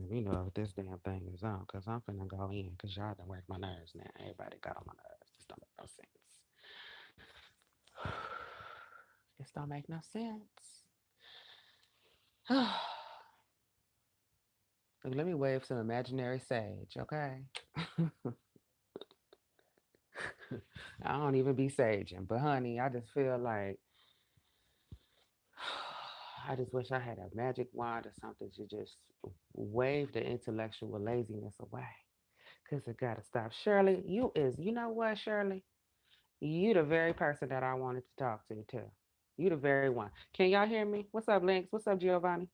me know if this damn thing is on, because I'm finna go in, because y'all done work my nerves now. Everybody got on my nerves. This don't make no sense. This don't make no sense. Look, let me wave some imaginary sage, okay? I don't even be saging, but honey, I just feel like I just wish I had a magic wand or something to just wave the intellectual laziness away. Cause it gotta stop. Shirley, you know what, Shirley? You the very person that I wanted to talk to too. You the very one. Can y'all hear me? What's up, Links? What's up, Giovanni?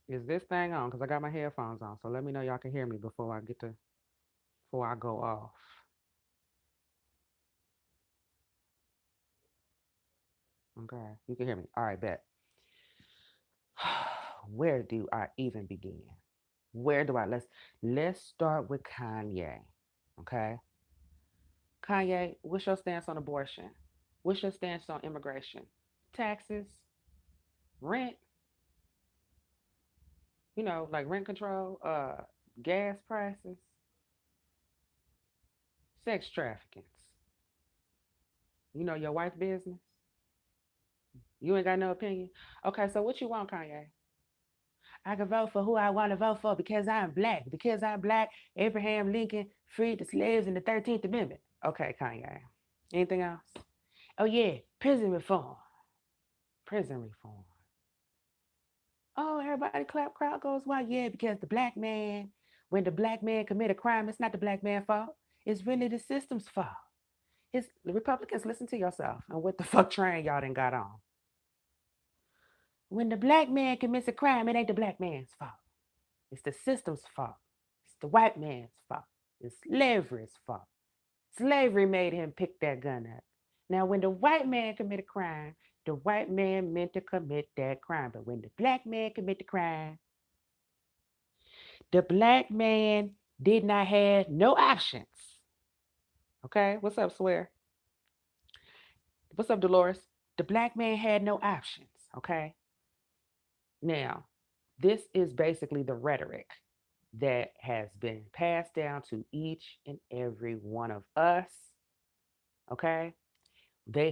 Is this thing on? Cause I got my headphones on. So let me know y'all can hear me before I go off. Okay, you can hear me. All right, bet. Where do I even begin? Where do I let's start with Kanye. Okay. Kanye, what's your stance on abortion? What's your stance on immigration? Taxes, rent, like rent control, gas prices, sex trafficking. Your wife business. You ain't got no opinion. Okay, so what you want, Kanye? I can vote for who I want to vote for because I'm black. Because I'm black, Abraham Lincoln freed the slaves in the 13th Amendment. Okay, Kanye. Anything else? Oh yeah, prison reform. Prison reform. Oh, everybody clap, crowd goes wild. Yeah, because when the black man commit a crime, it's not the black man's fault. It's really the system's fault. It's the Republicans, listen to yourself and what the fuck train y'all done got on. When the black man commits a crime, it ain't the black man's fault. It's the system's fault. It's the white man's fault. It's slavery's fault. Slavery made him pick that gun up. Now, when the white man commit a crime, the white man meant to commit that crime. But when the black man commit the crime, the black man did not have no options. Okay, what's up, Swear? What's up, Dolores? The black man had no options. Okay, now this is basically the rhetoric that has been passed down to each and every one of us. Okay,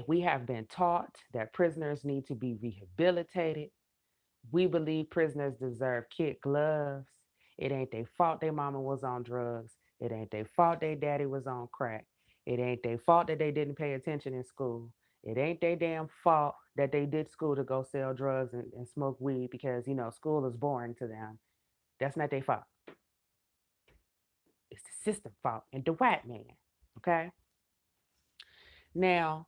we have been taught that prisoners need to be rehabilitated. We believe prisoners deserve kid gloves. It ain't their fault their mama was on drugs. It ain't their fault their daddy was on crack. It ain't their fault that they didn't pay attention in school. It ain't their damn fault that they did school to go sell drugs and smoke weed because, school is boring to them. That's not their fault. It's the system fault and the white man. Okay? Now,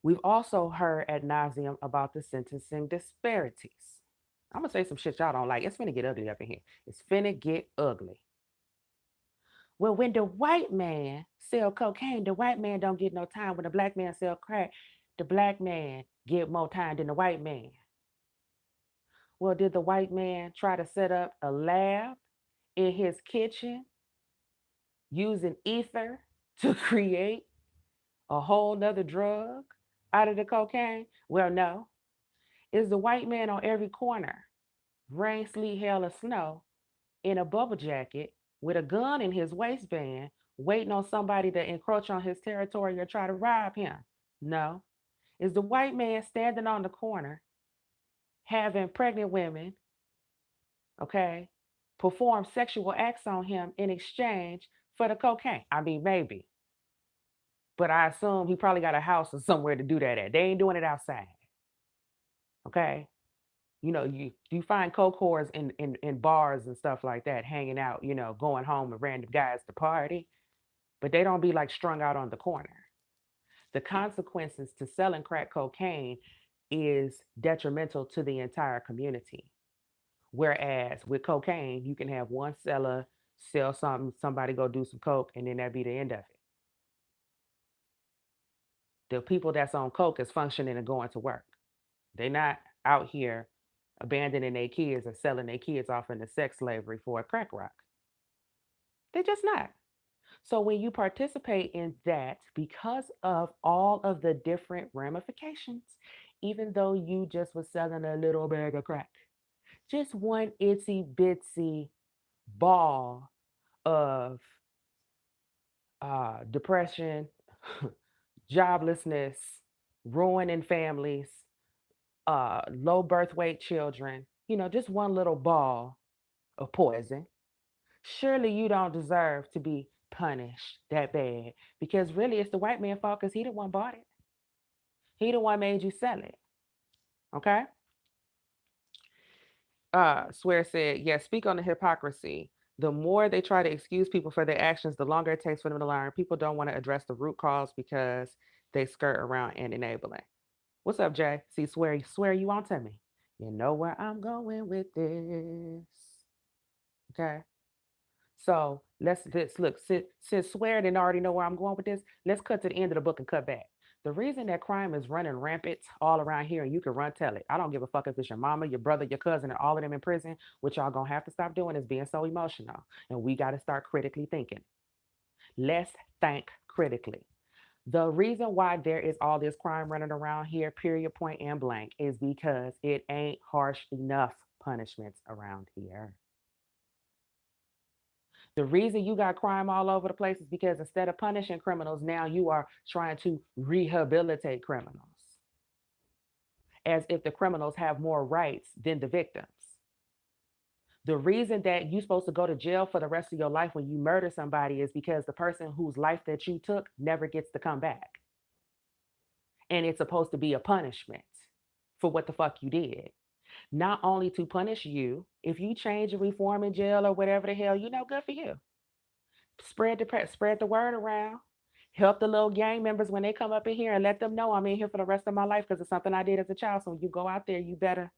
we've also heard ad nauseum about the sentencing disparities. I'm gonna say some shit y'all don't like. It's finna get ugly up in here. It's finna get ugly. Well, when the white man sell cocaine, the white man don't get no time. When the black man sell crack, the black man get more time than the white man. Well, did the white man try to set up a lab in his kitchen using ether to create a whole nother drug out of the cocaine? Well, no. It's the white man on every corner, rain, sleet, hail, or snow, in a bubble jacket with a gun in his waistband, waiting on somebody to encroach on his territory or try to rob him. No. It's the white man standing on the corner having pregnant women, okay, perform sexual acts on him in exchange for the cocaine. I mean, maybe. But I assume he probably got a house or somewhere to do that at. They ain't doing it outside. Okay. You find coke whores in bars and stuff like that, hanging out, going home with random guys to party, but they don't be like strung out on the corner. The consequences to selling crack cocaine is detrimental to the entire community. Whereas with cocaine, you can have one seller sell something, somebody go do some coke, and then that be the end of it. The people that's on coke is functioning and going to work. They're not out here abandoning their kids or selling their kids off into sex slavery for a crack rock. They're just not. So when you participate in that, because of all of the different ramifications, even though you just was selling a little bag of crack. Just one itsy bitsy ball of depression, joblessness, ruining families, low birth weight children, just one little ball of poison. Surely you don't deserve to be punished that bad because really it's the white man's fault because he the one bought it. He the one made you sell it. Okay? Swear said, yeah, speak on the hypocrisy. The more they try to excuse people for their actions, the longer it takes for them to learn. People don't want to address the root cause because they skirt around and enabling. What's up, Jay? See, swear you on to me. You know where I'm going with this. Okay. So let's look. Since Swear didn't already know where I'm going with this, let's cut to the end of the book and cut back. The reason that crime is running rampant all around here, and you can run tell it. I don't give a fuck if it's your mama, your brother, your cousin, and all of them in prison. What y'all gonna have to stop doing is being so emotional, and we got to start critically thinking. Let's think critically. The reason why there is all this crime running around here, period, point, and blank, is because it ain't harsh enough punishments around here. The reason you got crime all over the place is because instead of punishing criminals, now you are trying to rehabilitate criminals as if the criminals have more rights than the victims. The reason that you're supposed to go to jail for the rest of your life when you murder somebody is because the person whose life that you took never gets to come back. And it's supposed to be a punishment for what the fuck you did. Not only to punish you, if you change and reform in jail or whatever the hell, good for you. Spread the word around. Help the little gang members when they come up in here and let them know I'm in here for the rest of my life because it's something I did as a child. So when you go out there, you better.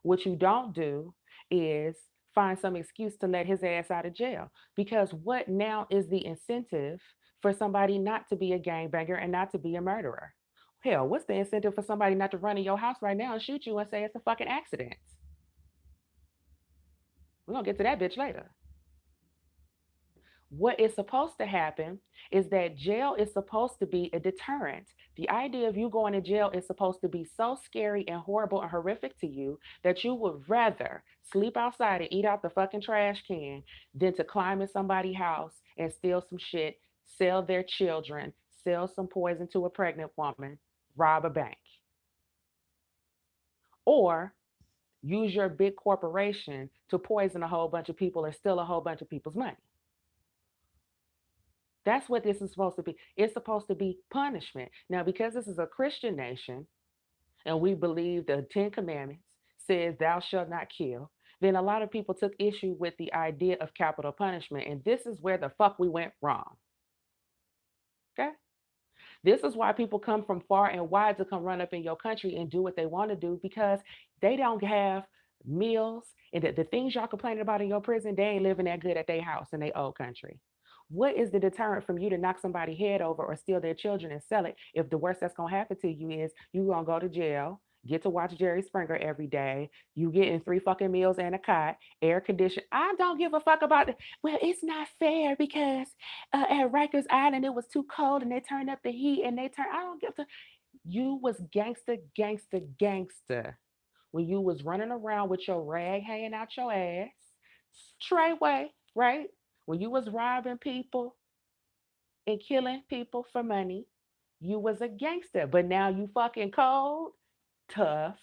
What you don't do is find some excuse to let his ass out of jail. Because what now is the incentive for somebody not to be a gangbanger and not to be a murderer? Hell, what's the incentive for somebody not to run in your house right now and shoot you and say it's a fucking accident? We're going to get to that bitch later. What is supposed to happen is that jail is supposed to be a deterrent. The idea of you going to jail is supposed to be so scary and horrible and horrific to you that you would rather sleep outside and eat out the fucking trash can than to climb in somebody's house and steal some shit, sell their children, sell some poison to a pregnant woman, rob a bank. Or use your big corporation to poison a whole bunch of people or steal a whole bunch of people's money. That's what this is supposed to be. It's supposed to be punishment. Now, because this is a Christian nation and we believe the Ten Commandments says thou shalt not kill, then a lot of people took issue with the idea of capital punishment. And this is where the fuck we went wrong. Okay? This is why people come from far and wide to come run up in your country and do what they want to do because they don't have meals and the things y'all complaining about in your prison, they ain't living that good at their house in their old country. What is the deterrent from you to knock somebody's head over or steal their children and sell it if the worst that's going to happen to you is you going to go to jail, get to watch Jerry Springer every day, you getting 3 fucking meals and a cot, air conditioned. I don't give a fuck about it. Well, it's not fair because at Rikers Island it was too cold and they turned up the heat and I don't give a. You was gangster, gangster, gangster when you was running around with your rag hanging out your ass, straightway, right? When you was robbing people and killing people for money, you was a gangster. But now you fucking cold, tough,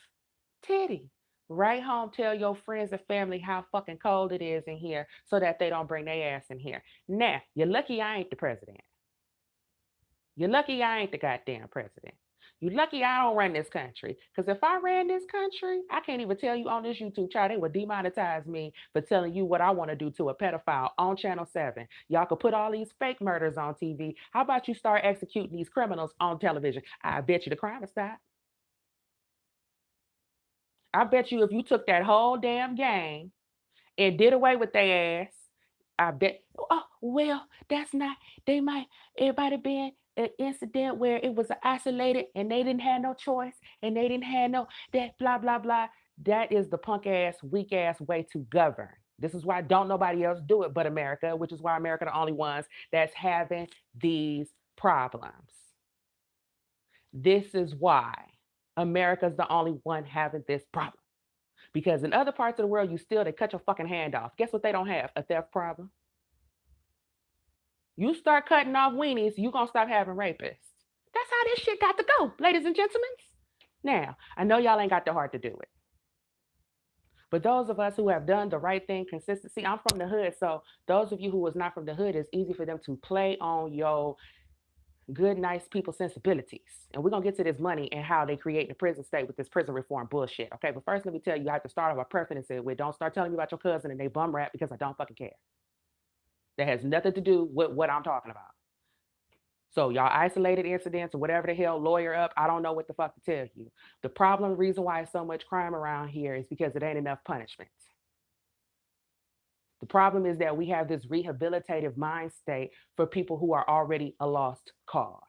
titty. Right home, tell your friends and family how fucking cold it is in here so that they don't bring their ass in here. Now, you're lucky I ain't the president. You're lucky I ain't the goddamn president. You lucky I don't run this country. Because if I ran this country, I can't even tell you on this YouTube channel, they would demonetize me for telling you what I want to do to a pedophile on Channel 7. Y'all could put all these fake murders on TV. How about you start executing these criminals on television? I bet you the crime would stop. I bet you if you took that whole damn gang and did away with their ass, I bet. Oh, well, that's not. They might. It might have been an incident where it was isolated and they didn't have no choice and they didn't have no that blah blah blah. That is the punk ass, weak ass way to govern. This is why don't nobody else do it but America, which is why America the only ones that's having these problems. This is why. America's the only one having this problem. Because in other parts of the world, they cut your fucking hand off. Guess what they don't have? A theft problem. You start cutting off weenies, you gonna stop having rapists. That's how this shit got to go, ladies and gentlemen. Now, I know y'all ain't got the heart to do it. But those of us who have done the right thing, consistency, I'm from the hood, so those of you who was not from the hood, it's easy for them to play on your good, nice people sensibilities. And we're gonna get to this money and how they create the prison state with this prison reform bullshit. Okay, but first let me tell you, I have to start off by preference with don't start telling me about your cousin and they bum rap because I don't fucking care. That has nothing to do with what I'm talking about. So y'all isolated incidents or whatever the hell, lawyer up, I don't know what the fuck to tell you. The problem, the reason why it's so much crime around here is because it ain't enough punishment. The problem is that we have this rehabilitative mind state for people who are already a lost cause.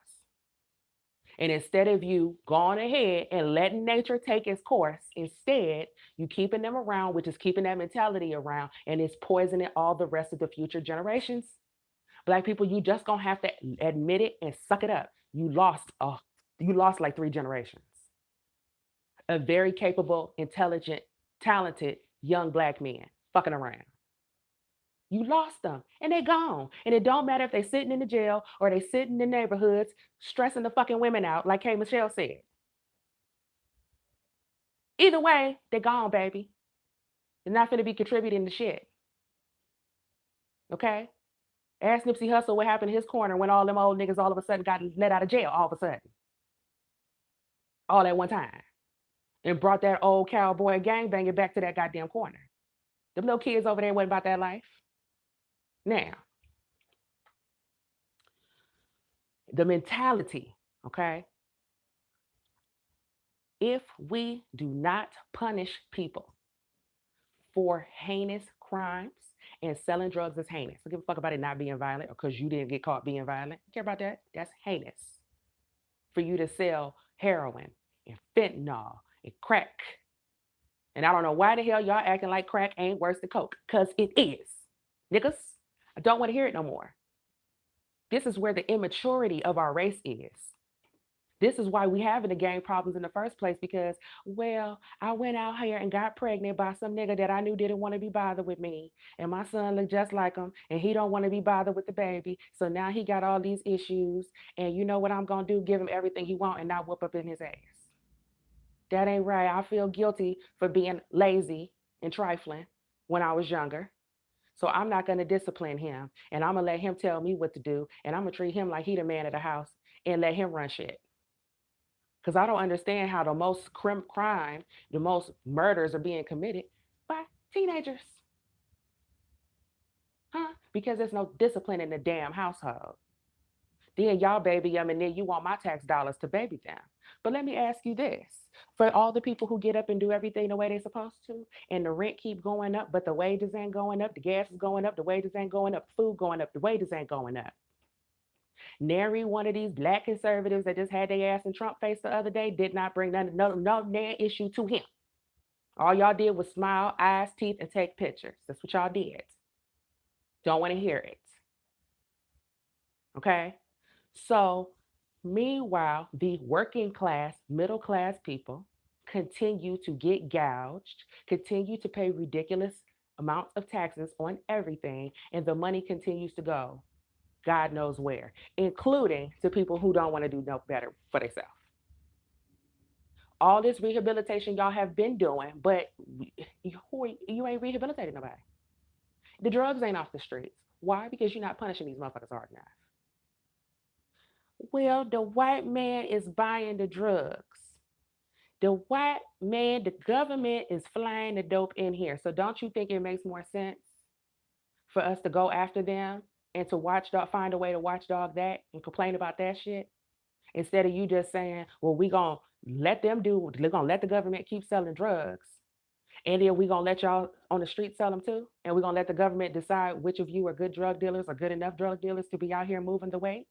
And instead of you going ahead and letting nature take its course, instead, you keeping them around, which is keeping that mentality around, and it's poisoning all the rest of the future generations. Black people, you just gonna have to admit it and suck it up. You lost like 3 generations. A very capable, intelligent, talented young Black men fucking around. You lost them and they gone. And it don't matter if they sitting in the jail or they sitting in the neighborhoods stressing the fucking women out, like K. Michelle said. Either way, they gone, baby. They're not gonna be contributing to shit. Okay? Ask Nipsey Hussle what happened in his corner when all them old niggas all of a sudden got let out of jail all of a sudden. All at one time. And brought that old cowboy gangbanging back to that goddamn corner. Them little kids over there wasn't about that life. Now, the mentality, okay? If we do not punish people for heinous crimes, and selling drugs is heinous. Don't give a fuck about it not being violent or because you didn't get caught being violent. Don't care about that. That's heinous. For you to sell heroin and fentanyl and crack. And I don't know why the hell y'all acting like crack ain't worse than coke. Because it is. Niggas, I don't want to hear it no more. This is where the immaturity of our race is. This is why we having the gang problems in the first place because, well, I went out here and got pregnant by some nigga that I knew didn't want to be bothered with me. And my son looked just like him and he don't want to be bothered with the baby. So now he got all these issues. And you know what I'm going to do? Give him everything he want and not whoop up in his ass. That ain't right. I feel guilty for being lazy and trifling when I was younger. So I'm not going to discipline him. And I'm going to let him tell me what to do. And I'm going to treat him like he the man of the house and let him run shit. Because I don't understand how the most crime, the most murders are being committed by teenagers. Huh? Because there's no discipline in the damn household. Then y'all baby them and then you want my tax dollars to baby them. But let me ask you this. For all the people who get up and do everything the way they're supposed to, and the rent keep going up, but the wages ain't going up, the gas is going up, the wages ain't going up, food going up, the wages ain't going up. Nary one of these Black conservatives that just had their ass in Trump face the other day did not bring no issue to him. All y'all did was smile, eyes, teeth, and take pictures. That's what y'all did. Don't want to hear it. Okay? So, meanwhile, the working class, middle class people continue to get gouged, continue to pay ridiculous amounts of taxes on everything, and the money continues to go God knows where, including to people who don't want to do no better for themselves. All this rehabilitation y'all have been doing, but you ain't rehabilitating nobody. The drugs ain't off the streets. Why? Because you're not punishing these motherfuckers hard enough. Well, the white man is buying the drugs. The white man, the government is flying the dope in here. So don't you think it makes more sense for us to go after them and to find a way to watchdog that and complain about that shit? Instead of you just saying, well, we're going to let the government keep selling drugs. And then we're going to let y'all on the street sell them too. And we're going to let the government decide which of you are good drug dealers or good enough drug dealers to be out here moving the weight.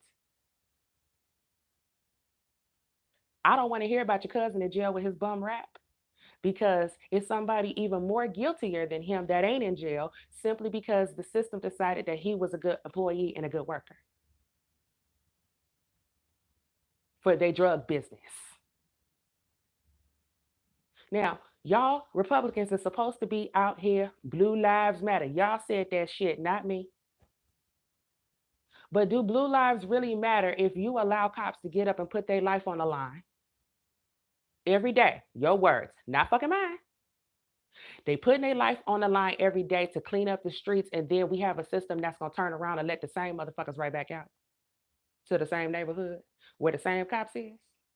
I don't want to hear about your cousin in jail with his bum rap because it's somebody even more guiltier than him that ain't in jail simply because the system decided that he was a good employee and a good worker for their drug business. Now, y'all Republicans are supposed to be out here, Blue Lives Matter. Y'all said that shit, not me. But do blue lives really matter if you allow cops to get up and put their life on the line every day? Your words, not fucking mine. They putting their life on the line every day to clean up the streets, and then we have a system that's gonna turn around and let the same motherfuckers right back out to the same neighborhood where the same cops is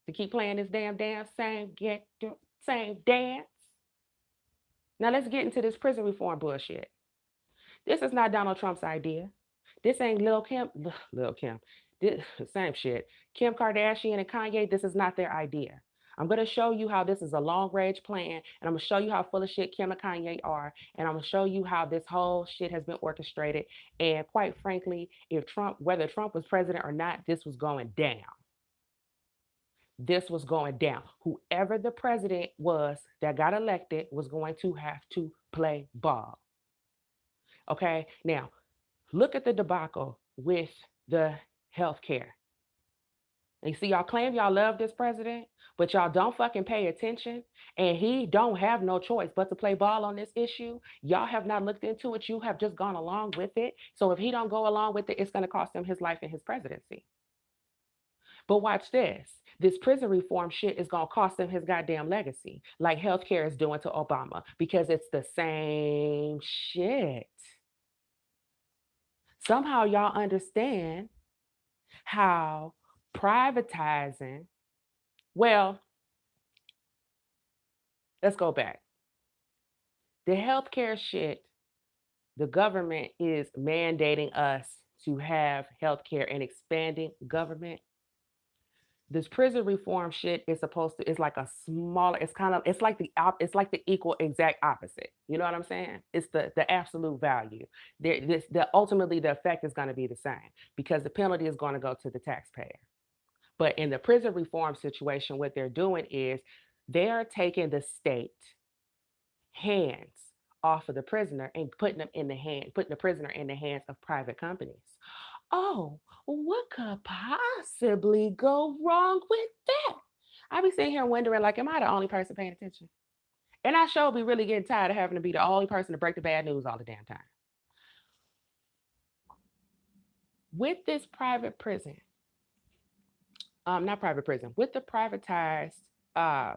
to keep playing this damn dance, same dance. Now let's get into this prison reform bullshit. This is not Donald Trump's idea. This ain't Lil Kim. Lil Kim. This same shit. Kim Kardashian and Kanye. This is not their idea. I'm gonna show you how this is a long range plan, and I'm gonna show you how full of shit Kim and Kanye are, and I'm gonna show you how this whole shit has been orchestrated. And quite frankly, if Trump, whether Trump was president or not, this was going down. This was going down. Whoever the president was that got elected was going to have to play ball. Okay, now look at the debacle with the healthcare. And see, y'all claim y'all love this president, but y'all don't fucking pay attention. And he don't have no choice but to play ball on this issue. Y'all have not looked into it. You have just gone along with it. So if he don't go along with it, it's going to cost him his life and his presidency. But watch this. This prison reform shit is going to cost him his goddamn legacy, like healthcare is doing to Obama, because it's the same shit. Somehow y'all understand how privatizing, well, let's go back. The healthcare shit, the government is mandating us to have healthcare and expanding government. This prison reform shit is supposed to, it's like a smaller, it's kind of, it's like the equal exact opposite. You know what I'm saying? It's the absolute value. The ultimately the effect is going to be the same because the penalty is going to go to the taxpayer. But in the prison reform situation, what they're doing is they're taking the state hands off of the prisoner and putting the prisoner in the hands of private companies. Oh, what could possibly go wrong with that? I be sitting here wondering, like, am I the only person paying attention? And I sure be really getting tired of having to be the only person to break the bad news all the damn time. With this private prison, not private prison, with the privatized uh,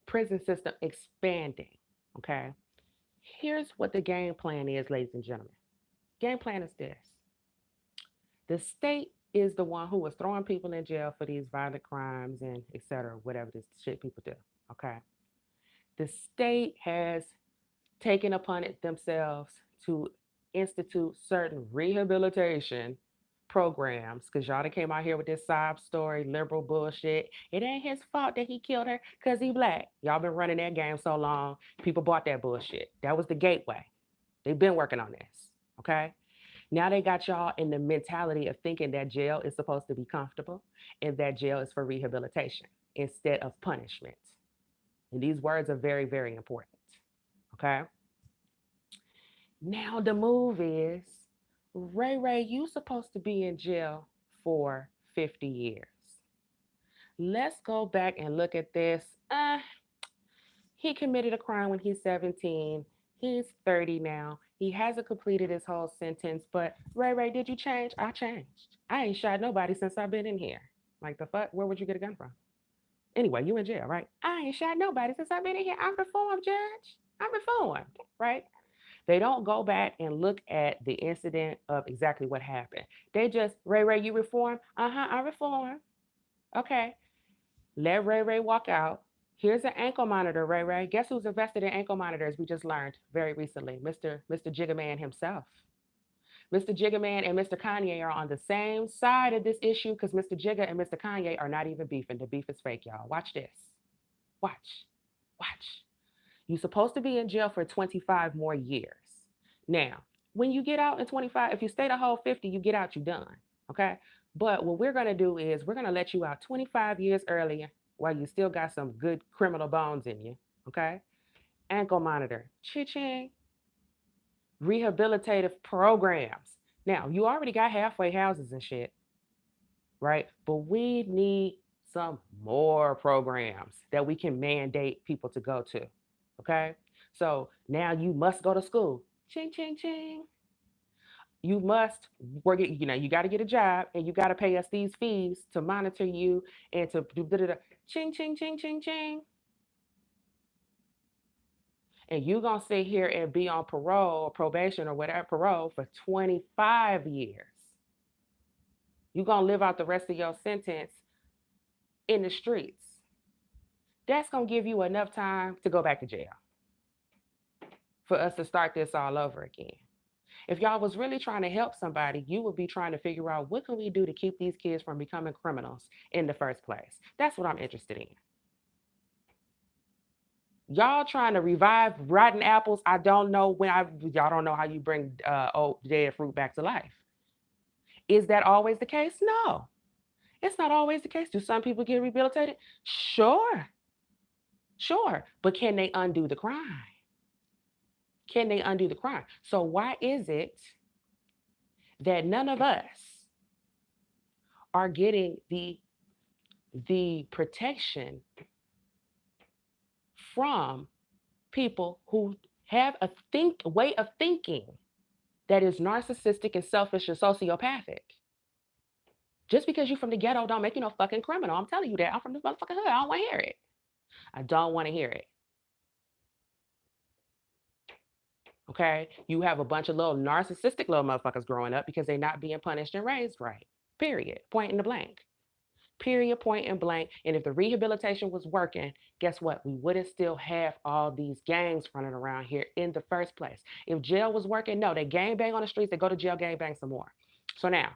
prison system expanding, okay, here's what the game plan is, ladies and gentlemen. Game plan is this. The state is the one who was throwing people in jail for these violent crimes and et cetera, whatever this shit people do. Okay. The state has taken upon it themselves to institute certain rehabilitation programs because y'all that came out here with this sob story, liberal bullshit. It ain't his fault that he killed her because he black. Y'all been running that game so long, people bought that bullshit. That was the gateway. They've been working on this. Okay. Now they got y'all in the mentality of thinking that jail is supposed to be comfortable and that jail is for rehabilitation instead of punishment. And these words are very, very important. Okay. Now the move is Ray Ray, you supposed to be in jail for 50 years. Let's go back and look at this. He committed a crime when he's 17. He's 30 now. He hasn't completed his whole sentence. But Ray Ray, did you change? I changed. I ain't shot nobody since I've been in here. Like the fuck? Where would you get a gun from? Anyway, you in jail, right? I ain't shot nobody since I've been in here. I'm reformed, Judge. I'm reformed, right? They don't go back and look at the incident of exactly what happened. They just, Ray Ray, you reformed? Uh-huh, I reformed. Okay. Let Ray Ray walk out. Here's an ankle monitor, Ray Ray. Guess who's invested in ankle monitors? We just learned very recently, Mr. Jiggaman himself. Mr. Jiggaman and Mr. Kanye are on the same side of this issue because Mr. Jigga and Mr. Kanye are not even beefing. The beef is fake, y'all. Watch this. Watch. Watch. You're supposed to be in jail for 25 more years. Now, when you get out in 25, if you stay the whole 50, you get out, you're done. Okay? But what we're going to do is we're going to let you out 25 years earlier while you still got some good criminal bones in you. Okay? Ankle monitor. Cha-ching. Rehabilitative programs. Now, you already got halfway houses and shit, right? But we need some more programs that we can mandate people to go to. Okay? So now you must go to school. Ching, ching, ching. You must work it, you got to get a job and you got to pay us these fees to monitor you and to do ching, ching, ching, ching, ching. And you going to sit here and be on parole or probation or whatever, parole for 25 years. You're going to live out the rest of your sentence in the streets. That's going to give you enough time to go back to jail for us to start this all over again. If y'all was really trying to help somebody, you would be trying to figure out what can we do to keep these kids from becoming criminals in the first place. That's what I'm interested in. Y'all trying to revive rotten apples. I don't know y'all don't know how you bring old dead fruit back to life. Is that always the case? No, it's not always the case. Do some people get rehabilitated? Sure. But can they undo the crime? Can they undo the crime? So why is it that none of us are getting the protection from people who have a way of thinking that is narcissistic and selfish and sociopathic? Just because you're from the ghetto don't make you no fucking criminal. I'm telling you that. I'm from the motherfucking hood. I don't want to hear it. I don't want to hear it. Okay? You have a bunch of little narcissistic little motherfuckers growing up because they're not being punished and raised right. Period. Point in the blank. Period, point and blank. And if the rehabilitation was working, guess what? We wouldn't still have all these gangs running around here in the first place. If jail was working, no, they gang bang on the streets, they go to jail, gang bang some more. So now,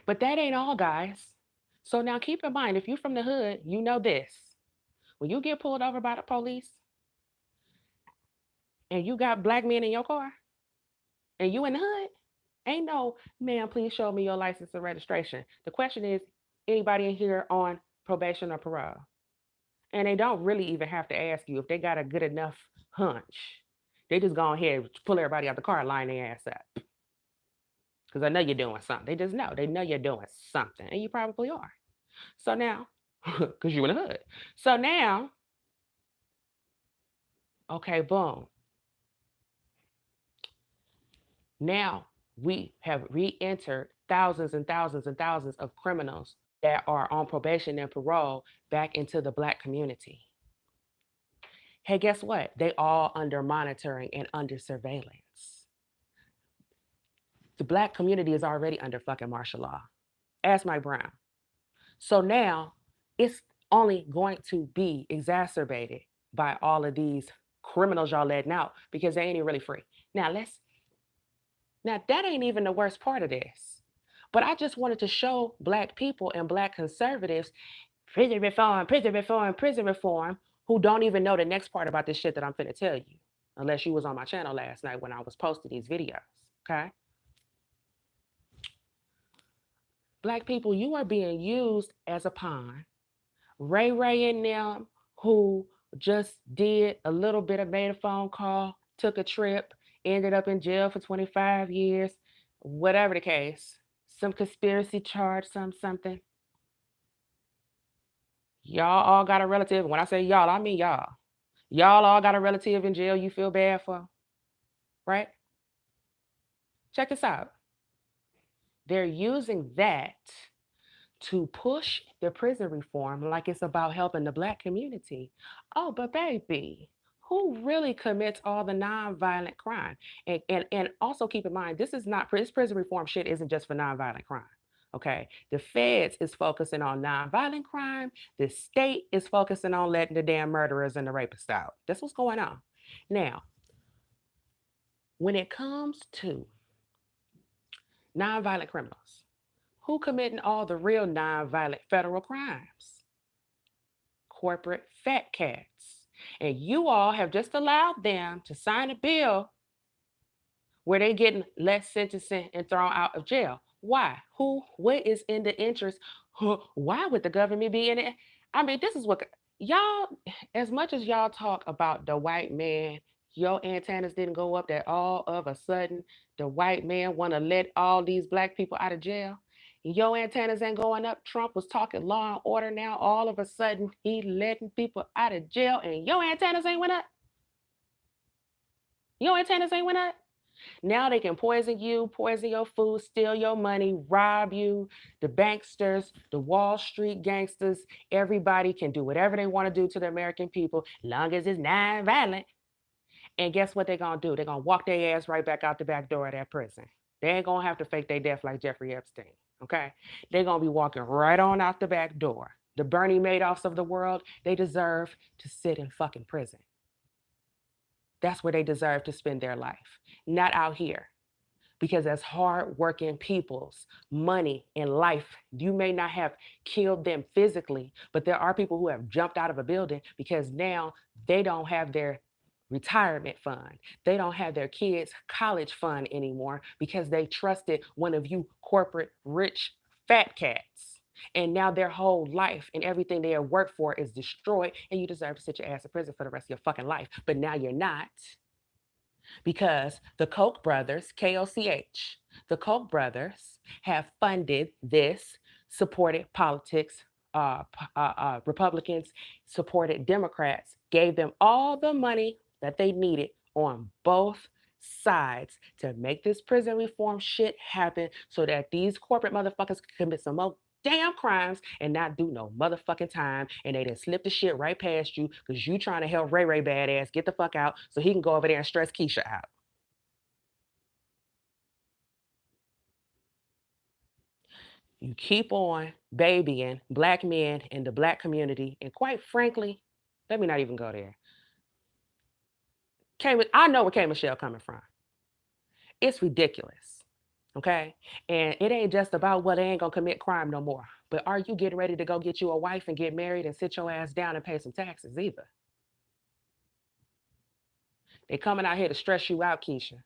but that ain't all, guys. So now keep in mind, if you're from the hood, you know this. When you get pulled over by the police and you got black men in your car and you in the hood, ain't no, ma'am, please show me your license and registration. The question is, anybody in here on probation or parole? And they don't really even have to ask you if they got a good enough hunch. They just go ahead, pull everybody out the car, line their ass up. Because I know you're doing something. They just know. They know you're doing something. And you probably are. So now, because you're in the hood. So now, okay, boom. Now we have re-entered thousands and thousands and thousands of criminals that are on probation and parole back into the Black community. Hey, guess what? They all under monitoring and under surveillance. The Black community is already under fucking martial law. Ask Mike Brown. So now it's only going to be exacerbated by all of these criminals y'all letting out because they ain't even really free. Now that ain't even the worst part of this. But I just wanted to show Black people and Black conservatives prison reform, prison reform, prison reform, who don't even know the next part about this shit that I'm finna tell you, unless you was on my channel last night when I was posting these videos, okay? Black people, you are being used as a pawn. Ray and them, who just did a little bit of made a phone call, took a trip, ended up in jail for 25 years, whatever the case, some conspiracy charge, something. Y'all all got a relative. When I say y'all, I mean y'all. Y'all all got a relative in jail you feel bad for, right? Check this out. They're using that to push the prison reform like it's about helping the Black community. Oh, but baby, who really commits all the nonviolent crime? And also keep in mind, this prison reform shit isn't just for nonviolent crime. Okay, the feds is focusing on nonviolent crime. The state is focusing on letting the damn murderers and the rapists out. That's what's going on. Now, when it comes to nonviolent criminals, who committing all the real nonviolent federal crimes? Corporate fat cats. And you all have just allowed them to sign a bill where they're getting less sentencing and thrown out of jail. Why? What is in the interest? Why would the government be in it? I mean, this is what y'all, as much as y'all talk about the white man, your antennas didn't go up that all of a sudden the white man want to let all these Black people out of jail. Your antennas ain't going up. Trump was talking law and order. Now all of a sudden he letting people out of jail and your antennas ain't went up. Your antennas ain't went up. Now they can poison you, poison your food, steal your money, rob you. The banksters, the Wall Street gangsters, everybody can do whatever they want to do to the American people, long as it's non-violent. And guess what they're gonna do? They're gonna walk their ass right back out the back door of that prison. They ain't gonna have to fake their death like Jeffrey Epstein. Okay? They're gonna be walking right on out the back door. The Bernie Madoffs of the world, they deserve to sit in fucking prison. That's where they deserve to spend their life, not out here. Because as hardworking people's money and life, you may not have killed them physically, but there are people who have jumped out of a building because now they don't have their retirement fund. They don't have their kids' college fund anymore because they trusted one of you corporate rich fat cats. And now their whole life and everything they have worked for is destroyed, and you deserve to sit your ass in prison for the rest of your fucking life. But now you're not, because the Koch brothers, KOCH, the Koch brothers have funded this, supported politics, Republicans supported Democrats, gave them all the money that they needed on both sides to make this prison reform shit happen so that these corporate motherfuckers can commit some more damn crimes and not do no motherfucking time. And they done slip the shit right past you because you trying to help Ray Ray badass get the fuck out so he can go over there and stress Keisha out. You keep on babying black men in the black community. And quite frankly, let me not even go there. I know where K Michelle coming from. It's ridiculous. Okay. And it ain't just about, well, they ain't gonna commit crime no more. But are you getting ready to go get you a wife and get married and sit your ass down and pay some taxes either? They coming out here to stress you out, Keisha.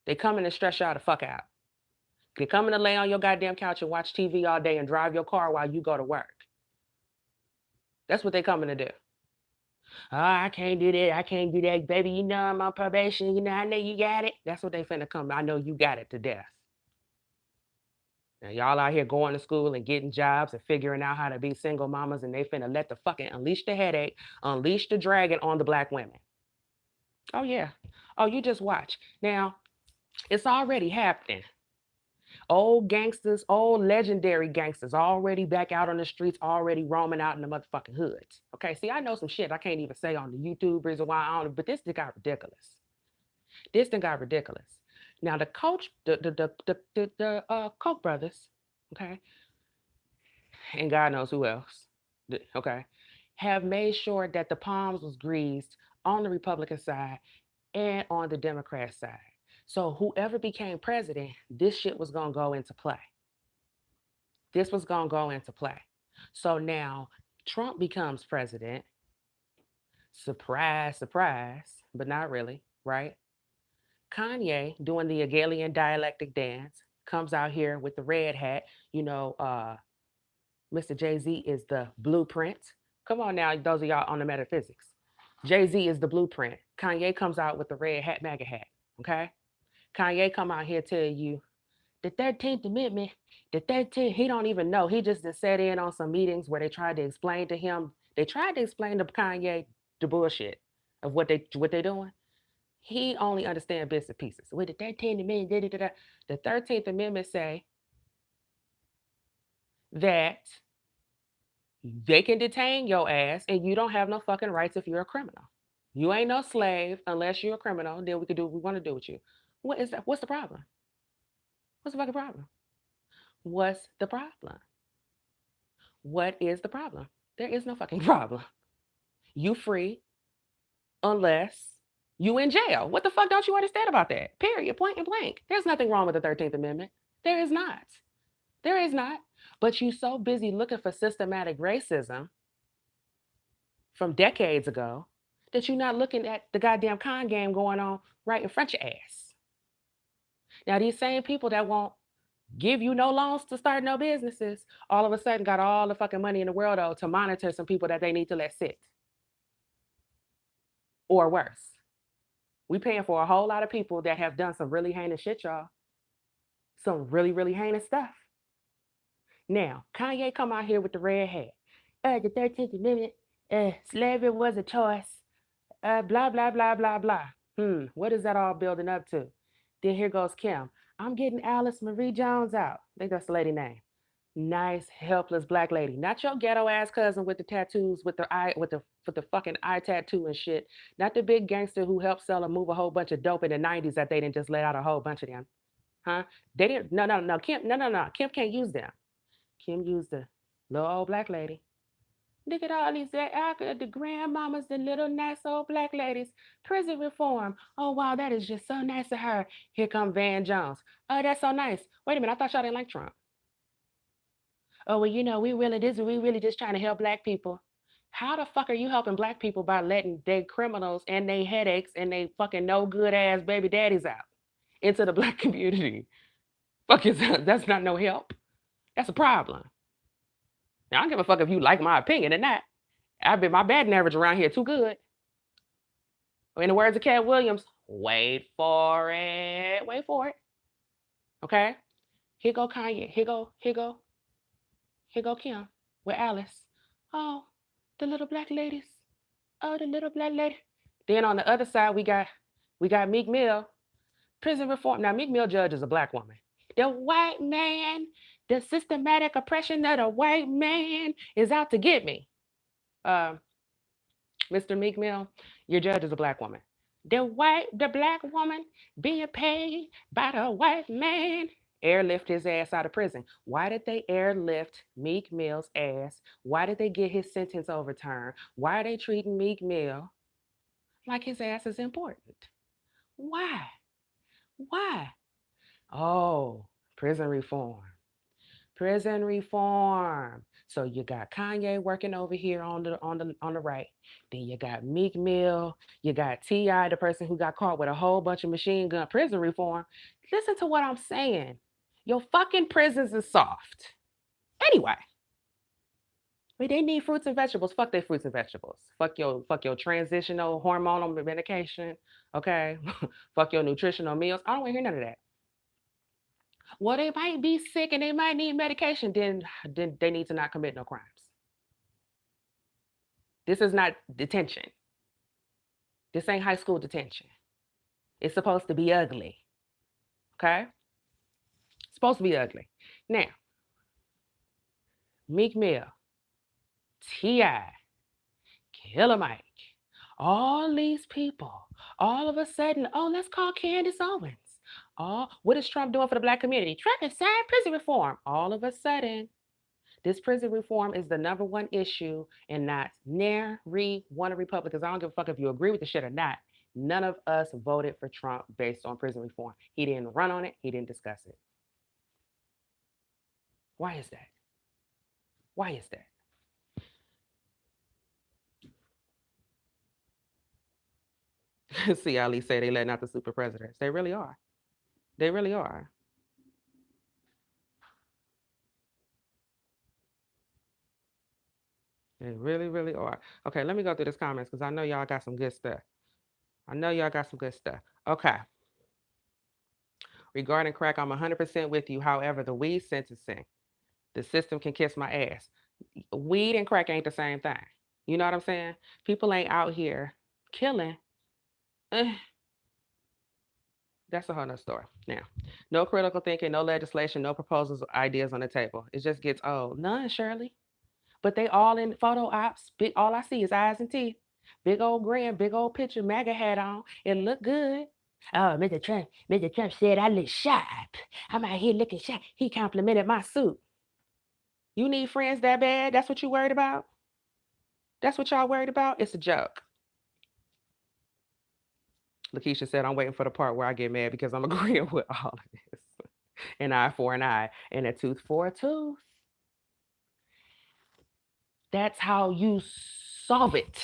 They coming to stress y'all the fuck out. They coming to lay on your goddamn couch and watch TV all day and drive your car while you go to work. That's what they coming to do. Oh, I can't do that. I can't do that, baby. You know I'm on probation. You know, I know you got it. That's what they finna come. I know you got it to death. Now y'all out here going to school and getting jobs and figuring out how to be single mamas, and they finna let the fucking unleash the headache, unleash the dragon on the black women. Oh yeah. Oh, you just watch. Now, it's already happening. Old gangsters, old legendary gangsters, already back out on the streets, already roaming out in the motherfucking hoods. Okay, see, I know some shit I can't even say on the YouTube, reason why I don't, but this thing got ridiculous. This thing got ridiculous. Now the coach, the Koch brothers, okay, and God knows who else, okay, have made sure that the palms was greased on the Republican side and on the Democrat side. So whoever became president, this shit was gonna go into play. This was gonna go into play. So now Trump becomes president. Surprise, surprise, but not really, right? Kanye doing the Hegelian dialectic dance comes out here with the red hat. You know, Mr. Jay-Z is the blueprint. Come on now, those of y'all on the metaphysics. Jay-Z is the blueprint. Kanye comes out with the red hat, MAGA hat. Okay? Kanye come out here tell you the 13th Amendment, the 13th, he don't even know. He just sat in on some meetings where they tried to explain to him, they tried to explain to Kanye the bullshit of what they doing. He only understands bits and pieces. With the 13th Amendment, the 13th Amendment say that they can detain your ass and you don't have no fucking rights if you're a criminal. You ain't no slave unless you're a criminal. Then we can do what we want to do with you. What is that? What's the problem? What's the fucking problem? What's the problem? What is the problem? There is no fucking problem. You free unless you in jail. What the fuck don't you understand about that? Period. Point and blank. There's nothing wrong with the 13th Amendment. There is not. There is not. But you so busy looking for systematic racism from decades ago that you're not looking at the goddamn con game going on right in front of your ass. Now, these same people that won't give you no loans to start no businesses, all of a sudden got all the fucking money in the world though to monitor some people that they need to let sit. Or worse. We paying for a whole lot of people that have done some really heinous shit, y'all. Some really, really heinous stuff. Now, Kanye come out here with the red hat. The 13th Amendment, slavery was a choice. Blah, blah, blah, blah, blah. What is that all building up to? Then here goes Kim. I'm getting Alice Marie Jones out. I think that's the lady name. Nice, helpless black lady. Not your ghetto ass cousin with the tattoos, with the fucking eye tattoo and shit. Not the big gangster who helped sell and move a whole bunch of dope in the 90s that they didn't just let out a whole bunch of them. Huh? They didn't no. Kim, no. Kim can't use them. Kim used the little old black lady. Look at all these the grandmamas, the little nice old black ladies. Prison reform. Oh wow, that is just so nice of her. Here come Van Jones. Oh, that's so nice. Wait a minute, I thought y'all didn't like Trump. Oh well, we really just trying to help black people. How the fuck are you helping black people by letting they criminals and they headaches and they fucking no good ass baby daddies out into the black community? Fuck is that's not no help. That's a problem. Now I don't give a fuck if you like my opinion or not. I've been my batting average around here too good. In the words of Cat Williams, wait for it. Wait for it. Okay? Here go Kanye. Here go Kim with Alice. Oh, the little black ladies. Oh, the little black lady. Then on the other side, we got Meek Mill. Prison reform. Now Meek Mill judge is a black woman. The white man, the systematic oppression of the white man is out to get me. Mr. Meek Mill, your judge is a black woman. The black woman being paid by the white man. Airlift his ass out of prison. Why did they airlift Meek Mill's ass? Why did they get his sentence overturned? Why are they treating Meek Mill like his ass is important? Why? Why? Oh, prison reform. Prison reform. So you got Kanye working over here on the right. Then you got Meek Mill. You got T.I., the person who got caught with a whole bunch of machine gun prison reform. Listen to what I'm saying. Your fucking prisons is soft. Anyway, they need fruits and vegetables. Fuck their fruits and vegetables. Fuck your transitional hormonal medication. Okay. Fuck your nutritional meals. I don't want to hear none of that. Well, they might be sick and they might need medication, then they need to not commit no crimes. This is not detention. This ain't high school detention. It's supposed to be ugly. Okay? It's supposed to be ugly. Now, Meek Mill, T.I., Killer Mike, all these people, all of a sudden, oh, let's call Candace Owens. Oh, what is Trump doing for the black community? Trump is saying prison reform. All of a sudden, this prison reform is the number one issue, and not nary one of Republicans. I don't give a fuck if you agree with the shit or not. None of us voted for Trump based on prison reform. He didn't run on it. He didn't discuss it. Why is that? Why is that? See, Ali say they letting out the super presidents. They really are. They really are. They really, really are. Okay, let me go through this comments because I know y'all got some good stuff. Okay. Regarding crack, I'm 100% with you. However, the weed sentencing, the system can kiss my ass. Weed and crack ain't the same thing. You know what I'm saying? People ain't out here killing. That's a whole nother story. Now, no critical thinking, no legislation, no proposals, ideas on the table. It just gets old. None, Shirley. But they all in photo ops. All I see is eyes and teeth. Big old grin, big old picture, MAGA hat on. It look good. Oh, Mr. Trump said I look sharp. I'm out here looking sharp. He complimented my suit. You need friends that bad? That's what you worried about? That's what y'all worried about? It's a joke. Lakeisha said, I'm waiting for the part where I get mad because I'm agreeing with all of this. An eye for an eye and a tooth for a tooth. That's how you solve it.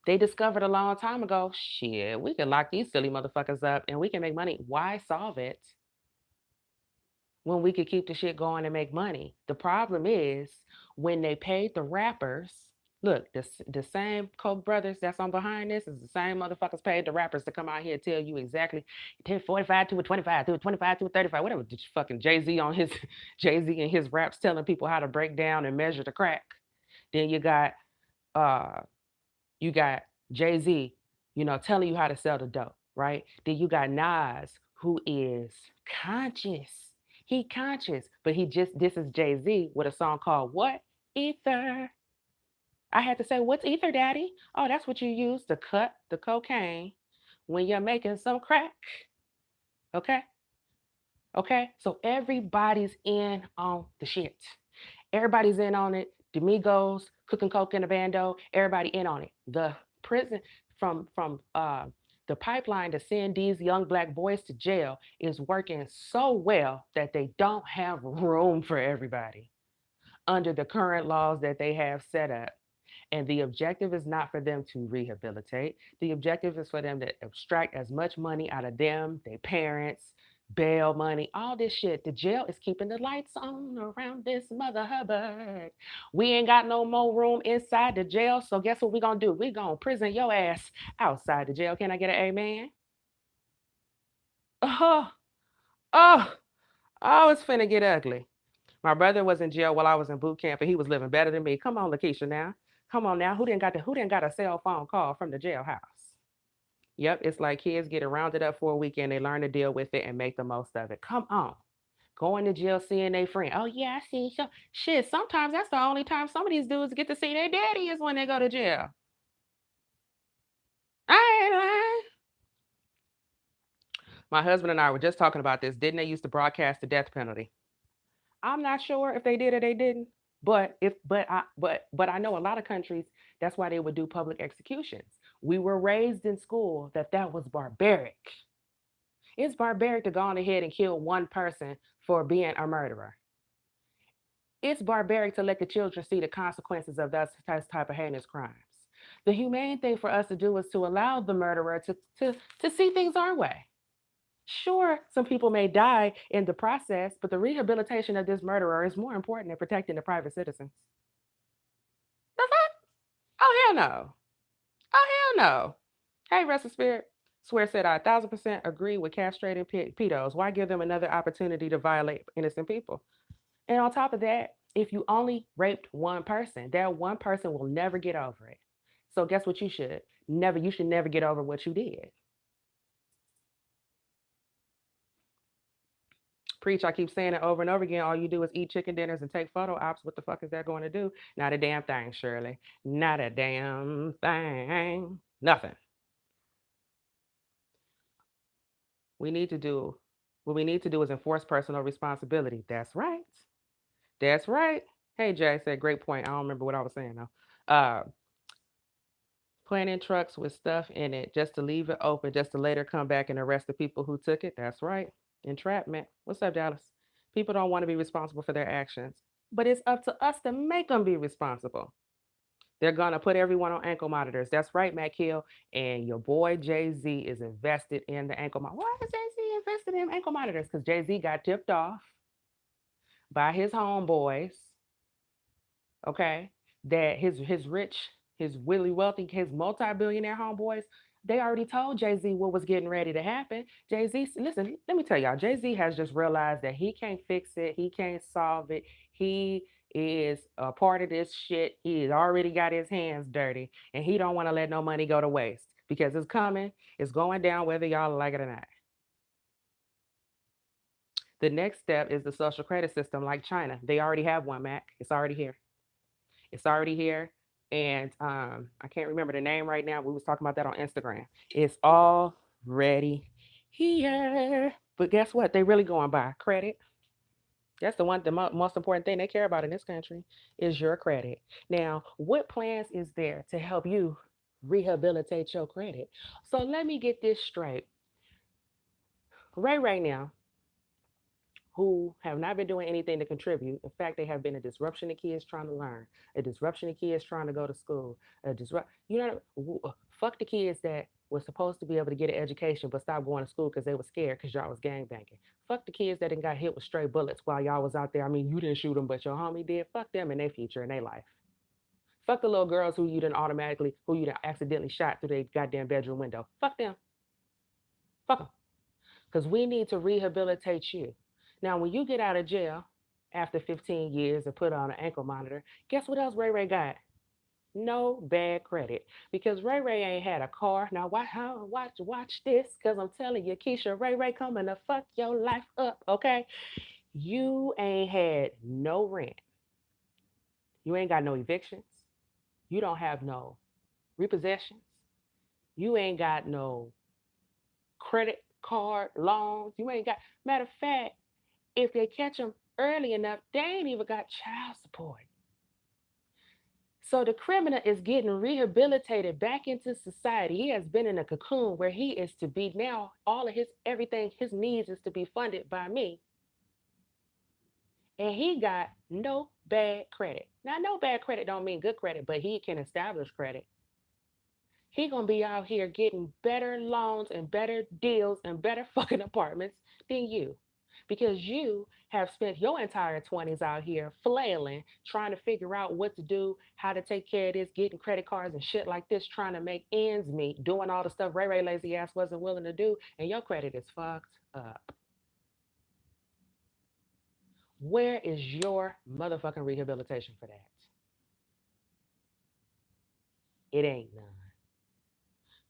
They discovered a long time ago, shit, we can lock these silly motherfuckers up and we can make money. Why solve it when we could keep the shit going and make money? The problem is when they paid the rappers, Look, the same Koch brothers that's on behind this is the same motherfuckers paid the rappers to come out here and tell you exactly 45 to a 25 to a 25 to a 35, whatever. Fucking Jay-Z on his Jay-Z and his raps telling people how to break down and measure the crack. Then uh you got Jay-Z, telling you how to sell the dope, right? Then you got Nas, who is conscious. He conscious, but this is Jay-Z with a song called what? Ether. I had to say, what's ether, daddy? Oh, that's what you use to cut the cocaine when you're making some crack. Okay? Okay? So everybody's in on the shit. Everybody's in on it. Demigos, cooking coke in the bando, everybody in on it. The prison from the pipeline to send these young black boys to jail is working so well that they don't have room for everybody under the current laws that they have set up. And the objective is not for them to rehabilitate. The objective is for them to extract as much money out of them, their parents, bail money, all this shit. The jail is keeping the lights on around this mother hubbard. We ain't got no more room inside the jail. So guess what we gonna do? We gonna prison your ass outside the jail. Can I get an amen? Oh, oh, oh, it's finna get ugly. My brother was in jail while I was in boot camp, and he was living better than me. Come on, Lakeisha, now. Come on now. Who didn't got a cell phone call from the jailhouse? Yep, it's like kids getting rounded up for a weekend. They learn to deal with it and make the most of it. Come on. Going to jail, seeing their friend. Oh yeah, I see. So, shit, sometimes that's the only time some of these dudes get to see their daddy is when they go to jail. I ain't lying. My husband and I were just talking about this. Didn't they used to broadcast the death penalty? I'm not sure if they did or they didn't. But I know a lot of countries, that's why they would do public executions. We were raised in school that was barbaric. It's barbaric to go on ahead and kill one person for being a murderer. It's barbaric to let the children see the consequences of those type of heinous crimes. The humane thing for us to do is to allow the murderer to see things our way. Sure, some people may die in the process, but the rehabilitation of this murderer is more important than protecting the private citizens. The fuck? Oh, hell no. Oh, hell no. Hey, Restless Spirit. Swear said I 1,000% agree with castrating pedos. Why give them another opportunity to violate innocent people? And on top of that, if you only raped one person, that one person will never get over it. So guess what you should? You should never get over what you did. Preach, I keep saying it over and over again. All you do is eat chicken dinners and take photo ops. What the fuck is that going to do? Not a damn thing, Shirley. Not a damn thing. Nothing. We need to do what we need to do is enforce personal responsibility. That's right. That's right. Hey Jay said great point. I don't remember what I was saying though. Planning trucks with stuff in it just to leave it open, just to later come back and arrest the people who took it. That's right. Entrapment. What's up, Dallas? People don't want to be responsible for their actions, but it's up to us to make them be responsible. They're gonna put everyone on ankle monitors. That's right, Matt Hill. And your boy Jay Z is invested in the ankle monitor. Why is Jay Z invested in ankle monitors? Because Jay Z got tipped off by his homeboys. Okay, that his really wealthy, his multi-billionaire homeboys, they already told Jay Z what was getting ready to happen. Jay Z, listen, let me tell y'all, Jay Z has just realized that he can't fix it, he can't solve it. He is a part of this shit. He has already got his hands dirty, and he don't want to let no money go to waste because it's coming, it's going down whether y'all like it or not. The next step is the social credit system, like China. They already have one, Mac. It's already here. It's already here. And I can't remember the name right now. We was talking about that on Instagram. It's already here. But guess what? They really going by credit. That's the most important thing they care about in this country is your credit. Now, what plans is there to help you rehabilitate your credit? So let me get this straight. Right now, who have not been doing anything to contribute. In fact, they have been a disruption to kids trying to learn, a disruption to kids trying to go to school, a disrupt. Fuck the kids that were supposed to be able to get an education but stopped going to school because they were scared because y'all was gang banging. Fuck the kids that didn't got hit with stray bullets while y'all was out there. I mean, you didn't shoot them, but your homie did. Fuck them and their future and their life. Fuck the little girls who you done accidentally shot through their goddamn bedroom window. Fuck them. Fuck them. Because we need to rehabilitate you. Now, when you get out of jail after 15 years and put on an ankle monitor, guess what else Ray Ray got? No bad credit. Because Ray Ray ain't had a car. Now, watch this, because I'm telling you, Keisha, Ray Ray coming to fuck your life up, okay? You ain't had no rent. You ain't got no evictions. You don't have no repossessions. You ain't got no credit card loans. You ain't got, matter of fact, if they catch them early enough, they ain't even got child support. So the criminal is getting rehabilitated back into society. He has been in a cocoon where he is to be now, all of his everything, his needs is to be funded by me. And he got no bad credit. Now, no bad credit don't mean good credit, but he can establish credit. He gonna be out here getting better loans and better deals and better fucking apartments than you. Because you have spent your entire 20s out here flailing, trying to figure out what to do, how to take care of this, getting credit cards and shit like this, trying to make ends meet, doing all the stuff Ray Ray lazy ass wasn't willing to do, and your credit is fucked up. Where is your motherfucking rehabilitation for that? It ain't none.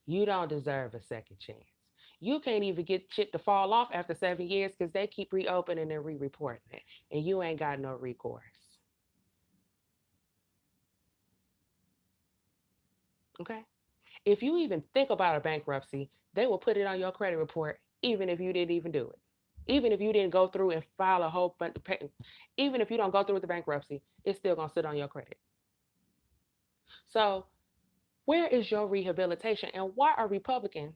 You don't deserve a second chance. You can't even get shit to fall off after 7 years because they keep reopening and re-reporting it, and you ain't got no recourse. Okay? If you even think about a bankruptcy, they will put it on your credit report even if you didn't even do it. Even if you didn't go through and file a whole bunch of even if you don't go through with the bankruptcy, it's still gonna sit on your credit. So where is your rehabilitation? And why are Republicans,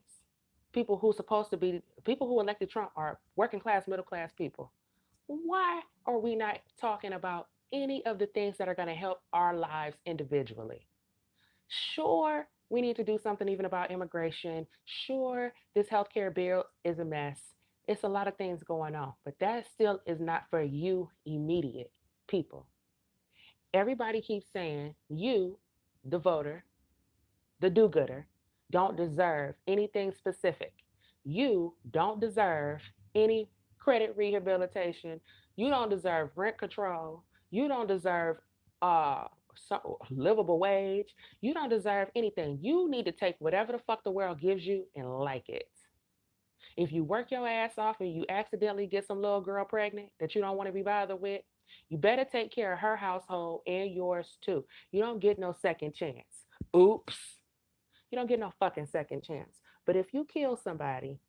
people who supposed to be people who elected Trump are working class, middle class people? Why are we not talking about any of the things that are going to help our lives individually? Sure, we need to do something even about immigration. Sure, this healthcare bill is a mess. It's a lot of things going on, but that still is not for you, immediate people. Everybody keeps saying you, the voter, the do gooder, don't deserve anything specific. You don't deserve any credit rehabilitation. You don't deserve rent control. You don't deserve uh livable wage. You don't deserve anything. You need to take whatever the fuck the world gives you and like it. If you work your ass off and you accidentally get some little girl pregnant that you don't want to be bothered with, you better take care of her household and yours too. You don't get no second chance. Oops. You don't get no fucking second chance. But if you kill somebody,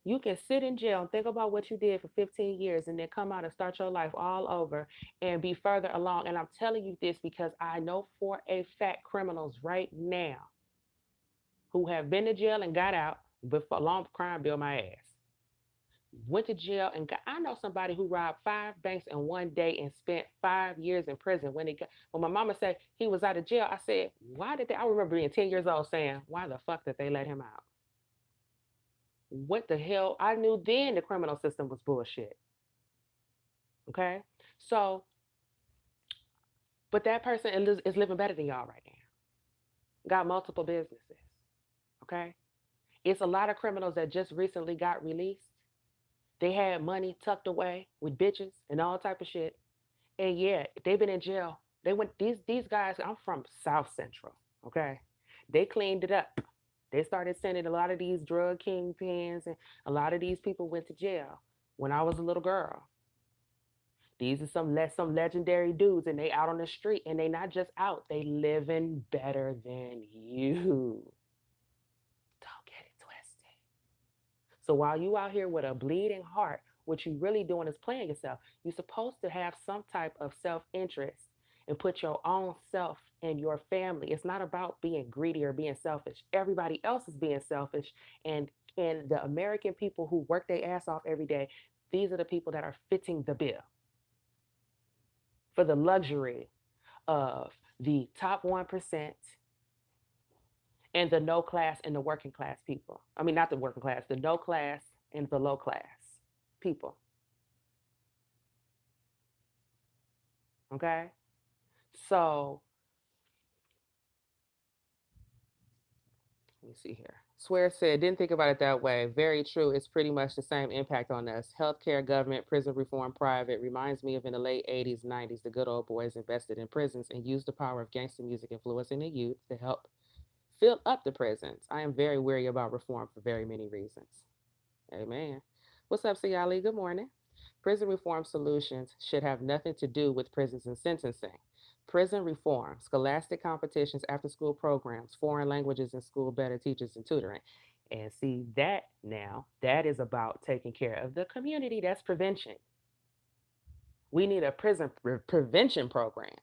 you can sit in jail and think about what you did for 15 years and then come out and start your life all over and be further along. And I'm telling you this because I know for a fact criminals right now who have been to jail and got out before long crime bill my ass. Went to jail and got, I know somebody who robbed 5 banks in one day and spent 5 years in prison. When my mama said he was out of jail, I said, why did they? I remember being 10 years old saying, why the fuck did they let him out? What the hell? I knew then the criminal system was bullshit. Okay, so but that person is living better than y'all right now. Got multiple businesses. Okay, it's a lot of criminals that just recently got released. They had money tucked away with bitches and all type of shit. And yeah, they've been in jail. They went these guys. I'm from South Central. Okay, they cleaned it up. They started sending a lot of these drug kingpins, and a lot of these people went to jail when I was a little girl. These are some legendary dudes, and they out on the street, and they not just out. They living better than you. Don't get it twisted. So while you out here with a bleeding heart, what you really doing is playing yourself. You're supposed to have some type of self-interest and put your own self and your family. It's not about being greedy or being selfish. Everybody else is being selfish. And the American people who work their ass off every day, these are the people that are fitting the bill for the luxury of the top 1% and the no class and the working class people. I mean, not the working class, the no class and the low class people. Okay? So Let me see here. Swear said, didn't think about it that way. Very true. It's pretty much the same impact on us. Healthcare, government, prison reform, private. Reminds me of in the late 80s, 90s, the good old boys invested in prisons and used the power of gangster music influencing the youth to help fill up the prisons. I am very weary about reform for very many reasons. Amen. What's up, Siali? Good morning. Prison reform solutions should have nothing to do with prisons and sentencing. Prison reform, scholastic competitions, after school programs, foreign languages in school, better teachers and tutoring. And see that now, that is about taking care of the community. That's prevention. We need a prison prevention program.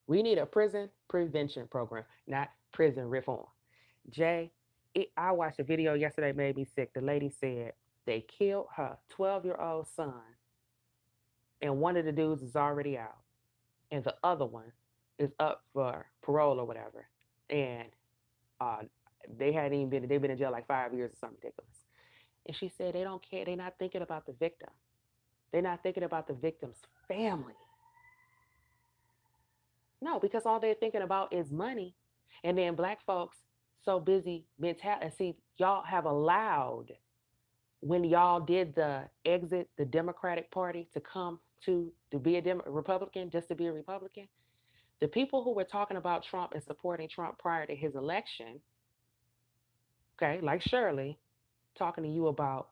We need a prison prevention program, not prison reform. Jay, I watched a video yesterday, made me sick. The lady said they killed her 12-year-old son, and one of the dudes is already out, and the other one is up for parole or whatever. And uh, they hadn't even been, they've been in jail like 5 years or something ridiculous. And she said they don't care. They're not thinking about the victim. They're not thinking about the victim's family. No, because all they're thinking about is money. And then black folks so busy mentality. See, y'all have allowed when y'all did the exit the Democratic Party to come to be a Republican, just to be a Republican. The people who were talking about Trump and supporting Trump prior to his election, okay, like Shirley, talking to you about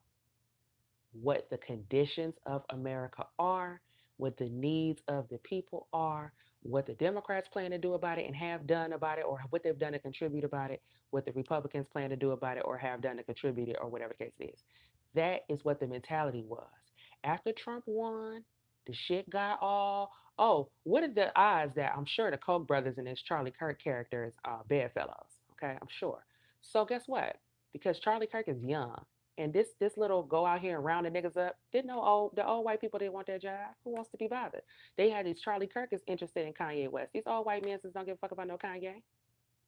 what the conditions of America are, what the needs of the people are, what the Democrats plan to do about it and have done about it, or what they've done to contribute about it, what the Republicans plan to do about it or have done to contribute it, or whatever the case is. That is what the mentality was. After Trump won, the shit got all, oh, what are the odds that I'm sure the Koch brothers in this Charlie Kirk character is bedfellows? Okay, I'm sure. So guess what? Because Charlie Kirk is young, and this little go out here and round the niggas up. Didn't know the old white people didn't want that job. Who wants to be bothered? They had these Charlie Kirk is interested in Kanye West. These old white men don't give a fuck about no Kanye.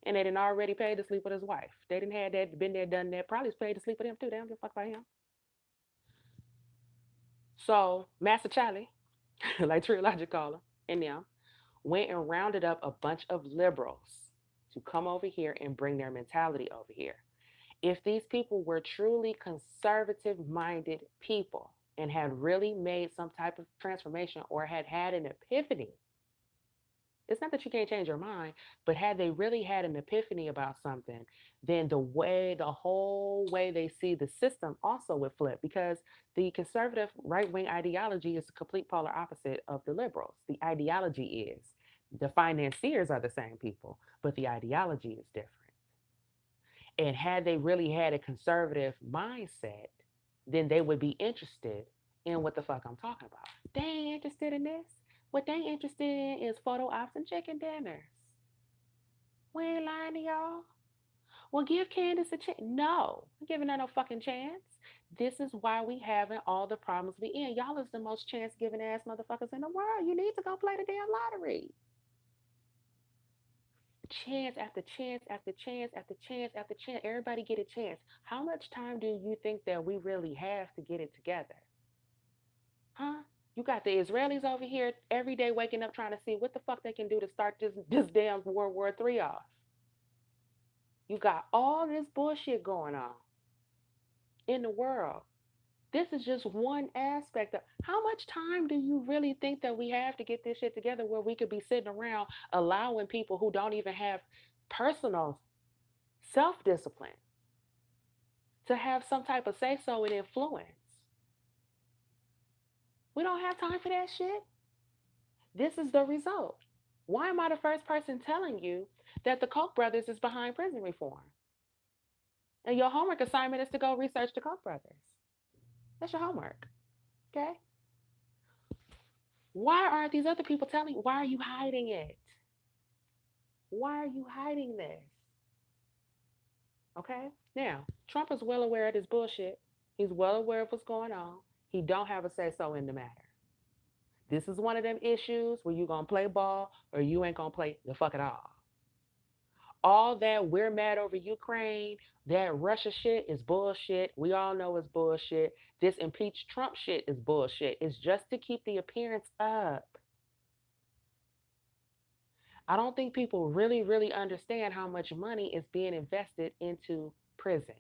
And they didn't already paid to sleep with his wife. They didn't have that, been there, done that. Probably paid to sleep with him too. They don't give a fuck about him. So Master Charlie, like True Logic call him, and them, went and rounded up a bunch of liberals to come over here and bring their mentality over here. If these people were truly conservative minded people and had really made some type of transformation or had had an epiphany, it's not that you can't change your mind, but had they really had an epiphany about something, then the whole way they see the system also would flip, because the conservative right wing ideology is the complete polar opposite of the liberals. The ideology is the financiers are the same people, but the ideology is different. And had they really had a conservative mindset, then they would be interested in what the fuck I'm talking about. They ain't interested in this. What they interested in is photo ops and chicken dinners. We ain't lying to y'all. Well, give Candace a chance. No, I'm giving her no fucking chance. This is why we having all the problems we in. Y'all is the most chance giving ass motherfuckers in the world. You need to go play the damn lottery. Chance after chance after chance after chance after chance. Everybody get a chance. How much time do you think that we really have to get it together? Huh? You got the Israelis over here every day waking up trying to see what the fuck they can do to start this damn World War III off. You got all this bullshit going on in the world. This is just one aspect of how much time do you really think that we have to get this shit together where we could be sitting around allowing people who don't even have personal self discipline to have some type of say so and influence? We don't have time for that shit. This is the result. Why am I the first person telling you that the Koch brothers is behind prison reform? And your homework assignment is to go research the Koch brothers. That's your homework. Okay? Why aren't these other people telling you? Why are you hiding it? Why are you hiding this? Okay? Now, Trump is well aware of this bullshit. He's well aware of what's going on. He don't have a say so in the matter. This is one of them issues where you gonna play ball or you ain't gonna play the fuck at all that we're mad over Ukraine, that Russia shit is bullshit. We all know it's bullshit. This impeach Trump shit is bullshit. It's just to keep the appearance up. I don't think people really, really understand how much money is being invested into prison,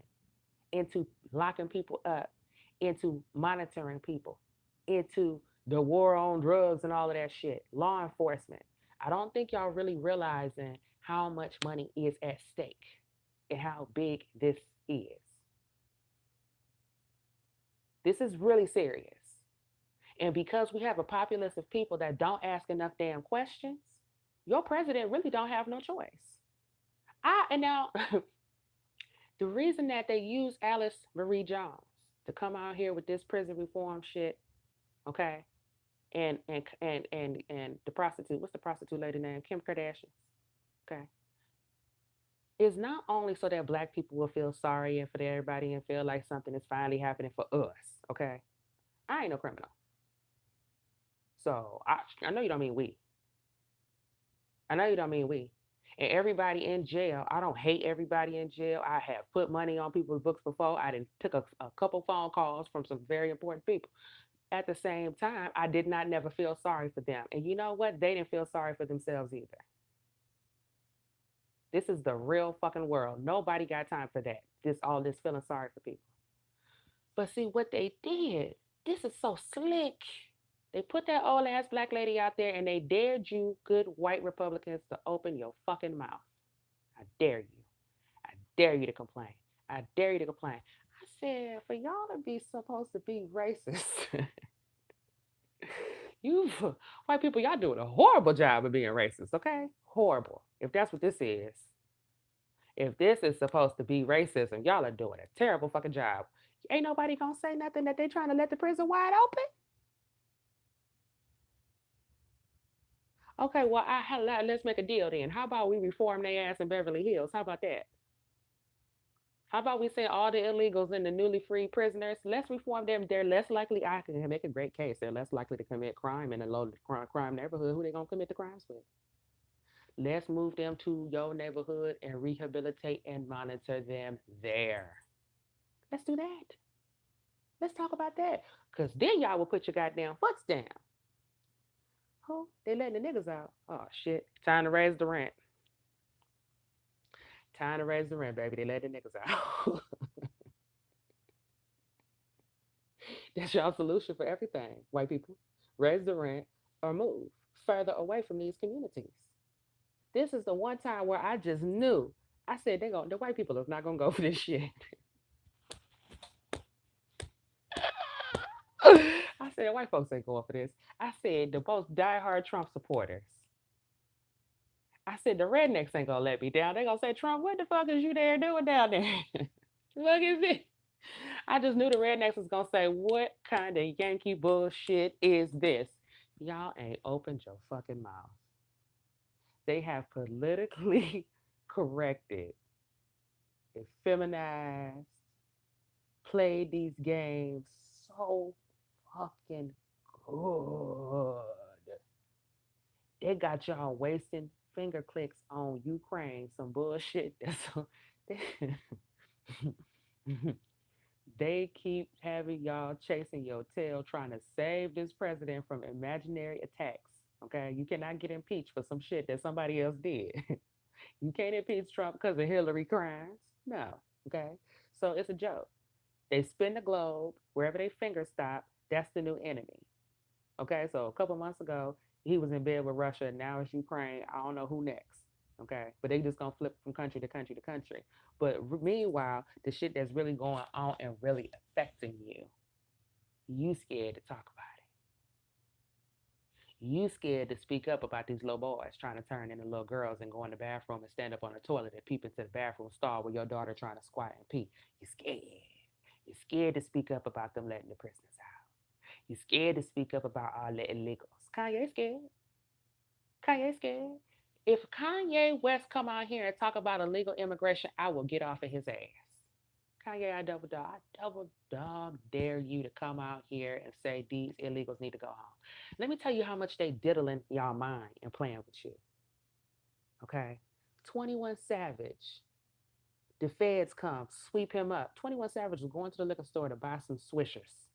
into locking people up, into monitoring people, into the war on drugs and all of that shit, law enforcement. I don't think y'all really realizing how much money is at stake and how big this is. This is really serious. And because we have a populace of people that don't ask enough damn questions, your president really don't have no choice. And now the reason that they use Alice Marie Jones to come out here with this prison reform shit, okay, and the prostitute, what's the prostitute lady name? Kim Kardashian, okay, is not only so that black people will feel sorry and for everybody and feel like something is finally happening for us, okay. I ain't no criminal, so I know you don't mean we. I know you don't mean we. And everybody in jail, I don't hate everybody in jail. I have put money on people's books before. I didn't took a couple phone calls from some very important people. At the same time, I did not never feel sorry for them. And you know what? They didn't feel sorry for themselves either. This is the real fucking world. Nobody got time for that. This feeling sorry for people. But see what they did. This is so slick. They put that old ass black lady out there and they dared you, good white Republicans, to open your fucking mouth. I dare you. I dare you to complain. I dare you to complain. I said, for y'all to be supposed to be racist, you white people, y'all doing a horrible job of being racist, okay? Horrible. If that's what this is. If this is supposed to be racism, y'all are doing a terrible fucking job. Ain't nobody gonna say nothing that they trying to let the prison wide open? Okay, well, let's make a deal then. How about we reform their ass in Beverly Hills? How about that? How about we say all the illegals and the newly freed prisoners, let's reform them. They're less likely, I can make a great case, they're less likely to commit crime in a low crime neighborhood. Who they going to commit the crimes with? Let's move them to your neighborhood and rehabilitate and monitor them there. Let's do that. Let's talk about that. Because then y'all will put your goddamn foots down. Who? They letting the niggas out. Oh, shit. Time to raise the rent. Time to raise the rent, baby. They let the niggas out. That's your solution for everything, white people. Raise the rent or move further away from these communities. This is the one time where I just knew. I said the white people is not gonna go for this shit. I said white folks ain't going for this. I said the most diehard Trump supporters. I said the rednecks ain't gonna let me down. They gonna say, Trump, what the fuck is you there doing down there? Look at this. I just knew the rednecks was gonna say, what kind of Yankee bullshit is this? Y'all ain't opened your fucking mouth. They have politically corrected, feminized, played these games so fucking good. They got y'all wasting finger clicks on Ukraine, some bullshit. They keep having y'all chasing your tail, trying to save this president from imaginary attacks. Okay, you cannot get impeached for some shit that somebody else did. You can't impeach Trump because of Hillary crimes. No. Okay, so it's a joke. They spin the globe wherever they finger stop. That's the new enemy. Okay, so a couple months ago, he was in bed with Russia. Now it's Ukraine. I don't know who next. Okay, but they just gonna flip from country to country to country. But meanwhile, the shit that's really going on and really affecting you, you scared to talk about it. You scared to speak up about these little boys trying to turn into little girls and go in the bathroom and stand up on the toilet and peep into the bathroom stall with your daughter trying to squat and pee. You're scared. You're scared to speak up about them letting the prisoners out. You're scared to speak up about all the illegals. Kanye scared. Kanye scared. If Kanye West come out here and talk about illegal immigration, I will get off of his ass. Kanye, I double dog dare you to come out here and say these illegals need to go home. Let me tell you how much they diddling y'all mind and playing with you. Okay? 21 Savage. The feds come, sweep him up. 21 Savage was going to the liquor store to buy some swishers.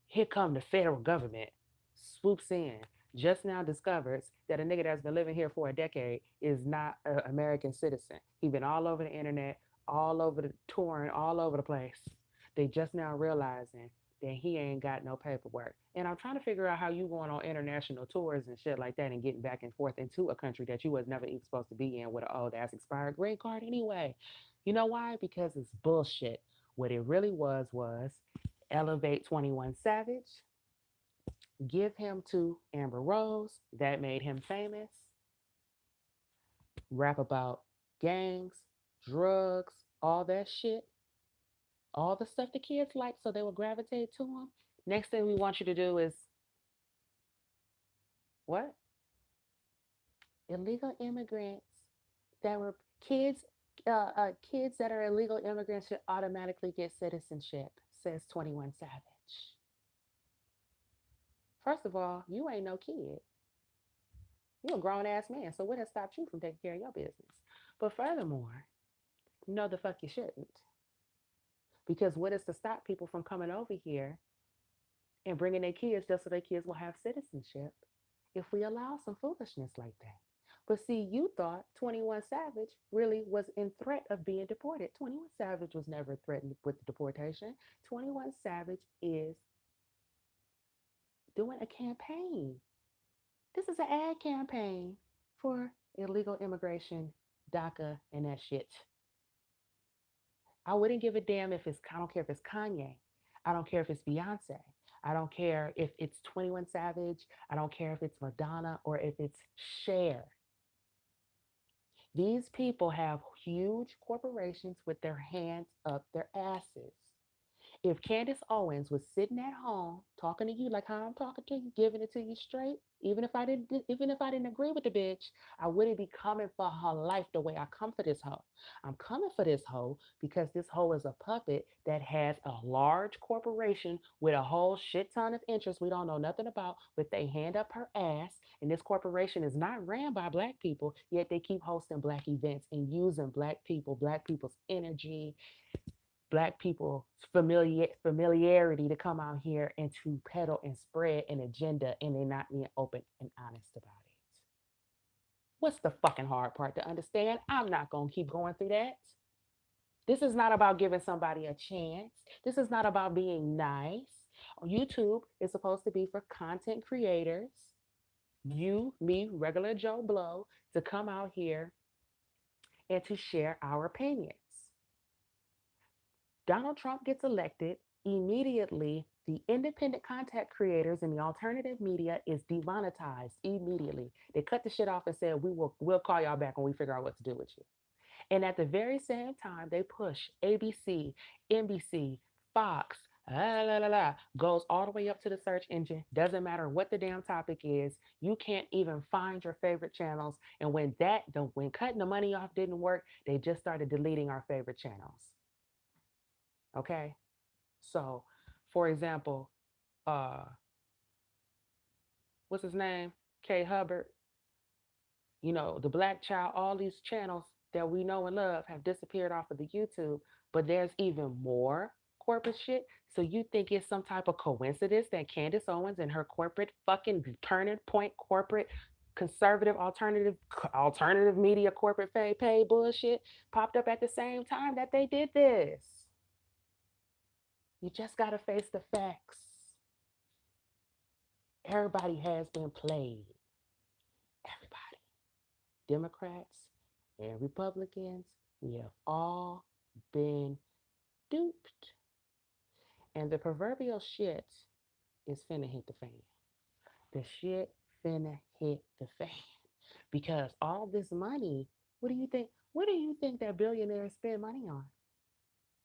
Here come the federal government, swoops in. just now discovers that a nigga that's been living here for a decade is not an American citizen. He been all over the internet, all over the touring, all over the place. They just now realizing that he ain't got no paperwork. And I'm trying to figure out how you going on international tours and shit like that and getting back and forth into a country that you was never even supposed to be in with an old ass expired green card anyway. You know why? Because it's bullshit. What it really was elevate 21 Savage, give him to Amber Rose, that made him famous, rap about gangs, drugs, all that shit, all the stuff the kids like, so they will gravitate to him. Next thing we want you to do is what? Illegal immigrants that were kids. Kids that are illegal immigrants should automatically get citizenship, says 21 Savage. First of all, you ain't no kid. You're a grown ass man. So what has stopped you from taking care of your business? But furthermore, no, the fuck you shouldn't. Because what is to stop people from coming over here and bringing their kids just so their kids will have citizenship if we allow some foolishness like that? But see, you thought 21 Savage really was in threat of being deported. 21 Savage was never threatened with deportation. 21 Savage is doing a campaign. This is an ad campaign for illegal immigration, DACA, and that shit. I wouldn't give a damn if it's, I don't care if it's Kanye. I don't care if it's Beyonce. I don't care if it's 21 Savage. I don't care if it's Madonna or if it's Cher. These people have huge corporations with their hands up their asses. If Candace Owens was sitting at home talking to you like how I'm talking to you, giving it to you straight, even if I didn't agree with the bitch, I wouldn't be coming for her life the way I come for this hoe. I'm coming for this hoe because this hoe is a puppet that has a large corporation with a whole shit ton of interest we don't know nothing about, with they hand up her ass. And this corporation is not ran by black people, yet they keep hosting black events and using black people's energy, black people's familiarity to come out here and to peddle and spread an agenda, and they're not being open and honest about it. What's the fucking hard part to understand? I'm not going to keep going through that. This is not about giving somebody a chance. This is not about being nice. YouTube is supposed to be for content creators, you, me, regular Joe Blow, to come out here and to share our opinions. Donald Trump gets elected, immediately the independent content creators and the alternative media is demonetized immediately. They cut the shit off and said, we'll call y'all back when we figure out what to do with you. And at the very same time, they push ABC, NBC, Fox, goes all the way up to the search engine. Doesn't matter what the damn topic is. You can't even find your favorite channels. And when cutting the money off didn't work, they just started deleting our favorite channels. Okay. So, for example, uh, what's his name? K Hubbard, the Black Child, all these channels that we know and love have disappeared off of the YouTube, but there's even more corporate shit. So you think it's some type of coincidence that Candace Owens and her corporate fucking turning point corporate conservative alternative media corporate pay bullshit popped up at the same time that they did this? You just gotta face the facts. Everybody has been played. Everybody. Democrats and Republicans, we have all been duped. And the proverbial shit is finna hit the fan. The shit finna hit the fan. Because all this money, what do you think that billionaires spend money on?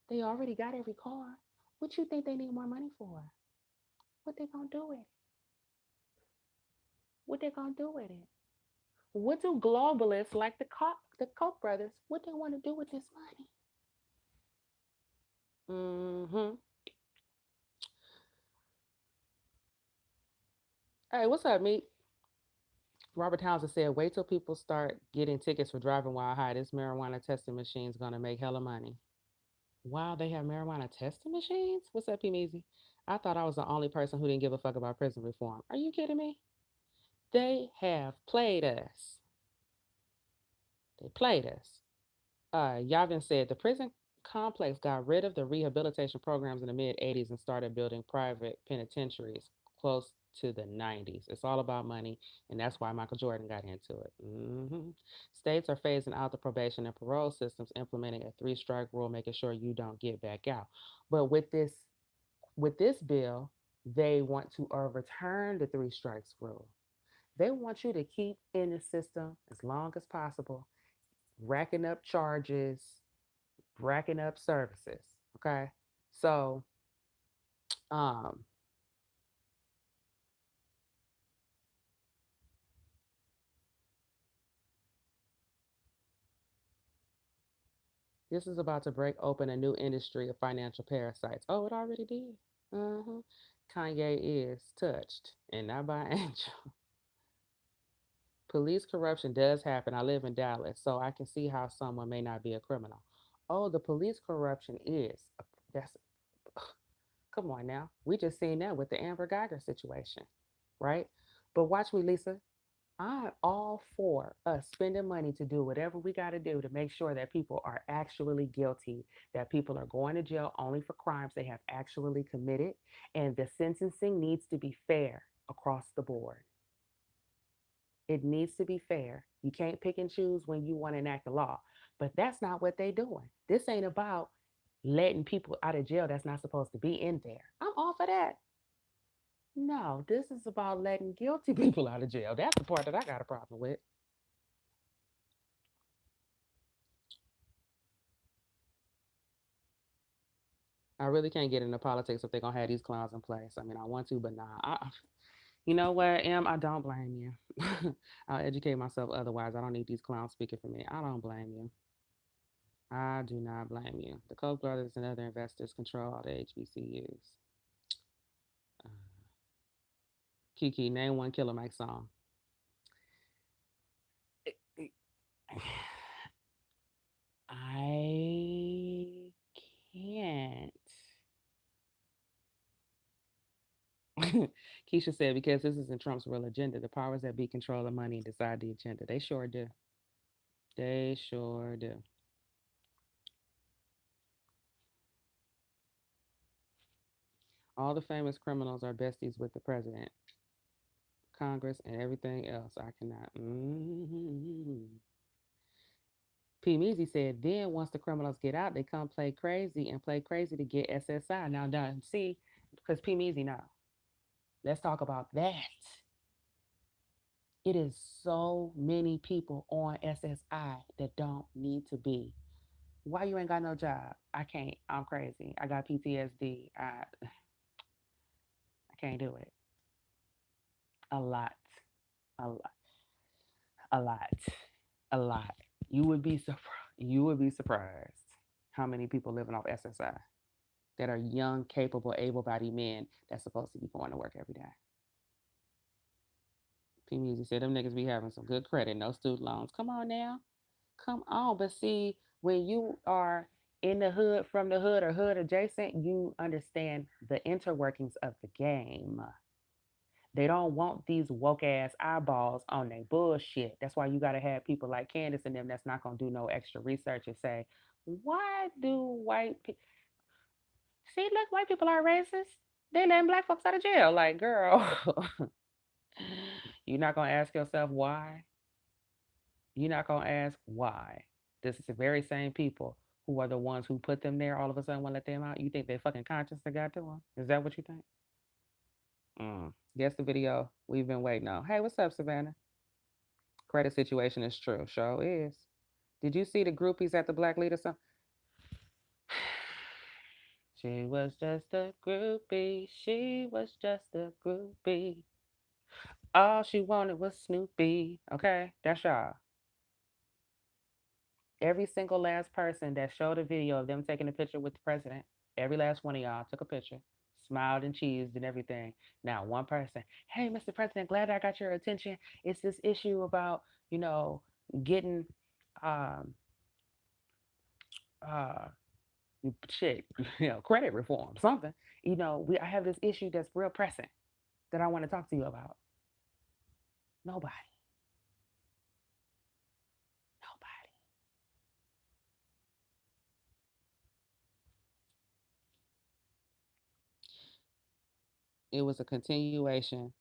They already got every car. What you think they need more money for? What they gonna do with it? What they gonna do with it? What do globalists like the Koch brothers, what they want to do with this money? Mm-hmm. Hey, what's up, meat? Robert Townsend said, wait till people start getting tickets for driving while high. This marijuana testing machine is going to make hella money. Wow, they have marijuana testing machines? What's up, P. Measy? I thought I was the only person who didn't give a fuck about prison reform. Are you kidding me? They have played us. They played us. Yavin said the prison complex got rid of the rehabilitation programs in the mid 80s and started building private penitentiaries close to the 90s. It's all about money, and that's why Michael Jordan got into it. States are phasing out the probation and parole systems, implementing a three-strike rule, making sure you don't get back out. But with this bill, they want to overturn the three strikes rule. They want you to keep in the system as long as possible, racking up charges, racking up services. Okay. So, um, this is about to break open a new industry of financial parasites. Oh, it already did. Uh-huh. Kanye is touched, and not by an angel. Police corruption does happen. I live in Dallas, so I can see how someone may not be a criminal. Oh, the police corruption is that's come on now. We just seen that with the Amber Geiger situation, right? But watch me, Lisa. I'm all for us spending money to do whatever we got to do to make sure that people are actually guilty, that people are going to jail only for crimes they have actually committed, and the sentencing needs to be fair across the board. It needs to be fair. You can't pick and choose when you want to enact the law. But that's not what they're doing. This ain't about letting people out of jail that's not supposed to be in there. I'm all for that. No, this is about letting guilty people out of jail. That's the part that I got a problem with. I really can't get into politics if they're gonna have these clowns in place. I mean, I want to, but nah. You know what, Em? I don't blame you. I'll educate myself otherwise. I don't need these clowns speaking for me. I don't blame you. I do not blame you. The Koch brothers and other investors control all the HBCUs. Uh, Kiki, name one Killer Mike song. I can't. Keisha said, because this isn't Trump's real agenda. The powers that be control the money and decide the agenda. They sure do. They sure do. All the famous criminals are besties with the president, Congress, and everything else. I cannot. P. Measy said, then once the criminals get out, they come play crazy to get SSI. Now, done. See, because P. Measy now. Let's talk about that. It is so many people on SSI that don't need to be. Why you ain't got no job? I can't. I'm crazy. I got PTSD. I can't do it. A lot. A lot. A lot. A lot. You would be surprised. You would be surprised how many people living off SSI that are young, capable, able-bodied men that's supposed to be going to work every day. P Music said them niggas be having some good credit, no student loans. Come on now. Come on. But see, when you are in the hood, from the hood or hood adjacent, you understand the interworkings of the game. They don't want these woke ass eyeballs on their bullshit. That's why you got to have people like Candace and them that's not going to do no extra research and say, why do white people see? Look, white people are racist. They letting black folks out of jail. Like, girl, you're not going to ask yourself why. You're not going to ask why. This is the very same people who are the ones who put them there all of a sudden want to let them out. You think they fucking conscious that got to them? Is that what you think? Guess the video we've been waiting on. Hey, what's up, Savannah? Credit situation is true. Sure is. Did you see the groupies at the Black Leader? She was just a groupie. She was just a groupie. All she wanted was Snoopy. Okay, that's y'all. Every single last person that showed a video of them taking a picture with the president, every last one of y'all took a picture, smiled and cheesed and everything. Now, one person, hey, Mr. President, glad I got your attention. It's this issue about, you know, getting um, uh, shit, credit reform, something. I have this issue that's real pressing that I want to talk to you about. Nobody. Nobody. It was a continuation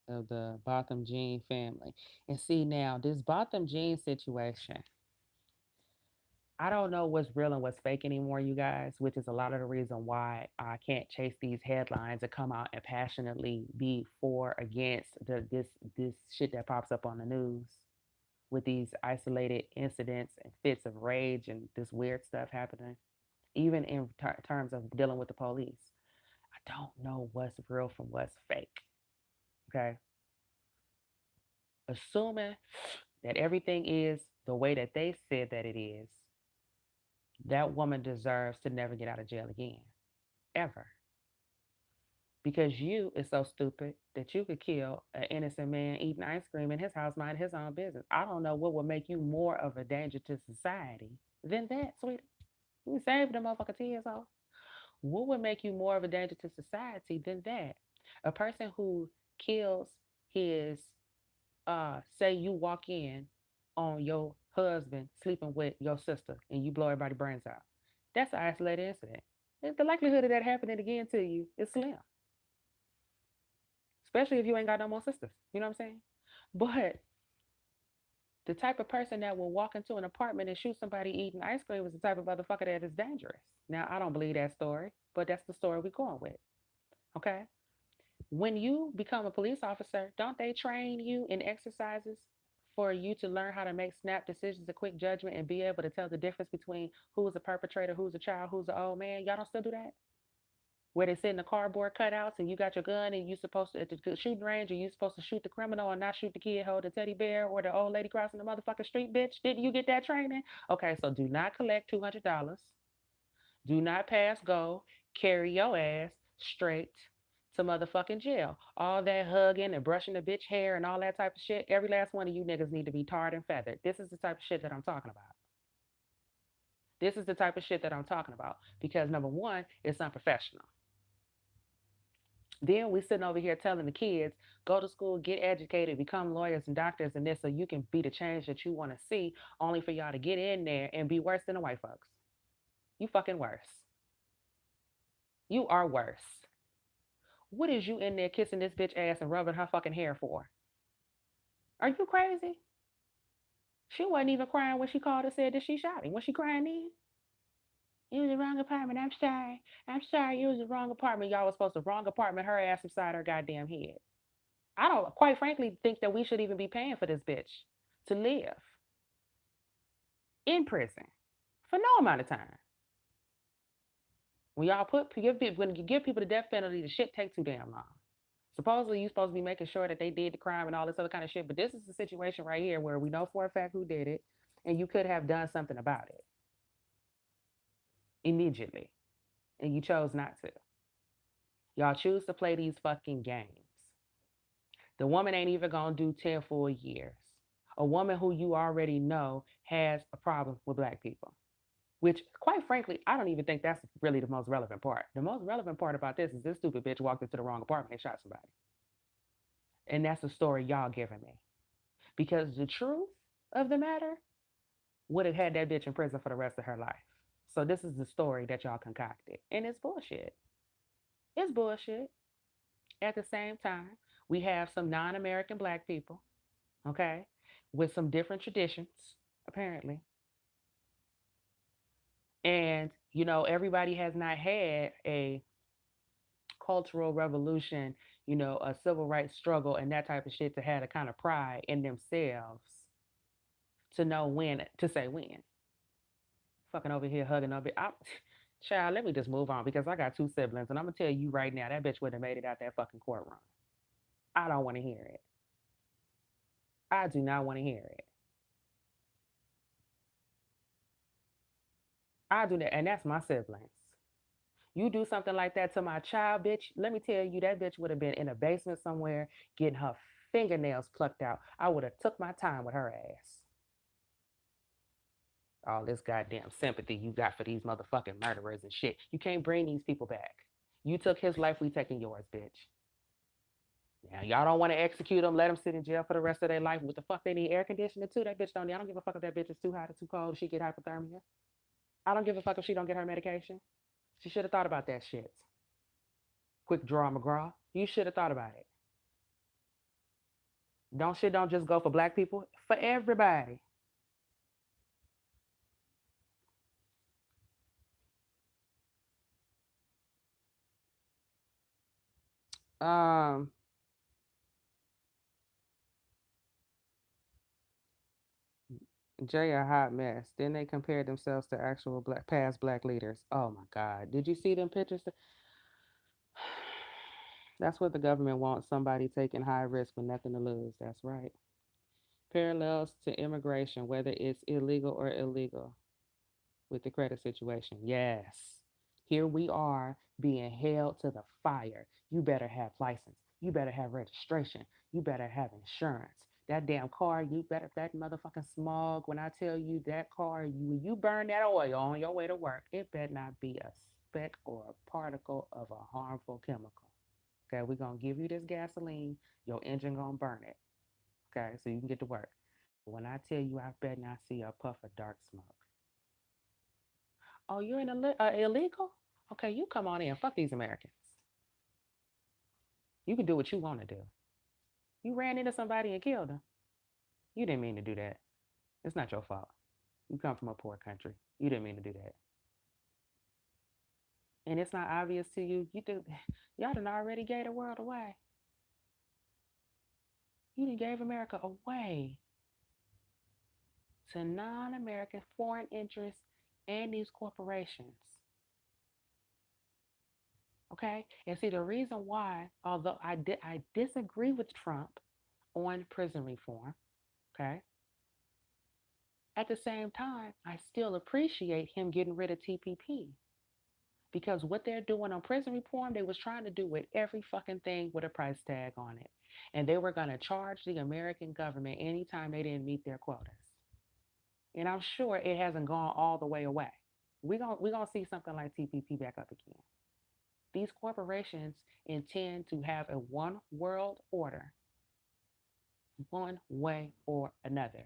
of the Botham Jean family. And see now, this Botham Jean situation, I don't know what's real and what's fake anymore, you guys, which is a lot of the reason why I can't chase these headlines and come out and passionately be for against this shit that pops up on the news with these isolated incidents and fits of rage and this weird stuff happening, even in terms of dealing with the police. I don't know what's real from what's fake. Okay. Assuming that everything is the way that they said that it is, that woman deserves to never get out of jail again, ever. Because you is so stupid that you could kill an innocent man eating ice cream in his house, mind his own business. I don't know what would make you more of a danger to society than that, sweetie. You saved the motherfucker tears off. What would make you more of a danger to society than that? A person who kills his say you walk in on your husband sleeping with your sister and you blow everybody's brains out. That's an isolated incident. The likelihood of that happening again to you is slim, especially if you ain't got no more sisters. You know what I'm saying? But the type of person that will walk into an apartment and shoot somebody eating ice cream is the type of motherfucker that is dangerous. Now, I don't believe that story, but that's the story we're going with. Okay? When you become a police officer, don't they train you in exercises for you to learn how to make snap decisions, a quick judgment, and be able to tell the difference between who's a perpetrator, who's a child, who's an old man? Y'all don't still do that? Where they sit in the cardboard cutouts and you got your gun and you supposed to at the shooting range and you supposed to shoot the criminal and not shoot the kid hold the teddy bear or the old lady crossing the motherfucking street, bitch. Didn't you get that training? Okay, so do not collect $200. Do not pass go. Carry your ass straight to motherfucking jail. All that hugging and brushing the bitch hair and all that type of shit. Every last one of you niggas need to be tarred and feathered. This is the type of shit that I'm talking about. This is the type of shit that I'm talking about because number one, it's unprofessional. Then we sitting over here telling the kids, go to school, get educated, become lawyers and doctors and this so you can be the change that you want to see, only for y'all to get in there and be worse than the white folks. You fucking worse. You are worse. What is you in there kissing this bitch ass and rubbing her fucking hair for? Are you crazy? She wasn't even crying when she called and said that she shot him. Was she crying then? It was the wrong apartment. I'm sorry. I'm sorry. It was the wrong apartment. Y'all was supposed to wrong apartment. Her ass beside her goddamn head. I don't, quite frankly, think that we should even be paying for this bitch to live in prison for no amount of time. When y'all when you give people the death penalty, the shit takes too damn long. Supposedly, you're supposed to be making sure that they did the crime and all this other kind of shit. But this is the situation right here where we know for a fact who did it, and you could have done something about it immediately, and you chose not to. Y'all choose to play these fucking games. The woman ain't even gonna do 10 full years. A woman who you already know has a problem with black people, which, quite frankly, I don't even think that's really the most relevant part. The most relevant part about this is this stupid bitch walked into the wrong apartment and shot somebody. And that's the story y'all giving me. Because the truth of the matter would have had that bitch in prison for the rest of her life. So this is the story that y'all concocted. And it's bullshit. It's bullshit. At the same time, we have some non American black people, okay, with some different traditions, apparently. And, everybody has not had a cultural revolution, a civil rights struggle and that type of shit to have a kind of pride in themselves to know when to say when. Fucking over here hugging up. Child, let me just move on because I got two siblings and I'm gonna tell you right now that bitch wouldn't have made it out that fucking courtroom. I don't want to hear it. I do not want to hear it. I do that, and that's my siblings. You do something like that to my child, bitch. Let me tell you, that bitch would have been in a basement somewhere getting her fingernails plucked out. I would have took my time with her ass. All this goddamn sympathy you got for these motherfucking murderers and shit. You can't bring these people back. You took his life, we taking yours, bitch. Yeah, y'all don't want to execute them, let them sit in jail for the rest of their life. What the fuck they need air conditioning too? That bitch don't need. I don't give a fuck if that bitch is too hot or too cold. She get hypothermia. I don't give a fuck if she don't get her medication. She should have thought about that shit. Quick draw McGraw. You should have thought about it. Don't just go for black people. For everybody. Um, Jay a hot mess. Then they compared themselves to actual black past black leaders. Oh my God. Did you see them pictures? That's what the government wants. Somebody taking high risk with nothing to lose. That's right. Parallels to immigration, whether it's illegal or illegal, with the credit situation. Yes. Here we are being held to the fire. You better have license. You better have registration. You better have insurance. That damn car, you better that motherfucking smog. When I tell you that car, you burn that oil on your way to work, it better not be a speck or a particle of a harmful chemical. Okay, we're gonna give you this gasoline, your engine gonna burn it. Okay, so you can get to work. When I tell you I bet not see a puff of dark smoke. Oh, you're illegal? Okay, you come on in. Fuck these Americans. You can do what you want to do. You ran into somebody and killed them. You didn't mean to do that. It's not your fault. You come from a poor country. You didn't mean to do that. And it's not obvious to you. You do. Y'all done already gave the world away. You done gave America away to non-American foreign interests and these corporations. Okay? And see, the reason why, although I disagree with Trump on prison reform, okay? At the same time, I still appreciate him getting rid of TPP because what they're doing on prison reform, they was trying to do with every fucking thing with a price tag on it. And they were going to charge the American government anytime they didn't meet their quotas. And I'm sure it hasn't gone all the way away. We're gonna see something like TPP back up again. These corporations intend to have a one world order, one way or another.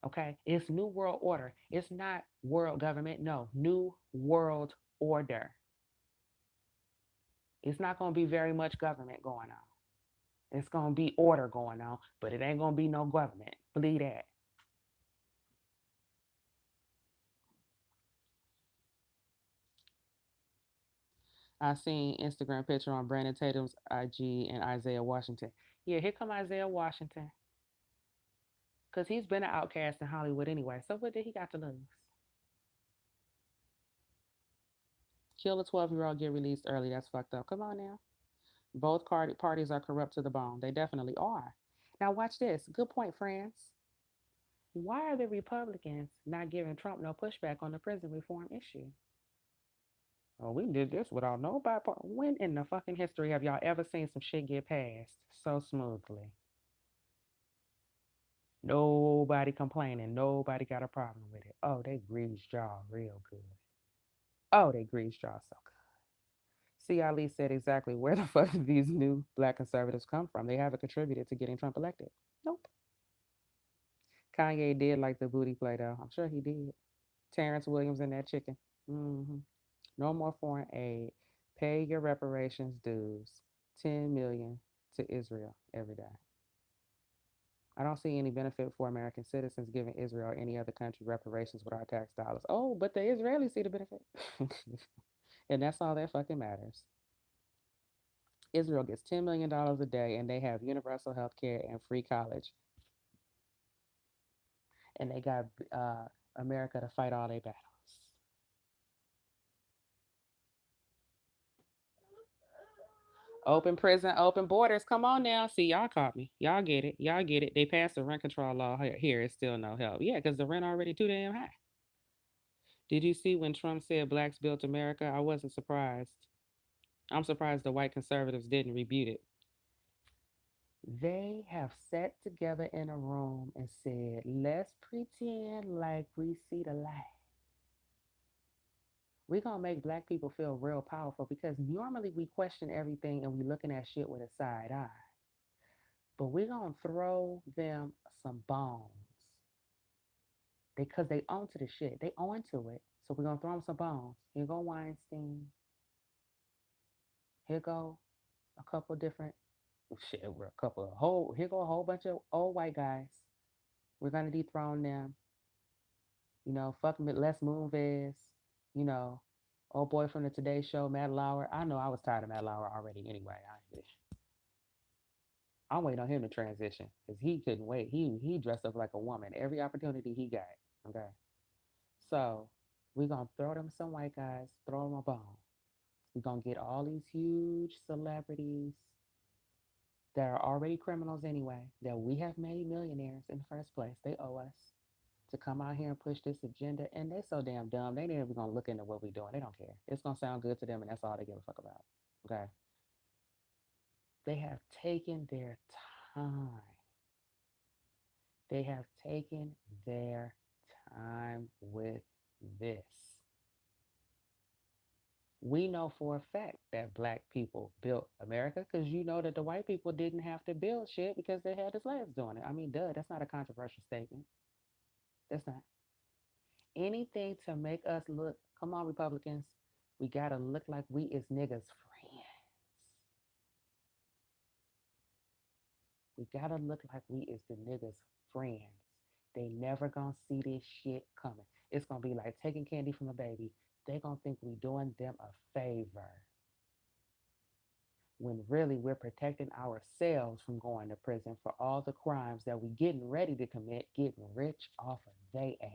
Okay, it's new world order. It's not world government. No, new world order. It's not going to be very much government going on. It's going to be order going on, but it ain't going to be no government. Believe that. I seen Instagram picture on Brandon Tatum's IG and Isaiah Washington. Yeah, here come Isaiah Washington. Because he's been an outcast in Hollywood anyway. So what did he got to lose? Kill a 12-year-old, get released early. That's fucked up. Come on now. Both parties are corrupt to the bone. They definitely are. Now, watch this. Good point, friends. Why are the Republicans not giving Trump no pushback on the prison reform issue? Oh, we did this without no bipartisan. When in the fucking history have y'all ever seen some shit get passed so smoothly? Nobody complaining. Nobody got a problem with it. Oh, they greased y'all real good. Oh, they greased y'all so good. See, Ali said exactly where the fuck did these new black conservatives come from? They haven't contributed to getting Trump elected. Nope. Kanye did like the booty play though. I'm sure he did. Terrence Williams and that chicken. Hmm. No more foreign aid. Pay your reparations dues. 10 million to Israel every day. I don't see any benefit for American citizens giving Israel or any other country reparations with our tax dollars. Oh, but the Israelis see the benefit. And that's all that fucking matters. Israel gets $10 million a day and they have universal health care and free college. And they got America to fight all their battles. Open prison, open borders. Come on now. See, y'all caught me. Y'all get it. Y'all get it. They passed the rent control law here. It's still no help. Yeah, because the rent already too damn high. Did you see when Trump said blacks built America? I wasn't surprised. I'm surprised the white conservatives didn't rebuke it. They have sat together in a room and said, let's pretend like we see the light. We're gonna make black people feel real powerful because normally we question everything and we looking at shit with a side eye. But we're gonna throw them some bones. Because they own to the shit. They own to it. So we're gonna throw them some bones. Here go Weinstein. Here go a couple different shit. A couple of whole. Here go a whole bunch of old white guys. We're gonna dethrone them. Fuck Les Moonves. You know, old boy from the Today Show, Matt Lauer. I know I was tired of Matt Lauer already. Anyway, I'm waiting on him to transition because he couldn't wait. He dressed up like a woman every opportunity he got. Okay, so we're gonna throw them some white guys, throw them a bone. We're gonna get all these huge celebrities that are already criminals anyway, that we have made millionaires in the first place. They owe us to come out here and push this agenda. And they so damn dumb. They ain't even gonna look into what we're doing. They don't care. It's gonna sound good to them, and that's all they give a fuck about. Okay. They have taken their time. They have taken their time with this. We know for a fact that black people built America because you know that the white people didn't have to build shit because they had the slaves doing it. I mean, duh, that's not a controversial statement. That's not. Anything to make us look, come on, Republicans, we gotta look like we is niggas' friends. We gotta look like we is the niggas' friends. They never gonna see this shit coming. It's gonna be like taking candy from a baby. They gonna think we doing them a favor. When really we're protecting ourselves from going to prison for all the crimes that we getting ready to commit, getting rich off of they ass.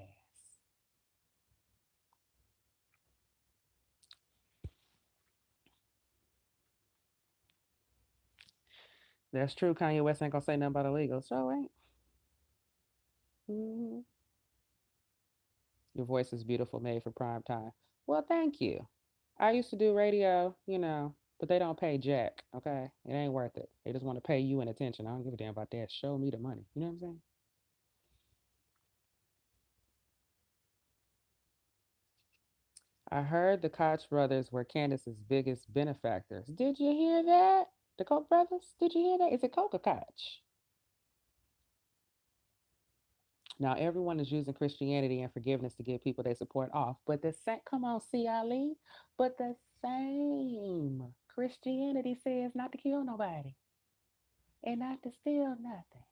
That's true. Kanye West ain't gonna say nothing about illegal. So ain't. Mhm. Your voice is beautiful, made for prime time. Well, thank you. I used to do radio, but they don't pay jack. Okay, it ain't worth it. They just want to pay you in attention. I don't give a damn about that. Show me the money. You know what I'm saying? I heard the Koch brothers were Candace's biggest benefactors. Did you hear that? The Koch brothers? Did you hear that? Is it Coca Koch? Now everyone is using Christianity and forgiveness to get people they support off, but the same. Come on, C. Ali. But the same Christianity says not to kill nobody and not to steal nothing.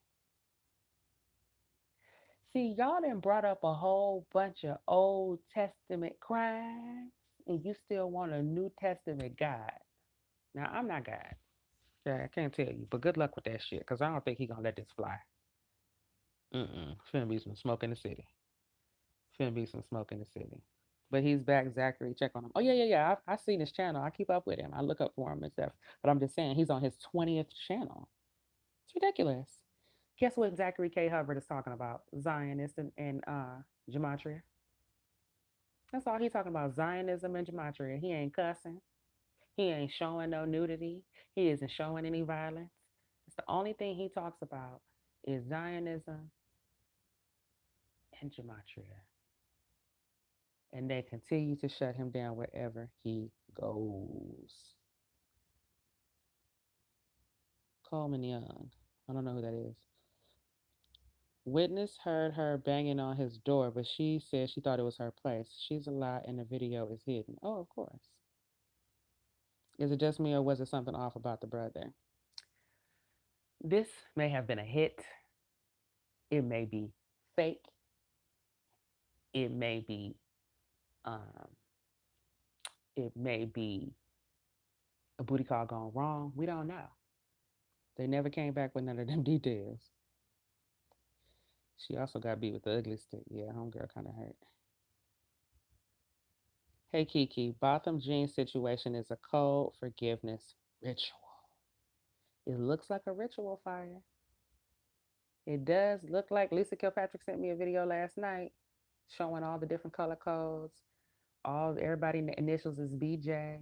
See, y'all done brought up a whole bunch of Old Testament crimes, and you still want a New Testament God. Now I'm not God. Yeah, I can't tell you, but good luck with that shit, cause I don't think he gonna let this fly. Finna be some smoke in the city. Finna be some smoke in the city. But he's back, Zachary. Check on him. Oh yeah. I seen his channel. I keep up with him. I look up for him and stuff. But I'm just saying he's on his 20th channel. It's ridiculous. Guess what Zachary K. Hubbard is talking about? Zionist and gematria. That's all he's talking about. Zionism and gematria. He ain't cussing. He ain't showing no nudity. He isn't showing any violence. It's the only thing he talks about is Zionism and gematria. And they continue to shut him down wherever he goes. Coleman Young. I don't know who that is. Witness heard her banging on his door, but she said she thought it was her place. She's a lie and the video is hidden. Oh, of course. Is it just me or was it something off about the brother? This may have been a hit. It may be fake. It may be um it may be a booty call gone wrong. We don't know. They never came back with none of them details. She also got beat with the ugly stick. Yeah, homegirl kind of hurt. Hey Kiki, Botham Jean situation is a cold forgiveness ritual. It looks like a ritual fire. It does look like Lisa Kilpatrick sent me a video last night showing all the different color codes. All everybody initials is BJ.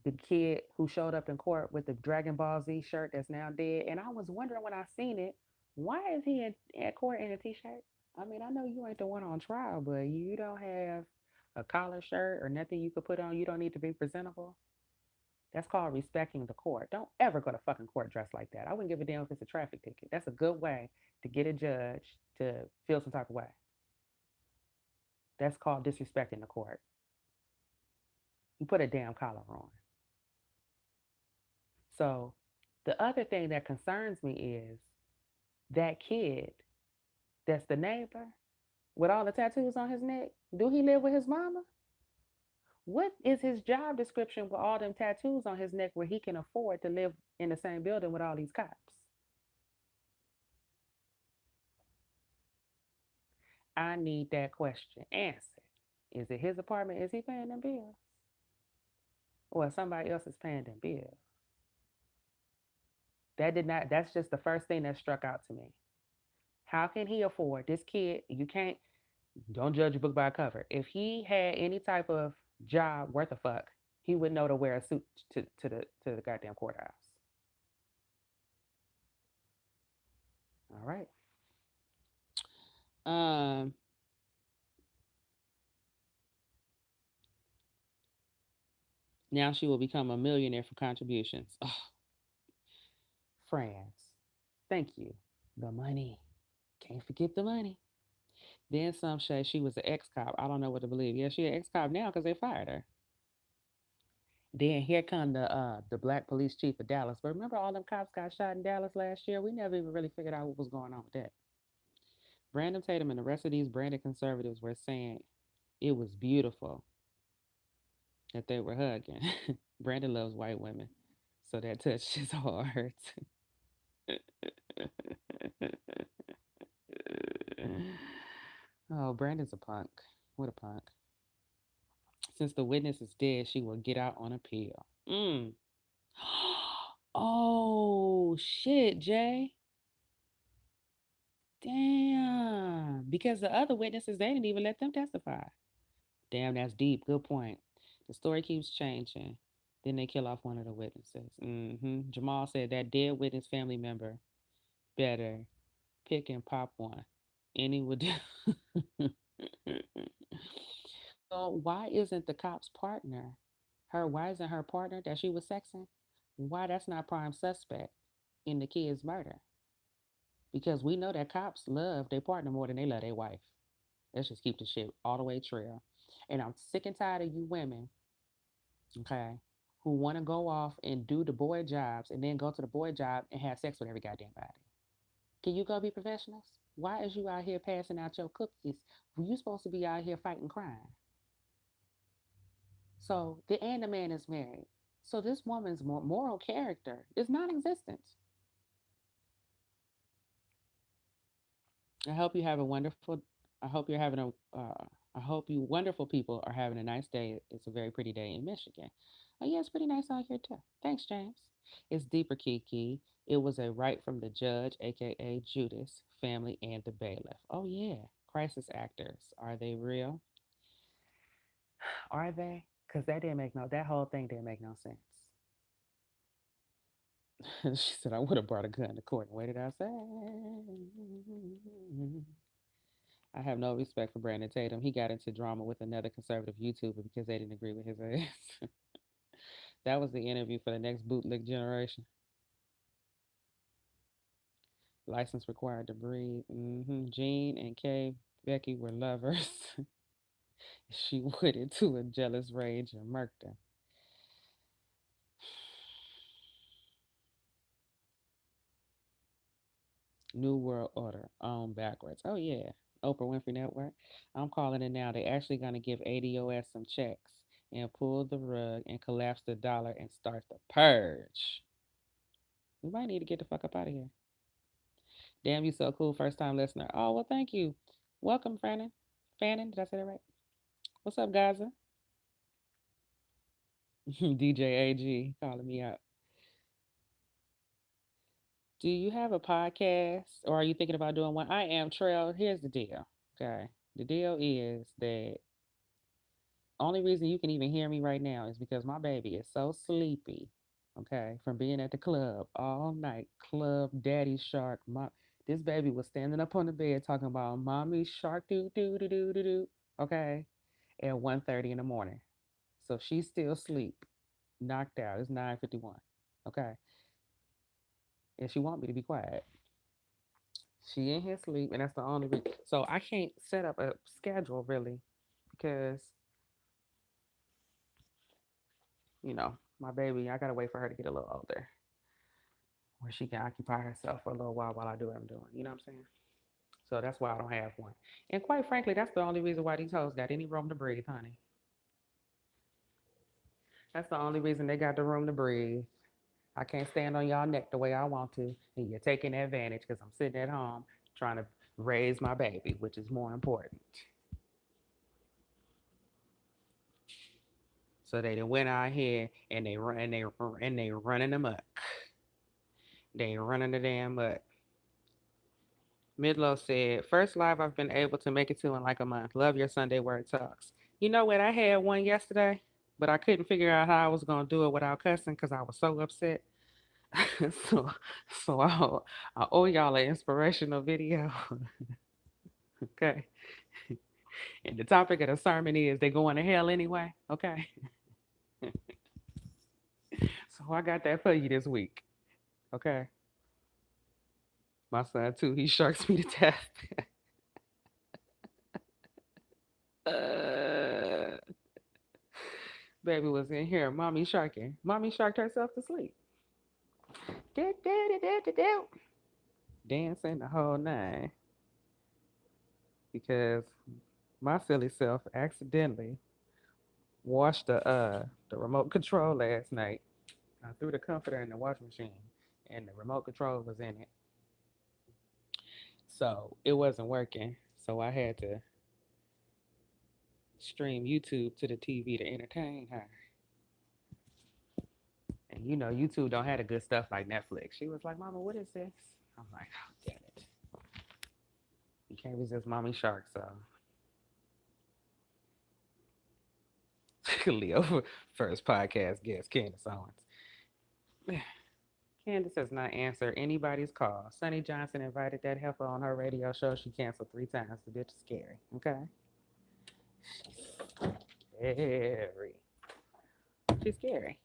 The kid who showed up in court with the Dragon Ball Z shirt that's now dead. And I was wondering when I seen it, why is he at court in a t-shirt? I mean, I know you ain't the one on trial, but you don't have a collar shirt or nothing you could put on. You don't need to be presentable. That's called respecting the court. Don't ever go to fucking court dressed like that. I wouldn't give a damn if it's a traffic ticket. That's a good way to get a judge to feel some type of way. That's called disrespecting the court. You put a damn collar on. So the other thing that concerns me is that kid that's the neighbor with all the tattoos on his neck. Do he live with his mama? What is his job description with all them tattoos on his neck where he can afford to live in the same building with all these cops? I need that question answered. Is it his apartment? Is he paying them bills? Or somebody else is paying them bills? That did not, that's just the first thing that struck out to me. How can he afford this kid? You can't, don't judge a book by a cover. If he had any type of job worth a fuck, he would know to wear a suit to the goddamn courthouse. All right. Um, Now she will become a millionaire for contributions. Oh, France. Thank you. The money. Can't forget the money. Then some say she was an ex cop. I don't know what to believe. Yeah, she an ex cop now because they fired her. Then here come the black police chief of Dallas. But remember all them cops got shot in Dallas last year? We never even really figured out what was going on with that. Brandon Tatum and the rest of these branded conservatives were saying it was beautiful that they were hugging. Brandon loves white women, so that touched his heart. Oh, Brandon's a punk. What a punk. Since the witness is dead, she will get out on appeal. Mm. Oh, shit, Jay. Damn. Because the other witnesses, they didn't even let them testify. Damn, that's deep. Good point. The story keeps changing. Then they kill off one of the witnesses. Jamal said that dead witness family member better pick and pop one. Any would do. So why isn't the cop's partner why isn't her partner that she was sexing? Why that's not prime suspect in the kid's murder? Because we know that cops love their partner more than they love their wife. Let's just keep the shit all the way trail. And I'm sick and tired of you women, okay, who want to go off and do the boy jobs and then go to the boy job and have sex with every goddamn body. Can you go be professionals? Why is you out here passing out your cookies when you supposed to be out here fighting crime? So the man is married. So this woman's moral character is non-existent. I hope you have a wonderful. I hope you're having a. I hope you wonderful people are having a nice day. It's a very pretty day in Michigan. Oh yeah, it's pretty nice out here too. Thanks, James. It's deeper, Kiki. It was a right from the judge, aka Judas, family, and the bailiff. Oh yeah, crisis actors. Are they real? Are they? Because that didn't make no. That whole thing didn't make no sense. She said, I would have brought a gun to court and waited outside. I have no respect for Brandon Tatum. He got into drama with another conservative YouTuber because they didn't agree with his ass. That was the interview for the next bootleg generation. License required to breathe. Jean and Kay Becky were lovers. She went into a jealous rage and murked her. New World Order on backwards. Oh yeah, Oprah Winfrey Network. I'm calling it now. They actually gonna give ADOS some checks and pull the rug and collapse the dollar and start the purge. We might need to get the fuck up out of here. Damn, you so cool, first time listener. Oh well, thank you. Welcome, Fannin. Fannin, did I say that right? What's up, Gaza? DJ AG calling me out. Do you have a podcast or are you thinking about doing one? I am Trail. Here's the deal. Okay. The deal is that only reason you can even hear me right now is because my baby is so sleepy. Okay. From being at the club all night. Club Daddy Shark. This baby was standing up on the bed talking about mommy shark doo doo doo doo doo doo. Okay. at 1:30 in the morning. So she's still asleep, knocked out. It's 9:51. Okay. And she want me to be quiet. She in here sleep, and that's the only reason. So I can't set up a schedule really because, my baby, I gotta wait for her to get a little older where she can occupy herself for a little while I do what I'm doing. You know what I'm saying? So that's why I don't have one. And quite frankly, that's the only reason why these hoes got any room to breathe, honey. That's the only reason they got the room to breathe. I can't stand on y'all neck the way I want to, and you're taking advantage because I'm sitting at home trying to raise my baby, which is more important. So they done went out here and they running them up. They running the damn up. Midlow said, first live I've been able to make it to in like a month. Love your Sunday word talks. You know what? I had one yesterday, but I couldn't figure out how I was gonna do it without cussing because I was so upset. so I owe y'all an inspirational video. Okay. And the topic of the sermon is they going to hell anyway. Okay. So I got that for you this week. Okay. My son too, he sharks me to death. uh, baby was in here, mommy sharking. Mommy sharked herself to sleep. Dancing the whole nine. Because my silly self accidentally washed the remote control last night. I threw the comforter in the washing machine and the remote control was in it. So it wasn't working. So I had to stream YouTube to the TV to entertain her. And YouTube don't have the good stuff like Netflix. She was like, Mama, what is this? I'm like, oh, damn it. You can't resist Mommy Shark, so. Leo, first podcast guest, Candace Owens. Candace has not answered anybody's call. Sonny Johnson invited that heifer on her radio show. She canceled 3 times. The bitch is scary. Okay? Scary. She's scary.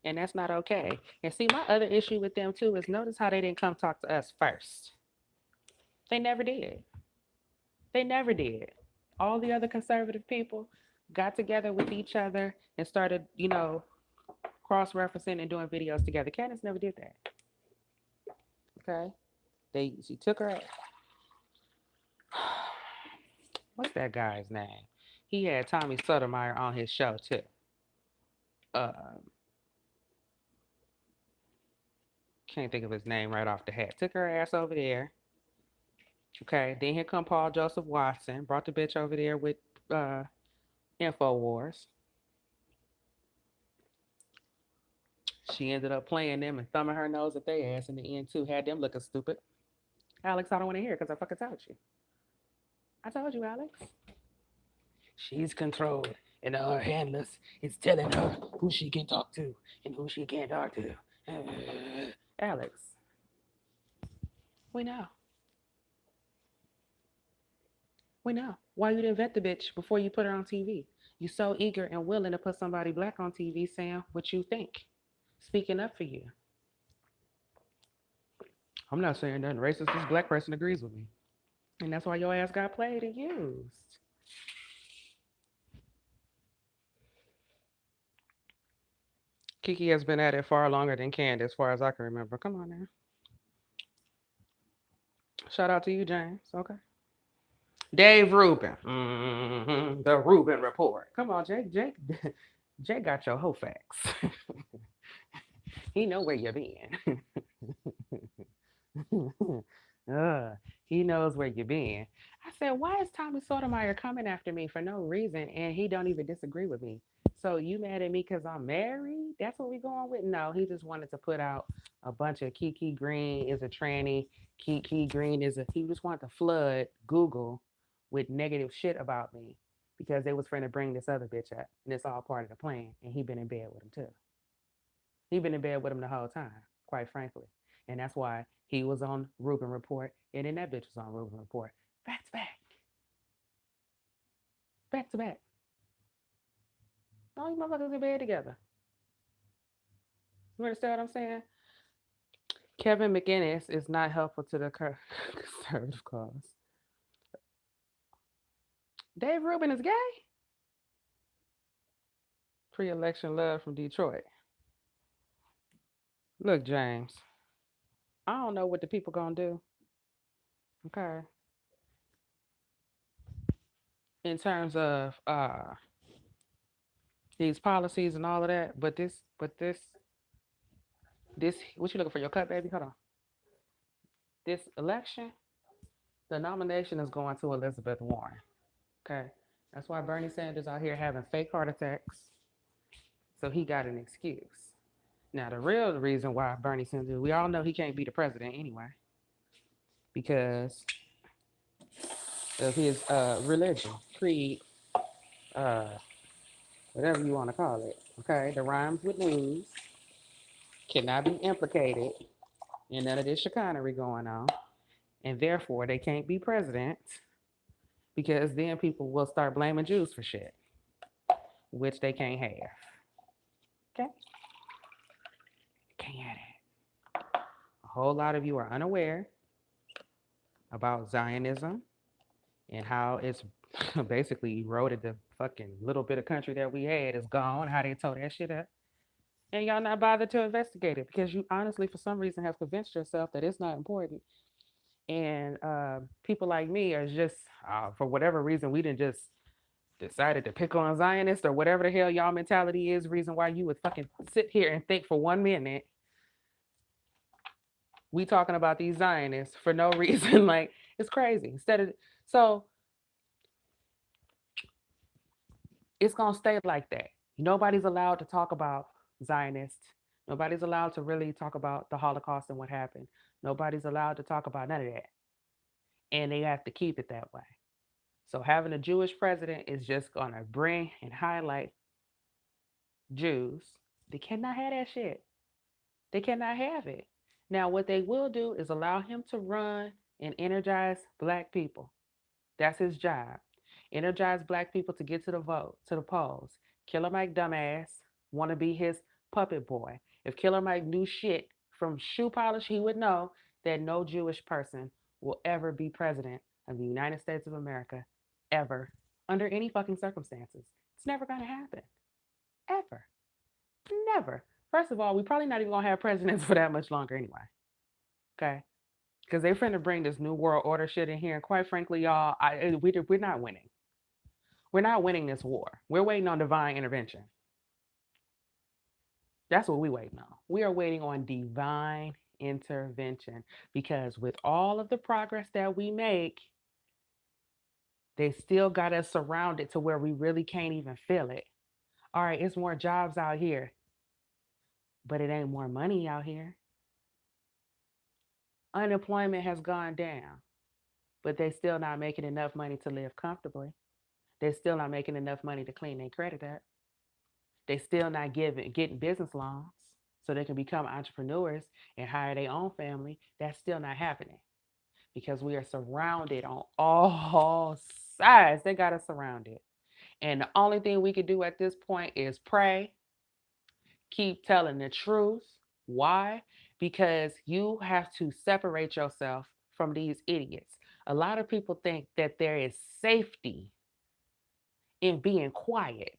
And that's not okay. And see, my other issue with them too is notice how they didn't come talk to us first. They never did. They never did. All the other conservative people got together with each other and started, cross referencing and doing videos together. Candace never did that. Okay? She took her. What's that guy's name? He had Tommy Sotomayor on his show too. Can't think of his name right off the hat. Took her ass over there. Okay, then here come Paul Joseph Watson. Brought the bitch over there with Infowars. She ended up playing them and thumbing her nose at their ass in the end too. Had them looking stupid. Alex, I don't want to hear it because I fucking told you. I told you, Alex. She's controlled, and her handlers is telling her who she can talk to and who she can't talk to. Alex, we know. We know. Why you didn't vet the bitch before you put her on TV? You so eager and willing to put somebody black on TV saying what you think. Speaking up for you. I'm not saying nothing racist. This black person agrees with me. And that's why your ass got played and used. Kiki has been at it far longer than Candace, as far as I can remember. Come on now. Shout out to you, James. Okay. Dave Rubin. The Rubin Report. Come on, Jake. Jake got your whole facts. He know where you been. He knows where you been. I said, why is Tommy Sotomayor coming after me for no reason and he don't even disagree with me? So you mad at me because I'm married? That's what we going with? No, he just wanted to put out a bunch of Kiki Green is a tranny. Kiki Green is a. He just wanted to flood Google with negative shit about me because they was trying to bring this other bitch up, and it's all part of the plan. And he been in bed with him too. He been in bed with him the whole time, quite frankly. And that's why he was on Rubin Report, and then that bitch was on Rubin Report. Back to back. back to back. All you motherfuckers in bed together. You understand what I'm saying? Kevin McInnes is not helpful to the conservative cause. Dave Rubin is gay. Pre-election love from Detroit. Look, James, I don't know what the people gonna do. Okay, in terms of these policies and all of that, but this, what you looking for? Your cut, baby? Hold on. This election, the nomination is going to Elizabeth Warren. Okay, that's why Bernie Sanders out here having fake heart attacks, so he got an excuse. Now, the real reason why Bernie Sanders, we all know he can't be the president anyway, because of his religion, creed, uh, whatever you want to call it. Okay, the rhymes with news cannot be implicated in none of this chicanery going on, and therefore they can't be president because then people will start blaming Jews for shit, which they can't have. Okay, can't have that. A whole lot of you are unaware about Zionism and how it's basically eroded the fucking little bit of country that we had is gone, how they tore that shit up. And y'all not bothered to investigate it because you honestly, for some reason, have convinced yourself that it's not important. And people like me are just, for whatever reason, we didn't just decided to pick on Zionists or whatever the hell y'all mentality is, reason why you would fucking sit here and think for 1 minute we talking about these Zionists for no reason. Like, it's crazy. Instead of, so it's gonna stay like that. Nobody's allowed to talk about Zionists. Nobody's allowed to really talk about the Holocaust and what happened. Nobody's allowed to talk about none of that. And they have to keep it that way. So having a Jewish president is just gonna bring and highlight Jews. They cannot have that shit. They cannot have it. Now, what they will do is allow him to run and energize black people. That's his job. Energize black people to get to the vote, to the polls. Killer Mike dumbass want to be his puppet boy. If Killer Mike knew shit from shoe polish, he would know that no Jewish person will ever be president of the United States of America, ever, under any fucking circumstances. It's never gonna happen. Ever. Never. First of all, we probably not even gonna have presidents for that much longer anyway. Okay? Because they're finna bring this new world order shit in here. And quite frankly, y'all, we're not winning. We're not winning this war. We're waiting on divine intervention. That's what we're waiting on. We are waiting on divine intervention because with all of the progress that we make, they still got us surrounded to where we really can't even feel it. All right, it's more jobs out here, but it ain't more money out here. Unemployment has gone down, but they still not making enough money to live comfortably. They're still not making enough money to clean their credit up. They still not getting business loans so they can become entrepreneurs and hire their own family. That's still not happening because we are surrounded on all sides. They got us surrounded. And the only thing we can do at this point is pray, keep telling the truth. Why? Because you have to separate yourself from these idiots. A lot of people think that there is safety in being quiet.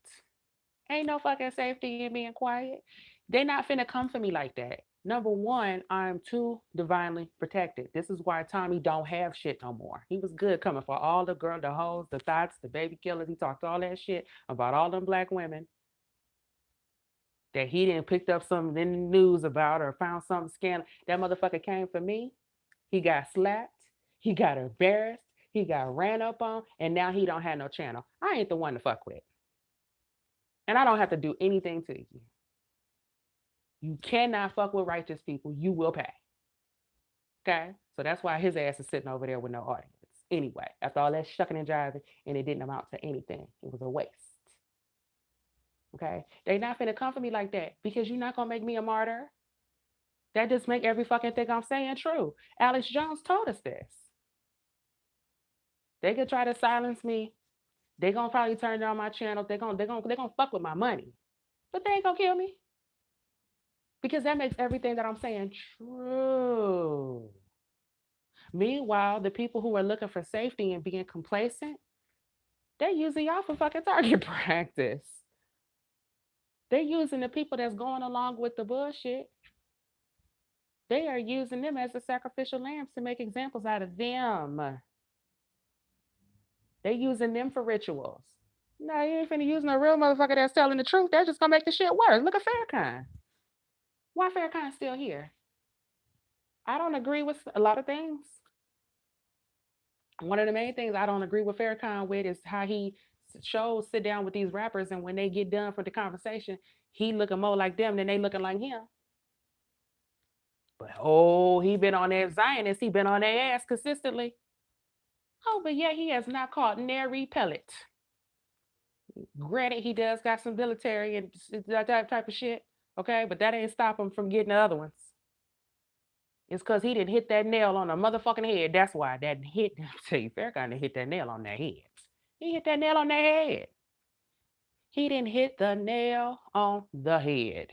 Ain't no fucking safety in being quiet. They not finna come for me like that. Number one, I'm too divinely protected. This is why Tommy don't have shit no more. He was good coming for all the girl, the hoes, the thoughts, the baby killers. He talked all that shit about all them black women that he didn't picked up something in the news about or found something scandal. That motherfucker came for me. He got slapped. He got embarrassed. He got ran up on, and now he don't have no channel. I ain't the one to fuck with. And I don't have to do anything to you. You cannot fuck with righteous people. You will pay. Okay? So that's why his ass is sitting over there with no audience. Anyway, after all that shucking and jiving, and it didn't amount to anything. It was a waste. Okay? They not finna come for me like that because you're not gonna make me a martyr. That just make every fucking thing I'm saying true. Alex Jones told us this. They could try to silence me They gonna probably turn down my channel. They gonna fuck with my money, but they ain't gonna kill me because that makes everything that I'm saying true. Meanwhile, the people who are looking for safety and being complacent, they're using y'all for fucking target practice. They're using the people that's going along with the bullshit. They are using them as the sacrificial lambs to make examples out of them. They using them for rituals. No, you ain't finna use no real motherfucker that's telling the truth. They're just gonna make the shit worse. Look at Farrakhan. Why Farrakhan's still here? I don't agree with a lot of things. One of the main things I don't agree with Farrakhan with is how he shows sit down with these rappers, and when they get done for the conversation, he looking more like them than they looking like him. But oh, he been on that Zionist. He been on their ass consistently. Oh, but yet he has not caught nary pellet. Granted, he does got some military and that type of shit. Okay, but that ain't stop him from getting the other ones. It's because he didn't hit that nail on the motherfucking head. That's why that hit. I tell you, Farrakhan didn't hit that nail on their head. He hit that nail on their head. He didn't hit the nail on the head.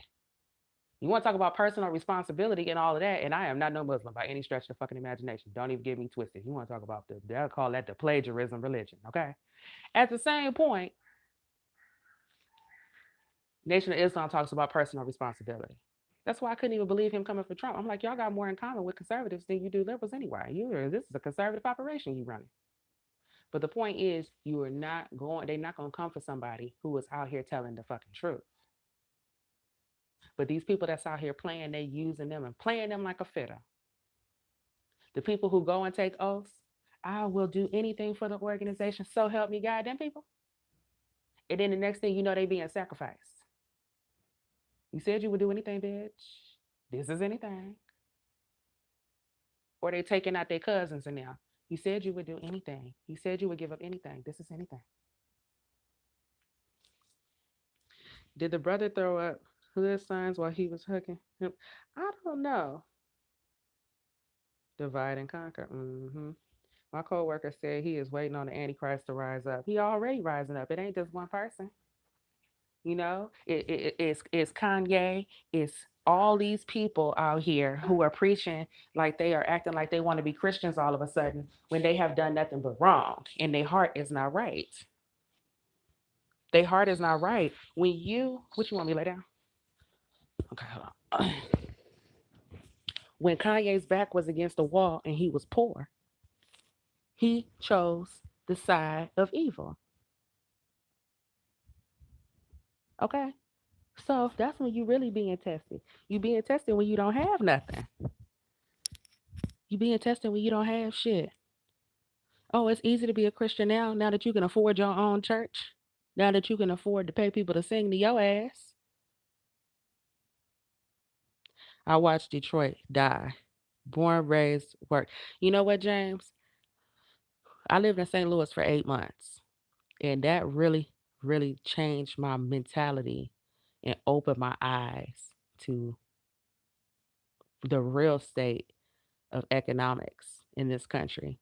You want to talk about personal responsibility and all of that, and I am not no Muslim by any stretch of the fucking imagination. Don't even get me twisted. You want to talk about they'll call that the plagiarism religion, okay? At the same point, Nation of Islam talks about personal responsibility. That's why I couldn't even believe him coming for Trump. I'm like, y'all got more in common with conservatives than you do liberals anyway. This is a conservative operation you running. But the point is, you are not going. They're not going to come for somebody who is out here telling the fucking truth. But these people that's out here playing, they using them and playing them like a fiddle. The people who go and take oaths, I will do anything for the organization. So help me God, them people. And then the next thing you know, they being sacrificed. You said you would do anything, bitch. This is anything. Or they taking out their cousins and now. You said you would do anything. You said you would give up anything. This is anything. Did the brother throw up hood signs while he was hugging him? I don't know. Divide and conquer. My coworker said he is waiting on the Antichrist to rise up. He already rising up. It ain't just one person. It's Kanye. It's all these people out here who are preaching like they are acting like they want to be Christians all of a sudden when they have done nothing but wrong and their heart is not right. Their heart is not right. What you want me to lay down? Okay, hold on. When Kanye's back was against the wall and he was poor, he chose the side of evil. Okay? So that's when you really being tested. You being tested when you don't have nothing. You being tested when you don't have shit. Oh, it's easy to be a Christian now that you can afford your own church. Now that you can afford to pay people to sing to your ass. I watched Detroit die. Born, raised, work. You know what, James? I lived in St. Louis for 8 months. And that really, really changed my mentality and opened my eyes to the real state of economics in this country.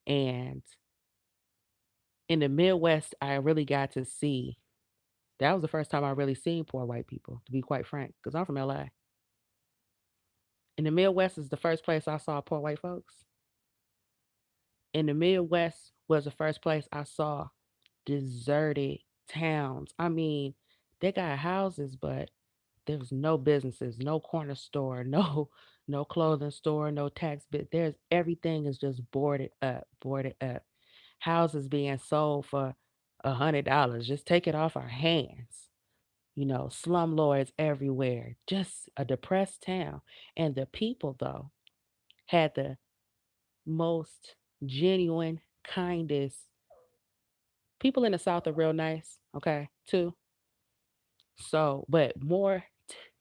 And in the Midwest, I really got to see that was the first time I really seen poor white people, to be quite frank, because I'm from LA. In the Midwest is the first place I saw poor white folks. In the Midwest was the first place I saw deserted towns. I mean, they got houses, but there was no businesses, no corner store, no clothing store, no tax bit. There's everything is just boarded up, boarded up. Houses being sold for $100. Just take it off our hands. Slumlords everywhere. Just a depressed town. And the people though had the most genuine, kindest people in the South are real nice, okay, too. So, but more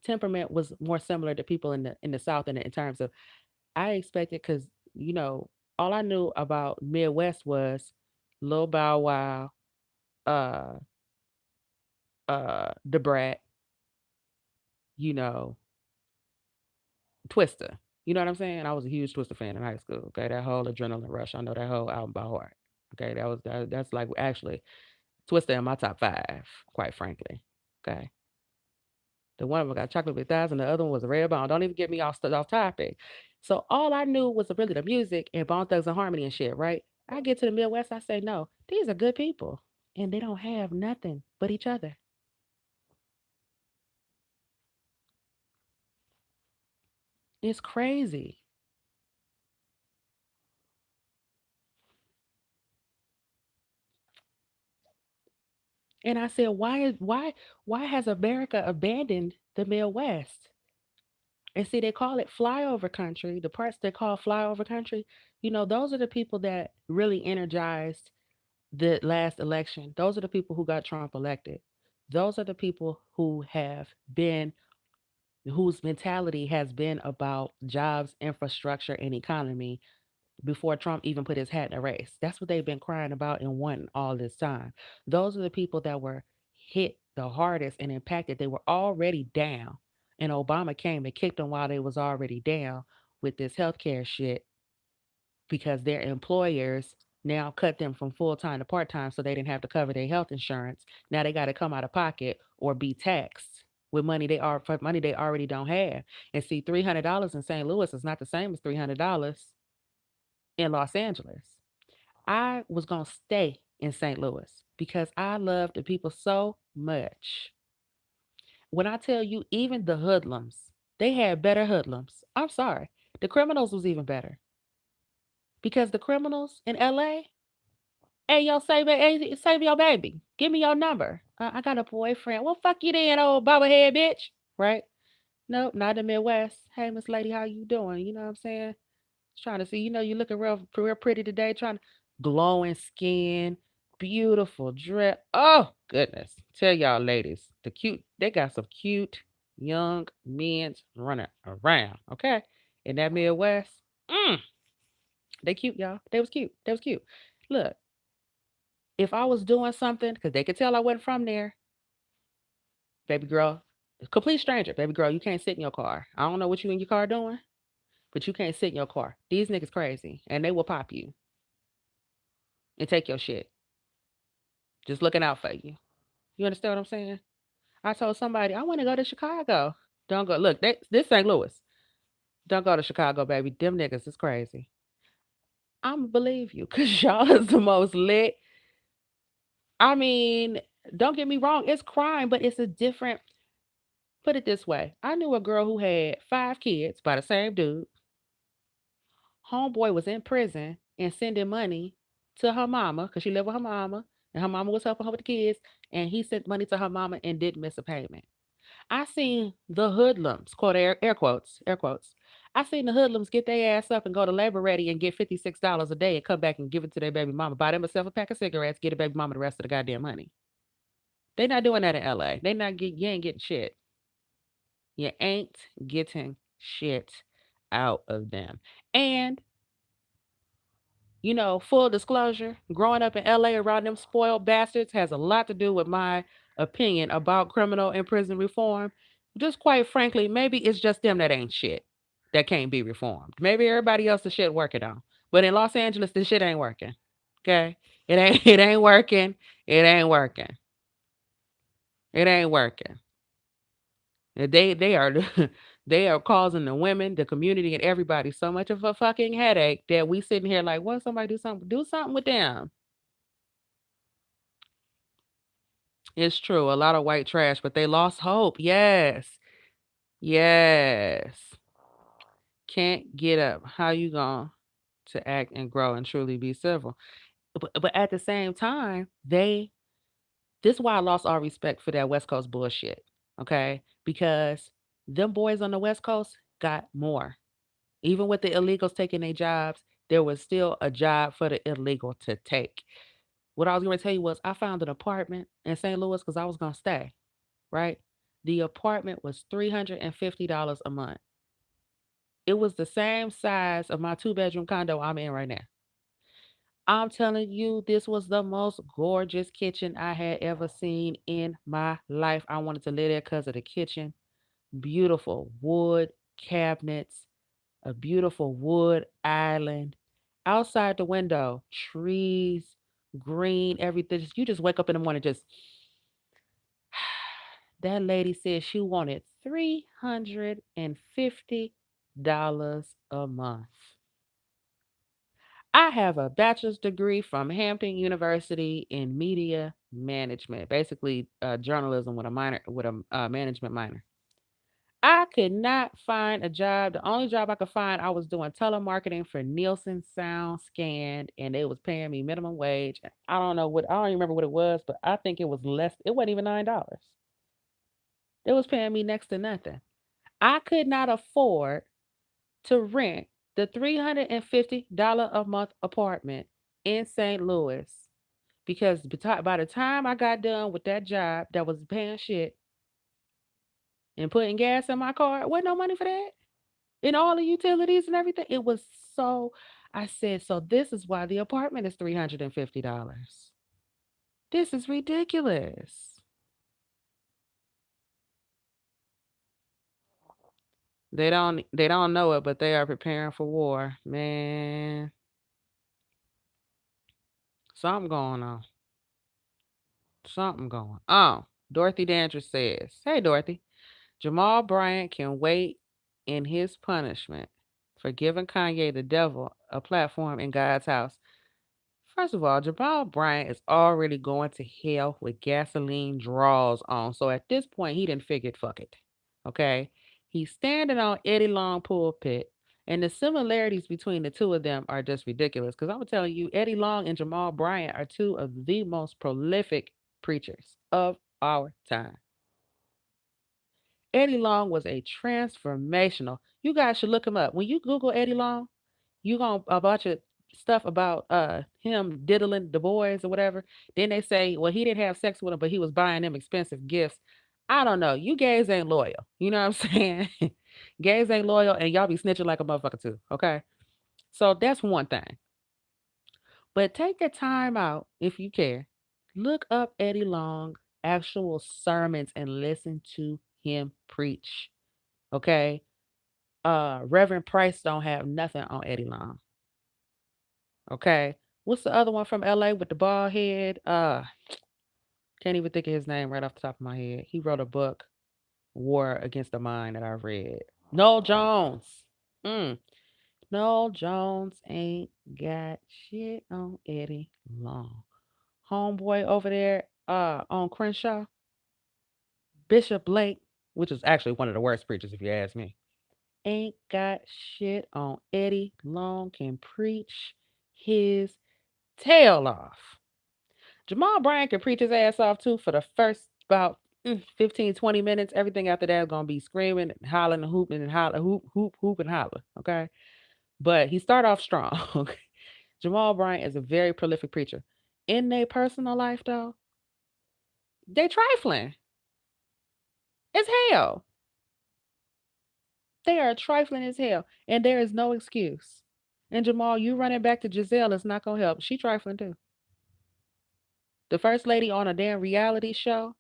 temperament was more similar to people in the South in terms of I expected because you know all I knew about Midwest was Lil Bow Wow, uh, the Brat, you know, Twister. You know what I'm saying? I was a huge Twister fan in high school. Okay, that whole Adrenaline Rush. I know that whole album by heart. Okay, that's like actually Twister in my top five, quite frankly. Okay. The one of them got chocolate with thighs and the other one was a red bone. Don't even get me off topic. So all I knew was really the music and Bone Thugs and Harmony and shit, right? I get to the Midwest, I say, no, these are good people. And they don't have nothing but each other. It's crazy. And I said, why has America abandoned the Midwest? And see, they call it flyover country. The parts they call flyover country, those are the people that really energized the last election. Those are the people who got Trump elected. Those are the people whose mentality has been about jobs, infrastructure, and economy before Trump even put his hat in the race. That's what they've been crying about and wanting all this time. Those are the people that were hit the hardest and impacted. They were already down. And Obama came and kicked them while they was already down with this healthcare shit because their employers now cut them from full time to part time so they didn't have to cover their health insurance. Now they got to come out of pocket or be taxed with money they already don't have. And see, $300 in St. Louis is not the same as $300 in Los Angeles. I was gonna stay in St. Louis because I love the people so much. When I tell you, even the hoodlums, they had better hoodlums. I'm sorry, the criminals was even better because the criminals in LA. Hey, yo, save your baby. Give me your number. I got a boyfriend. Well, fuck you then, old bobblehead bitch. Right? Nope, not the Midwest. Hey, Miss Lady, how you doing? You know what I'm saying? Trying to see, you looking real pretty today. Trying to glowing skin, beautiful dress. Oh goodness, tell y'all ladies, they got some cute young men running around. Okay, in that Midwest, mm, they cute, y'all. They was cute. They was cute. Look, if I was doing something, because they could tell I wasn't from there, baby girl, complete stranger, baby girl, you can't sit in your car. I don't know what you in your car doing, but you can't sit in your car. These niggas crazy, and they will pop you and take your shit. Just looking out for you. You understand what I'm saying? I told somebody I want to go to Chicago. Don't go. Look, this St. Louis. Don't go to Chicago, baby. Them niggas is crazy. I'm believe you, cause y'all is the most lit. I mean, don't get me wrong, it's crime, but it's a different. Put it this way: I knew a girl who had 5 kids by the same dude. Homeboy was in prison and sending money to her mama because she lived with her mama, and her mama was helping her with the kids. And he sent money to her mama and didn't miss a payment. I seen the hoodlums, quote air quotes. I seen the hoodlums get their ass up and go to Labor Ready and get $56 a day and come back and give it to their baby mama. Buy themselves a pack of cigarettes, get a baby mama the rest of the goddamn money. They not doing that in LA. You ain't getting shit. You ain't getting shit out of them. And full disclosure, growing up in LA around them spoiled bastards has a lot to do with my opinion about criminal and prison reform. Just quite frankly, maybe it's just them that ain't shit that can't be reformed. Maybe everybody else the shit working on. But in Los Angeles, this shit ain't working. Okay? It ain't working. It ain't working. It ain't working. They are they are causing the women, the community, and everybody so much of a fucking headache that we sitting here like, what somebody do something with them. It's true. A lot of white trash, but they lost hope. Yes. Yes. Can't get up. How you going to act and grow and truly be civil? But at the same time, this is why I lost all respect for that West Coast bullshit. Okay? Because them boys on the West Coast got more. Even with the illegals taking their jobs, there was still a job for the illegal to take. What I was going to tell you was I found an apartment in St. Louis because I was going to stay, right? The apartment was $350 a month. It was the same size of my 2-bedroom condo I'm in right now. I'm telling you, this was the most gorgeous kitchen I had ever seen in my life. I wanted to live there because of the kitchen. Beautiful wood cabinets, a beautiful wood island. Outside the window, trees, green, everything. You just wake up in the morning, just that lady said she wanted $350 a month. I have a bachelor's degree from Hampton University in media management, basically journalism with a minor, with a management minor. I could not find a job. The only job I could find, I was doing telemarketing for Nielsen Sound Scan, and they was paying me minimum wage. I don't know what, I don't even remember what it was, but I think it was less. It wasn't even $9. They was paying me next to nothing. I could not afford to rent the $350 a month apartment in St. Louis because by the time I got done with that job that was paying shit and putting gas in my car, wasn't no money for that. And all the utilities and everything. It was so, I said, so this is why the apartment is $350. This is ridiculous. They don't know it, but they are preparing for war. Man, something going on. Something going on. Dorothy Dandridge says, hey, Dorothy, Jamal Bryant can wait in his punishment for giving Kanye the devil a platform in God's house. First of all, Jamal Bryant is already going to hell with gasoline draws on. So at this point, he didn't figure fuck it. Okay. He's standing on Eddie Long pulpit. And the similarities between the two of them are just ridiculous. Because I'm telling you, Eddie Long and Jamal Bryant are two of the most prolific preachers of our time. Eddie Long was a transformational. You guys should look him up. When you Google Eddie Long, you gonna a bunch of stuff about him diddling the boys or whatever. Then they say, well, he didn't have sex with them, but he was buying them expensive gifts. I don't know. You gays ain't loyal. You know what I'm saying? Gays ain't loyal, and y'all be snitching like a motherfucker too. Okay, so that's one thing. But take the time out if you care. Look up Eddie Long actual sermons and listen to him preach. Okay. Reverend Price don't have nothing on Eddie Long. Okay. What's the other one from LA with the bald head? Can't even think of his name right off the top of my head. He wrote a book, War Against the Mind, that I read. Noel Jones. Mm. Noel Jones ain't got shit on Eddie Long. Homeboy over there on Crenshaw, Bishop Blake, which is actually one of the worst preachers if you ask me. Ain't got shit on Eddie Long, can preach his tail off. Jamal Bryant can preach his ass off too for the first about 15, 20 minutes. Everything after that is going to be screaming, hollering, and hooping, and holler, hoop, hoop, hoop, and holler. Okay. But he started off strong. Jamal Bryant is a very prolific preacher. In their personal life, though, they trifling as hell. They are trifling as hell. And there is no excuse. And Jamal, you running back to Giselle is not going to help. She trifling too. The first lady on a damn reality show,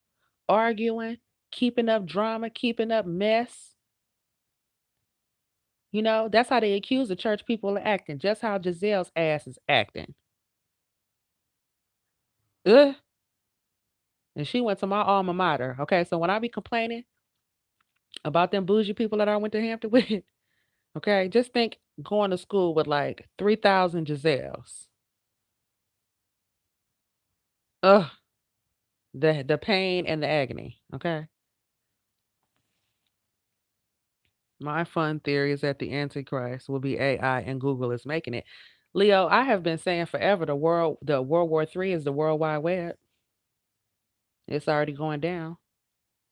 arguing, keeping up drama, keeping up mess. You know, that's how they accuse the church people of acting, just how Giselle's ass is acting. Ugh. And she went to my alma mater. Okay, so when I be complaining about them bougie people that I went to Hampton with, okay, just think going to school with like 3,000 Giselles. Ugh, the pain and the agony. Okay. My fun theory is that the Antichrist will be AI and Google is making it. Leo, I have been saying forever the World War III is the World Wide Web. It's already going down.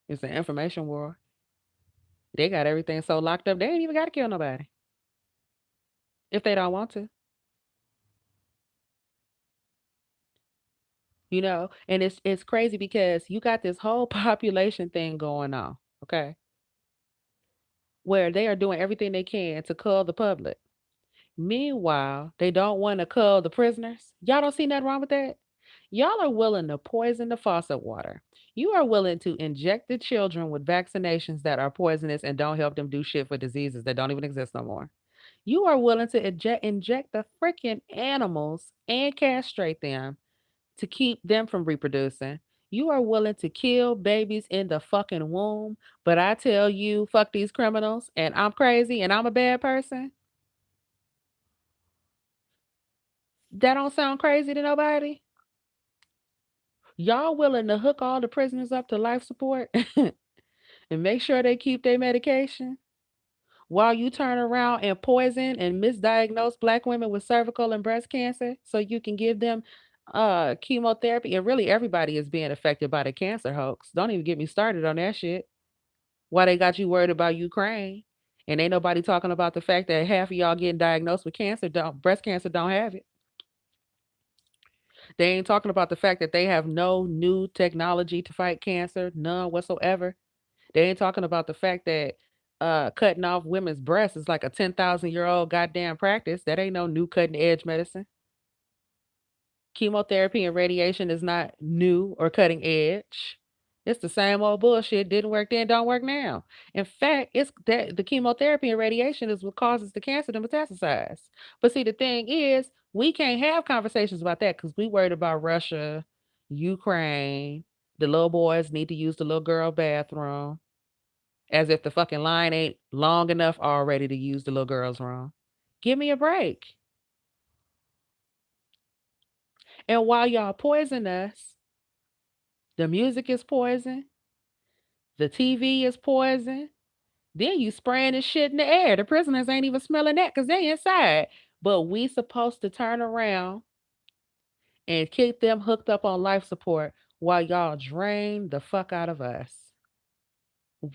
It's an information war. They got everything so locked up, they ain't even got to kill nobody if they don't want to. You know, and it's crazy because you got this whole population thing going on, okay, where they are doing everything they can to cull the public. Meanwhile, they don't want to cull the prisoners. Y'all don't see nothing wrong with that. Y'all are willing to poison the faucet water. You are willing to inject the children with vaccinations that are poisonous and don't help them do shit for diseases that don't even exist no more. You are willing to inject the freaking animals and castrate them to keep them from reproducing. You are willing to kill babies in the fucking womb, but I tell you, fuck these criminals, and I'm crazy and I'm a bad person. That don't sound crazy to nobody. Y'all willing to hook all the prisoners up to life support and make sure they keep their medication while you turn around and poison and misdiagnose black women with cervical and breast cancer so you can give them chemotherapy. And really everybody is being affected by the cancer hoax. Don't even get me started on that shit. Why they got you worried about Ukraine? And ain't nobody talking about the fact that half of y'all getting diagnosed with cancer, don't breast cancer, don't have it. They ain't talking about the fact that they have no new technology to fight cancer, none whatsoever. They ain't talking about the fact that cutting off women's breasts is like a 10,000-year-old goddamn practice. That ain't no new cutting edge medicine. Chemotherapy and radiation is not new or cutting edge. It's the same old bullshit. Didn't work then, don't work now. In fact, it's that the chemotherapy and radiation is what causes the cancer to metastasize. But see, the thing is, we can't have conversations about that because we worried about Russia, Ukraine. The little boys need to use the little girl bathroom, as if the fucking line ain't long enough already to use the little girl's room. Give me a break. And while y'all poison us, the music is poison, the TV is poison. Then you spraying this shit in the air. The prisoners ain't even smelling that because they inside. But we supposed to turn around and keep them hooked up on life support while y'all drain the fuck out of us.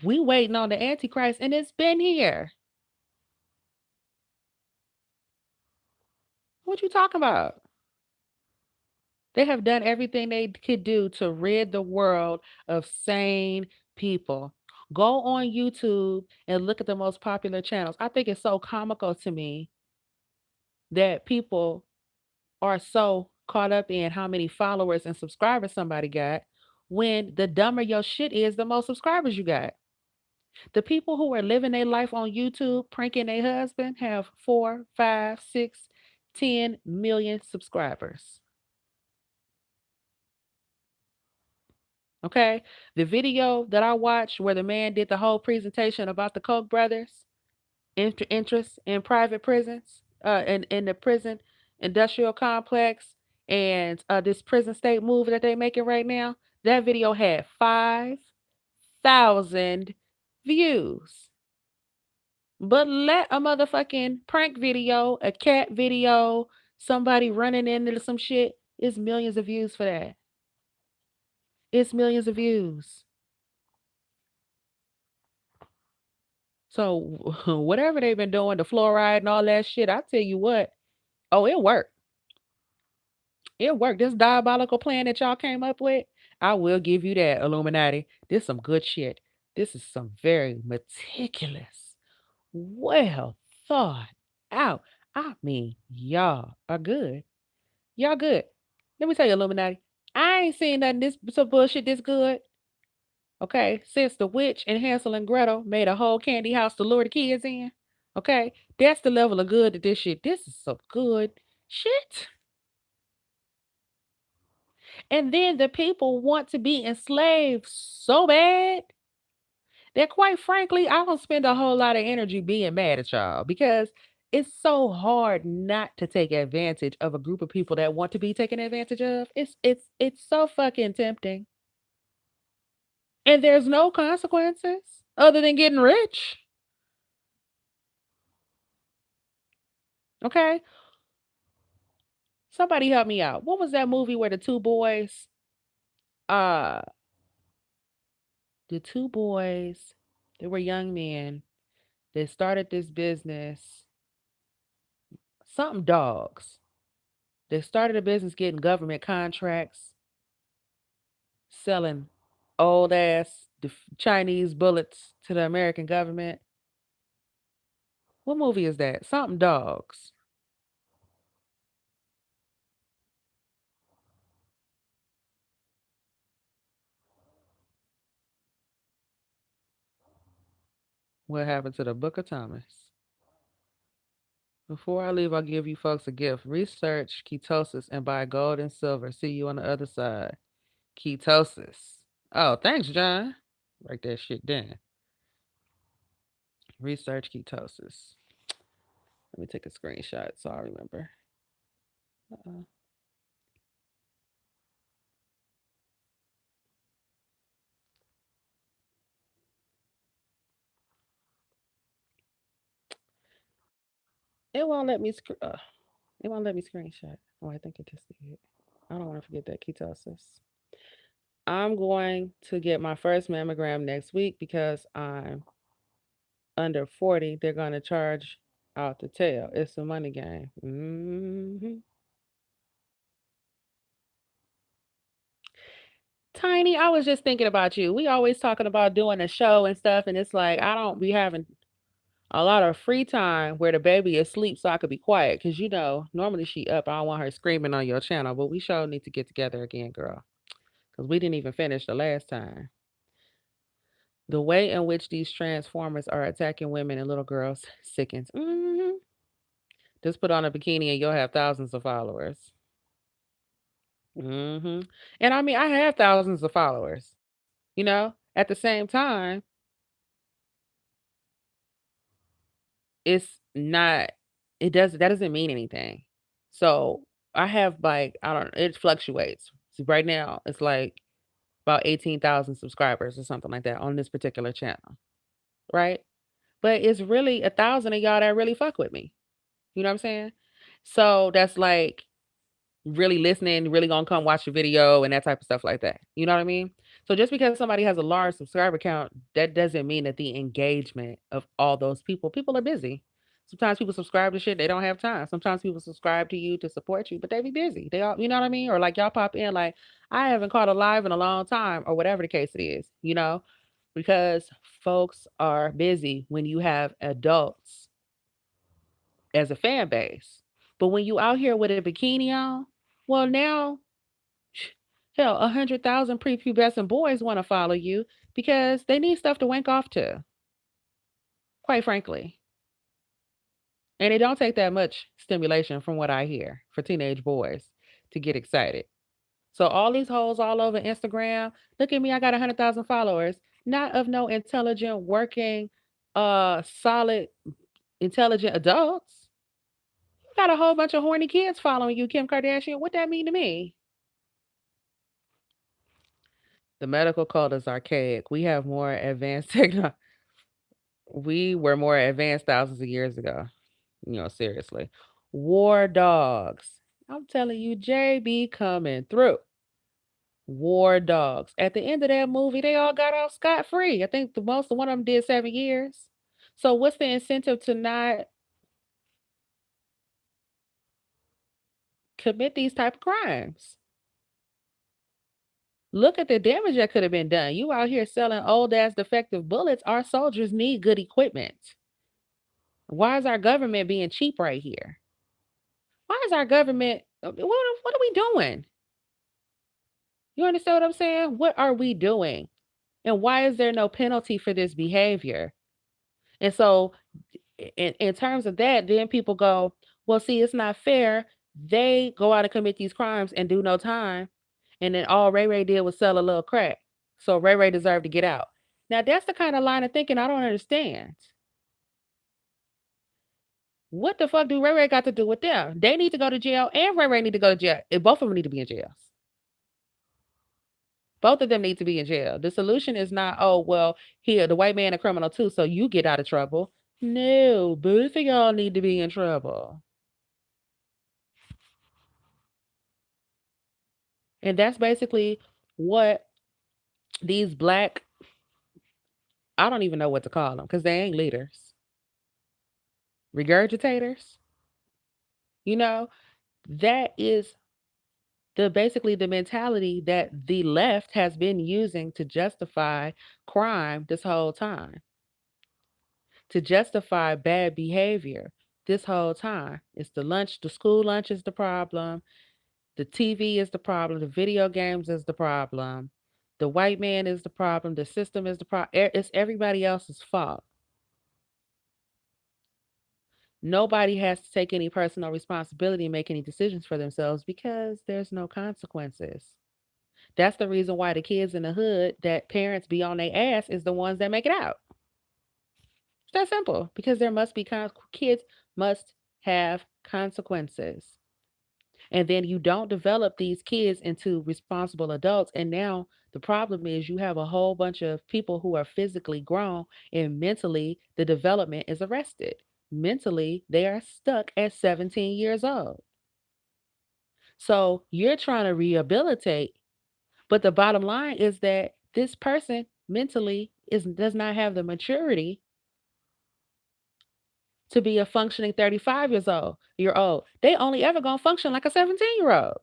We waiting on the Antichrist and it's been here. What you talking about? They have done everything they could do to rid the world of sane people. Go on YouTube and look at the most popular channels. I think it's so comical to me that people are so caught up in how many followers and subscribers somebody got when the dumber your shit is, the more subscribers you got. The people who are living their life on YouTube pranking their husband have 4, 5, 6, 10 million subscribers. Okay. The video that I watched where the man did the whole presentation about the Koch brothers interest in private prisons, in the prison industrial complex, and this prison state move that they're making right now. That video had 5,000 views. But let a motherfucking prank video, a cat video, somebody running into some shit, it's millions of views for that. It's millions of views. So whatever they've been doing, the fluoride and all that shit, I tell you what, oh, it worked. It worked. This diabolical plan that y'all came up with, I will give you that, Illuminati. This is some good shit. This is some very meticulous, well thought out. I mean, y'all are good. Y'all good. Let me tell you, Illuminati, I ain't seen nothing this some bullshit this good. Okay, since the witch and Hansel and Gretel made a whole candy house to lure the kids in. Okay, that's the level of good that this shit. This is some good shit. And then the people want to be enslaved so bad that, quite frankly, I don't spend a whole lot of energy being mad at y'all because it's so hard not to take advantage of a group of people that want to be taken advantage of. It's so fucking tempting. And there's no consequences other than getting rich. Okay? Somebody help me out. What was that movie where uh the two boys, they were young men. They started this business, something dogs. They started a business getting government contracts, selling old ass Chinese bullets to the American government. What movie is that? Something dogs. What happened to the Book of Thomas? Before I leave, I'll give you folks a gift. Research ketosis and buy gold and silver. See you on the other side. Ketosis. Oh, thanks, John. Write that shit down. Research ketosis. Let me take a screenshot so I remember. Uh, it won't let me. It won't let me screenshot. Oh, I think it just did. I don't want to forget that ketosis. I'm going to get my first mammogram next week because I'm under 40. They're going to charge out the tail. It's a money game. Tiny, I was just thinking about you. We always talking about doing a show and stuff, and it's like I don't be having a lot of free time where the baby is asleep so I could be quiet. Cause normally she up. I don't want her screaming on your channel, but we sure need to get together again, girl. Cause we didn't even finish the last time. The way in which these transformers are attacking women and little girls sickens. Just put on a bikini and you'll have thousands of followers. And I mean, I have thousands of followers. At the same time, it's not. That doesn't mean anything. So I have like I don't. It fluctuates. So right now, it's like about 18,000 subscribers or something like that on this particular channel, right? But it's really 1,000 of y'all that really fuck with me. You know what I'm saying? So that's like really listening, really gonna come watch the video and that type of stuff like that. You know what I mean? So just because somebody has a large subscriber count, that doesn't mean that the engagement of all those people are busy. Sometimes people subscribe to shit they don't have time. Sometimes people subscribe to you to support you, but they be busy. They all, you know what I mean? Or like y'all pop in like I haven't caught a live in a long time, or whatever the case it is. Because folks are busy when you have adults as a fan base. But when you out here with a bikini on, well now, hell, 100,000 prepubescent boys want to follow you because they need stuff to wank off to, quite frankly. And it don't take that much stimulation from what I hear for teenage boys to get excited. So all these hoes all over Instagram, look at me, I got 100,000 followers, not of no intelligent, working, solid, intelligent adults. You got a whole bunch of horny kids following you, Kim Kardashian. What that mean to me? The medical code is archaic. We have more advanced technology. We were more advanced thousands of years ago. Seriously. War dogs. I'm telling you, JB coming through. War dogs. At the end of that movie, they all got off scot free. I think the most of one of them did 7 years. So what's the incentive to not commit these type of crimes? Look at the damage that could have been done. You out here selling old ass defective bullets. Our soldiers need good equipment. Why is our government being cheap right here? Why is our government what are we doing? You understand what I'm saying? What are we doing? And why is there no penalty for this behavior? And so in terms of that, then people go, well, see, it's not fair. They go out and commit these crimes and do no time. And then all Ray Ray did was sell a little crack. So Ray Ray deserved to get out. Now that's the kind of line of thinking I don't understand. What the fuck do Ray Ray got to do with them? They need to go to jail and Ray Ray need to go to jail. And both of them need to be in jail. Both of them need to be in jail. The solution is not, oh, well, here, the white man a criminal too, so you get out of trouble. No, both of y'all need to be in trouble. And that's basically what these black, I don't even know what to call them because they ain't leaders, regurgitators, that is basically the mentality that the left has been using to justify crime this whole time, to justify bad behavior this whole time. It's the school lunch is the problem, the TV is the problem, the video games is the problem, the white man is the problem, the system is the problem. It's everybody else's fault. Nobody has to take any personal responsibility and make any decisions for themselves because there's no consequences. That's the reason why the kids in the hood that parents be on their ass is the ones that make it out. It's that simple because there must be kids must have consequences. And then you don't develop these kids into responsible adults. And now the problem is you have a whole bunch of people who are physically grown and mentally the development is arrested. Mentally, they are stuck at 17 years old. So you're trying to rehabilitate, but the bottom line is that this person mentally does not have the maturity to be a functioning 35 years old. Year old. They only ever gonna function like a 17-year-old.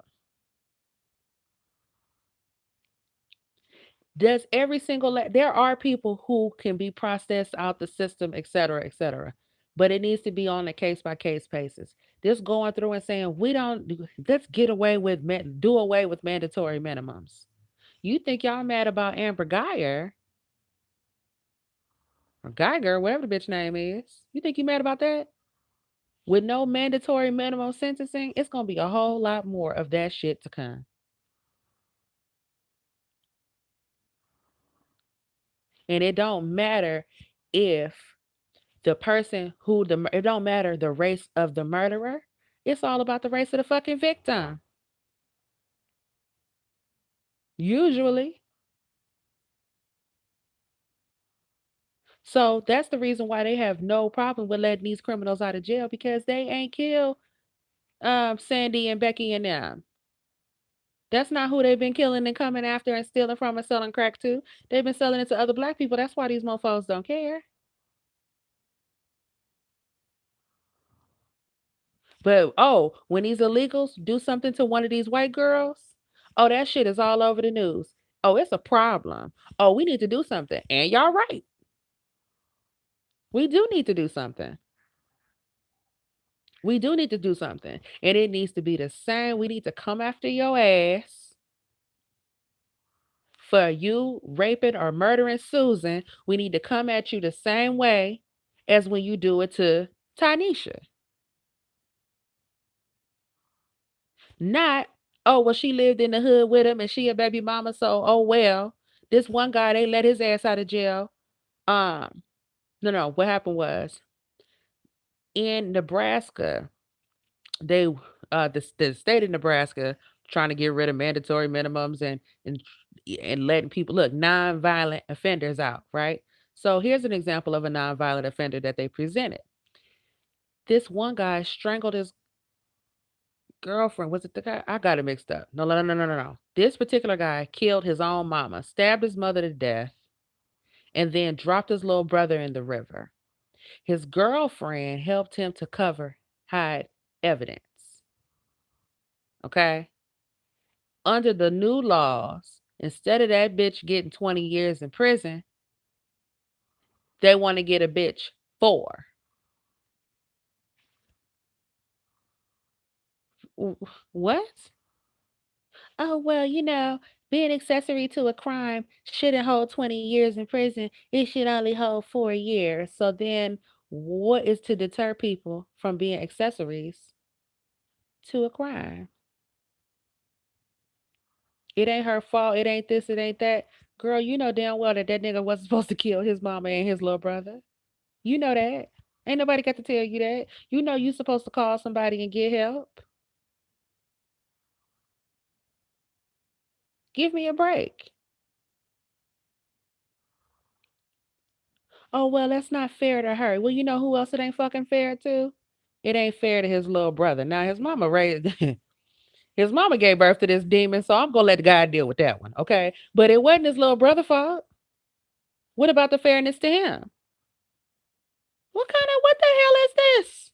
Does every single there are people who can be processed out the system, et cetera, et cetera. But it needs to be on a case by case basis. This going through and saying we don't let's get away with do away with mandatory minimums. You think y'all mad about Amber Geyer or Geiger, whatever the bitch name is? You think you mad about that? With no mandatory minimum sentencing, it's gonna be a whole lot more of that shit to come. And it don't matter if the person who it don't matter the race of the murderer. It's all about the race of the fucking victim. Usually. So that's the reason why they have no problem with letting these criminals out of jail because they ain't killed Sandy and Becky and them. That's not who they've been killing and coming after and stealing from and selling crack to. They've been selling it to other black people. That's why these mofos don't care. But oh, when these illegals do something to one of these white girls, oh, that shit is all over the news. Oh, it's a problem. Oh, we need to do something. And y'all right. We do need to do something. We do need to do something. And it needs to be the same. We need to come after your ass for you raping or murdering Susan. We need to come at you the same way as when you do it to Tanisha. Not, oh, well, she lived in the hood with him and she a baby mama, so oh well. This one guy, they let his ass out of jail. Um, no, what happened was in Nebraska, they the state of Nebraska trying to get rid of mandatory minimums and letting people look non-violent offenders out, right? So here's an example of a non-violent offender that they presented. This one guy strangled his girlfriend. Was it the guy? I got it mixed up. No. This particular guy killed his own mama, stabbed his mother to death, and then dropped his little brother in the river. His girlfriend helped him to hide evidence. Okay? Under the new laws, instead of that bitch getting 20 years in prison, they want to get a bitch 4. What? Oh, well, being accessory to a crime shouldn't hold 20 years in prison. It should only hold 4 years. So then, what is to deter people from being accessories to a crime? It ain't her fault. It ain't this. It ain't that. Girl, you know damn well that nigga wasn't supposed to kill his mama and his little brother. You know that. Ain't nobody got to tell you that. You know you supposed to call somebody and get help. Give me a break. Oh, well, that's not fair to her. Well, you know who else it ain't fucking fair to? It ain't fair to his little brother. Now his mama raised his mama gave birth to this demon, so I'm gonna let the guy deal with that one, okay? But it wasn't his little brother's fault. What about the fairness to him? What the hell is this?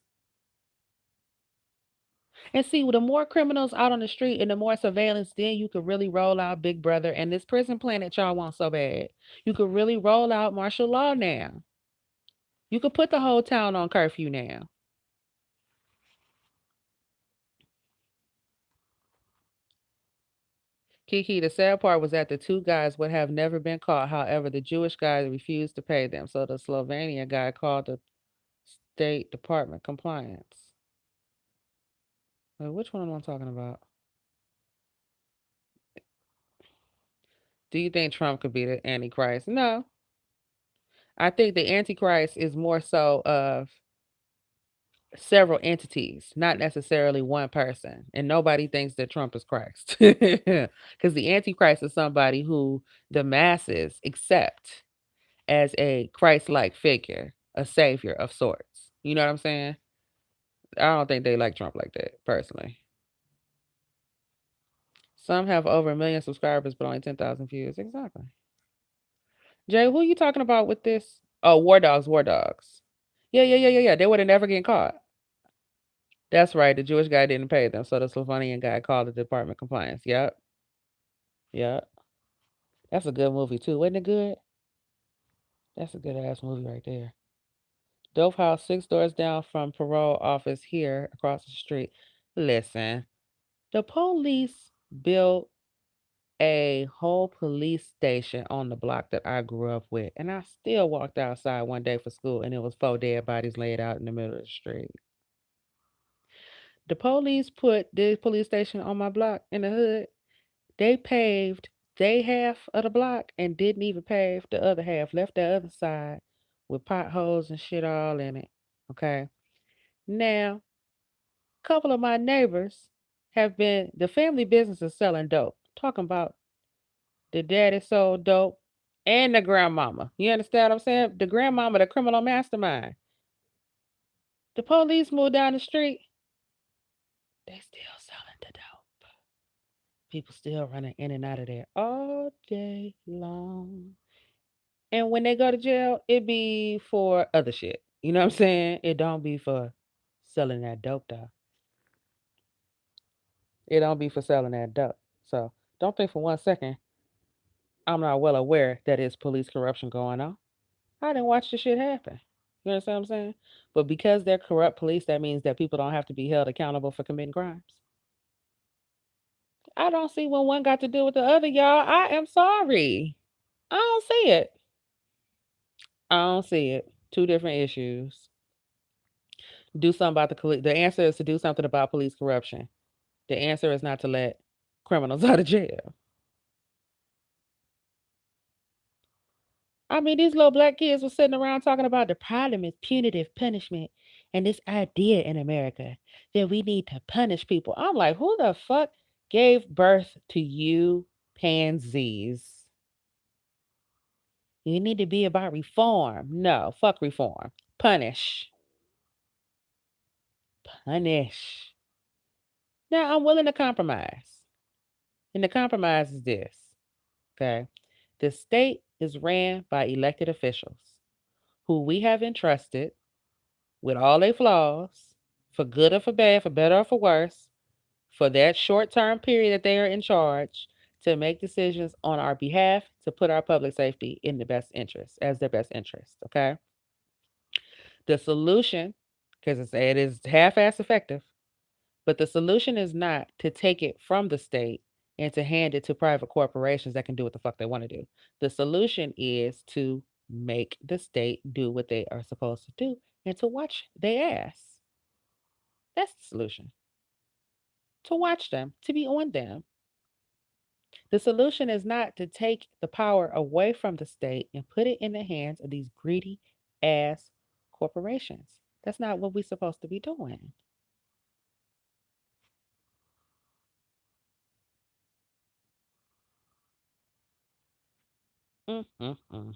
And see, with the more criminals out on the street and the more surveillance, then you could really roll out Big Brother and this prison plan that y'all want so bad. You could really roll out martial law now. You could put the whole town on curfew now. Kiki, the sad part was that the two guys would have never been caught. However, the Jewish guy refused to pay them. So the Slovenian guy called State Department compliance. Wait, which one am I talking about? Do you think Trump could be the Antichrist? No. I think the Antichrist is more so of several entities, not necessarily one person. And nobody thinks that Trump is Christ. Because the Antichrist is somebody who the masses accept as a Christ like figure, a savior of sorts. You know what I'm saying? I don't think they like Trump like that, personally. Some have over 1 million subscribers, but only 10,000 views. Exactly. Jay, who are you talking about with this? Oh, War Dogs, War Dogs. Yeah, yeah, yeah, yeah, yeah. They would have never get caught. That's right. The Jewish guy didn't pay them, so the Slavonian guy called the Department of Compliance. Yep, yep. That's a good movie too. Wasn't it good? That's a good ass movie right there. Dope House, 6 doors down from parole office here across the street. Listen, the police built a whole police station on the block that I grew up with, and I still walked outside one day for school, and it was 4 dead bodies laid out in the middle of the street. The police put the police station on my block in the hood. They paved they half of the block and didn't even pave the other half, left the other side with potholes and shit all in it. Okay. Now, a couple of my neighbors have been the family business is selling dope. Talking about the daddy sold dope and the grandmama. You understand what I'm saying? The grandmama, the criminal mastermind. The police moved down the street. They still selling the dope. People still running in and out of there all day long. And when they go to jail, it be for other shit. You know what I'm saying? It don't be for selling that dope though. It don't be for selling that dope. So don't think for 1 second I'm not well aware that it's police corruption going on. I didn't watch the shit happen. You understand what I'm saying? But because they're corrupt police, that means that people don't have to be held accountable for committing crimes. I don't see what one got to do with the other, y'all. I am sorry. I don't see it. I don't see it. Two different issues. Do something about the answer is to do something about police corruption. The answer is not to let criminals out of jail. I mean, these little black kids were sitting around talking about the problem is punitive punishment and this idea in America that we need to punish people. I'm like, who the fuck gave birth to you pansies? You need to be about reform. No, fuck reform. Punish. Punish. Now, I'm willing to compromise. And the compromise is this, okay? The state is ran by elected officials who we have entrusted with all their flaws, for good or for bad, for better or for worse, for that short term period that they are in charge to make decisions on our behalf to put our public safety in the best interest, as their best interest, okay? The solution, because it is half ass effective, but the solution is not to take it from the state and to hand it to private corporations that can do what the fuck they want to do. The solution is to make the state do what they are supposed to do and to watch their ass. That's the solution. To watch them, to be on them. The solution is not to take the power away from the state and put it in the hands of these greedy ass corporations. That's not what we're supposed to be doing. Mm-mm-mm.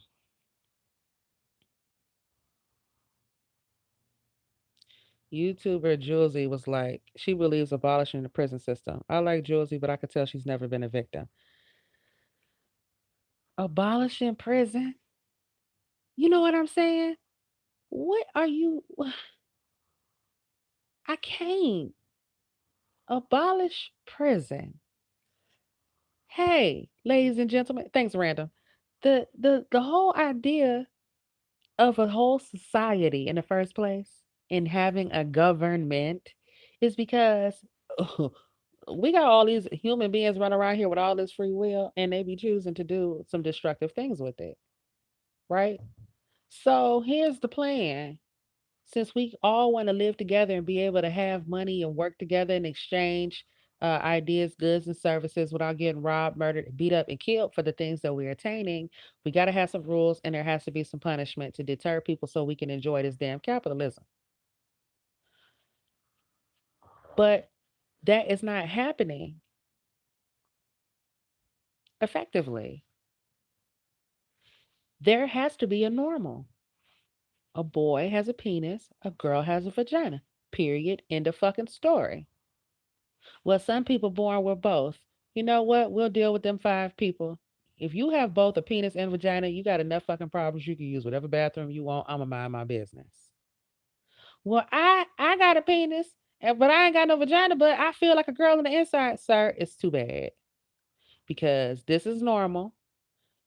YouTuber Julesy was like, she believes abolishing the prison system. I like Julesy, but I could tell she's never been a victim. Abolishing prison? You know what I'm saying? What are you? I can't. Abolish prison. Hey, ladies and gentlemen, thanks, Random. The whole idea of a whole society in the first place in having a government is because we got all these human beings running around here with all this free will and they be choosing to do some destructive things with it, right? So here's the plan. Since we all want to live together and be able to have money and work together and exchange ideas, goods, and services without getting robbed, murdered, beat up, and killed for the things that we're attaining, we got to have some rules and there has to be some punishment to deter people so we can enjoy this damn capitalism. But that is not happening effectively. There has to be a normal. A boy has a penis, a girl has a vagina. Period. End of fucking story. Well, some people born with both. You know what? We'll deal with them 5 people. If you have both a penis and vagina, you got enough fucking problems. You can use whatever bathroom you want. I'ma mind my business. Well, I got a penis, but I ain't got no vagina, but I feel like a girl on the inside, sir. It's too bad because this is normal.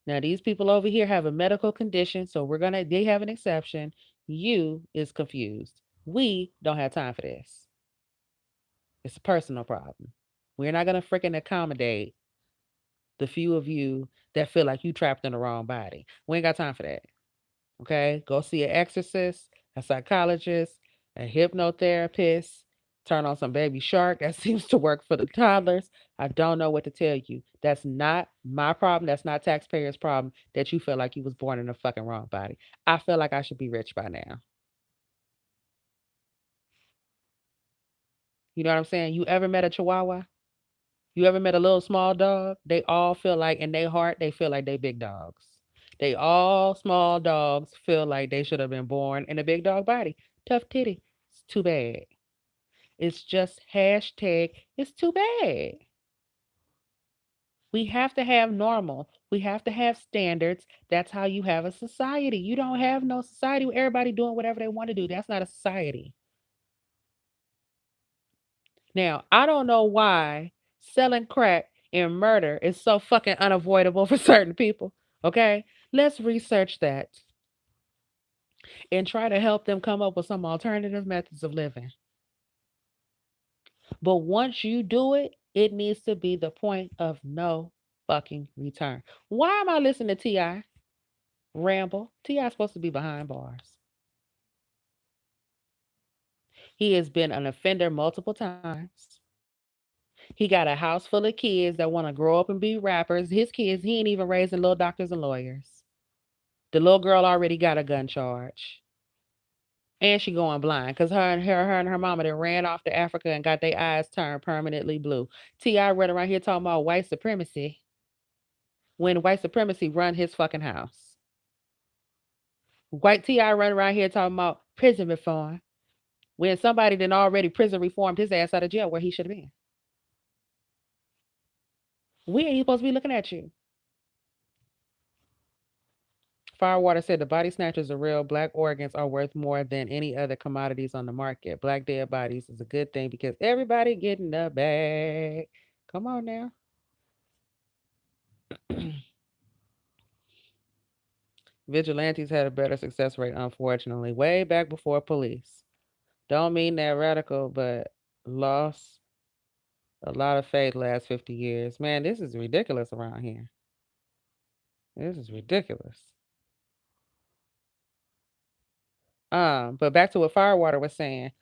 Now these people over here have a medical condition, so they have an exception. You is confused. We don't have time for this. It's a personal problem. We're not gonna freaking accommodate the few of you that feel like you trapped in the wrong body. We ain't got time for that. Okay? Go see an exorcist, a psychologist, a hypnotherapist, turn on some baby shark. That seems to work for the toddlers. I don't know what to tell you. That's not my problem. That's not taxpayers' problem that you feel like you was born in the fucking wrong body. I feel like I should be rich by now. You know what I'm saying? You ever met a chihuahua? You ever met a little small dog? They all feel like in their heart, they feel like they big dogs. They all small dogs feel like they should have been born in a big dog body. Tough titty. It's too bad. It's just hashtag, it's too bad. We have to have normal. We have to have standards. That's how you have a society. You don't have no society with everybody doing whatever they want to do. That's not a society. Now, I don't know why selling crack and murder is so fucking unavoidable for certain people. Okay? Let's research that and try to help them come up with some alternative methods of living. But once you do it, it needs to be the point of no fucking return. Why am I listening to T.I. ramble? T.I. is supposed to be behind bars. He has been an offender multiple times. He got a house full of kids that want to grow up and be rappers. His kids, he ain't even raising little doctors and lawyers. The little girl already got a gun charge. And she going blind because her and her mama that ran off to Africa and got their eyes turned permanently blue. T.I. running around here talking about white supremacy when white supremacy run his fucking house. White T.I. running around here talking about prison reform when somebody done already prison reformed his ass out of jail where he should have been. We ain't supposed to be looking at you. Firewater said the body snatchers are real. Black organs are worth more than any other commodities on the market. Black dead bodies is a good thing because everybody getting the bag. Come on now. Vigilantes had a better success rate, unfortunately, way back before police. Don't mean that radical, but lost a lot of faith last 50 years. Man, this is ridiculous around here. This is ridiculous. But back to what Firewater was saying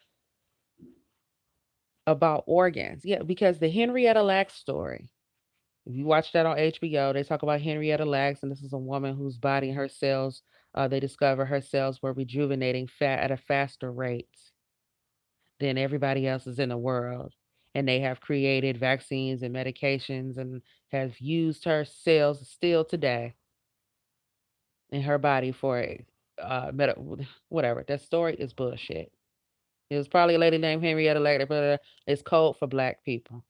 about organs. Yeah, because the Henrietta Lacks story, if you watch that on HBO, they talk about Henrietta Lacks, and this is a woman whose body and her cells, they discover her cells were rejuvenating fat at a faster rate than everybody else's in the world. And they have created vaccines and medications and have used her cells still today in her body for whatever. That story is bullshit. It was probably a lady named Henrietta Lacks, but it's code for black people.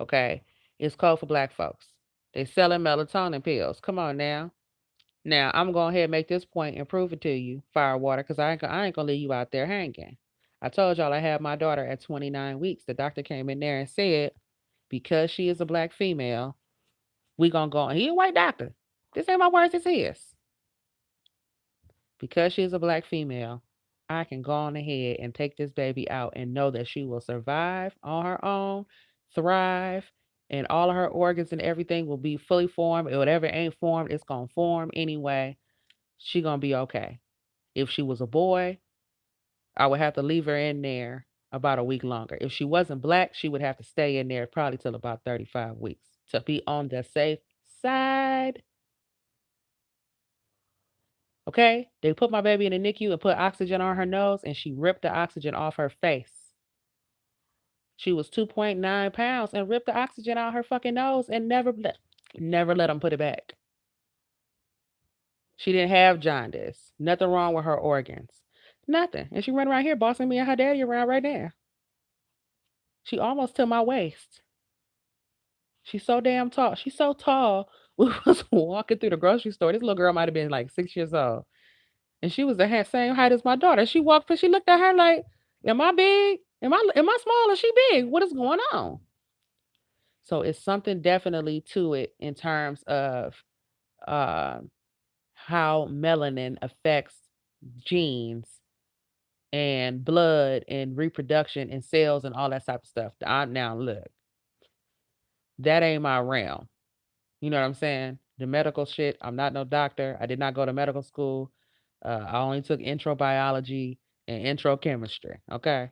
Okay, it's code for black folks. They selling melatonin pills. Come on now. Now I'm going ahead and make this point and prove it to you, Firewater, because I ain't gonna leave you out there hanging. I told y'all I had my daughter at 29 weeks. The doctor came in there and said, because she is a black female, we gonna go. He a white doctor. This ain't my words, it's his. Because she's a black female, I can go on ahead and take this baby out and know that she will survive on her own, thrive, and all of her organs and everything will be fully formed. And whatever ain't formed, it's gonna form anyway. She gonna be okay. If she was a boy, I would have to leave her in there about a week longer. If she wasn't black, she would have to stay in there probably till about 35 weeks to be on the safe side. Okay? They put my baby in the NICU and put oxygen on her nose, and she ripped the oxygen off her face. She was 2.9 pounds and ripped the oxygen out her fucking nose and never let them put it back. She didn't have jaundice. Nothing wrong with her organs. Nothing. And she run around here bossing me and her daddy around right now. She almost to my waist. She's so damn tall. She's so tall. We was walking through the grocery store. This little girl might have been like 6 years old. And she was the same height as my daughter. She walked, but she looked at her like, am I big? Am I small or she big? What is going on? So it's something definitely to it in terms of uh, how melanin affects genes and blood and reproduction and cells and all that type of stuff. Now look, that ain't my realm. You know what I'm saying? The medical shit. I'm not no doctor. I did not go to medical school. I only took intro biology and intro chemistry. Okay.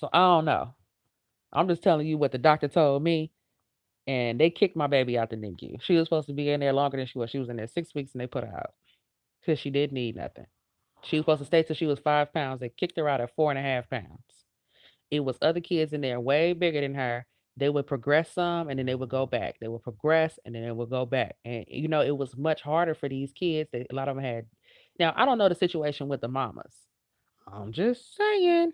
So I don't know. I'm just telling you what the doctor told me. And they kicked my baby out the NICU. She was supposed to be in there longer than she was. She was in there 6 weeks and they put her out because she didn't need nothing. She was supposed to stay till she was 5 pounds. They kicked her out at 4.5 pounds. It was other kids in there way bigger than her. They would progress some and then they would go back. They would progress and then they would go back. And it was much harder for these kids. A lot of them had. Now I don't know the situation with the mamas. I'm just saying.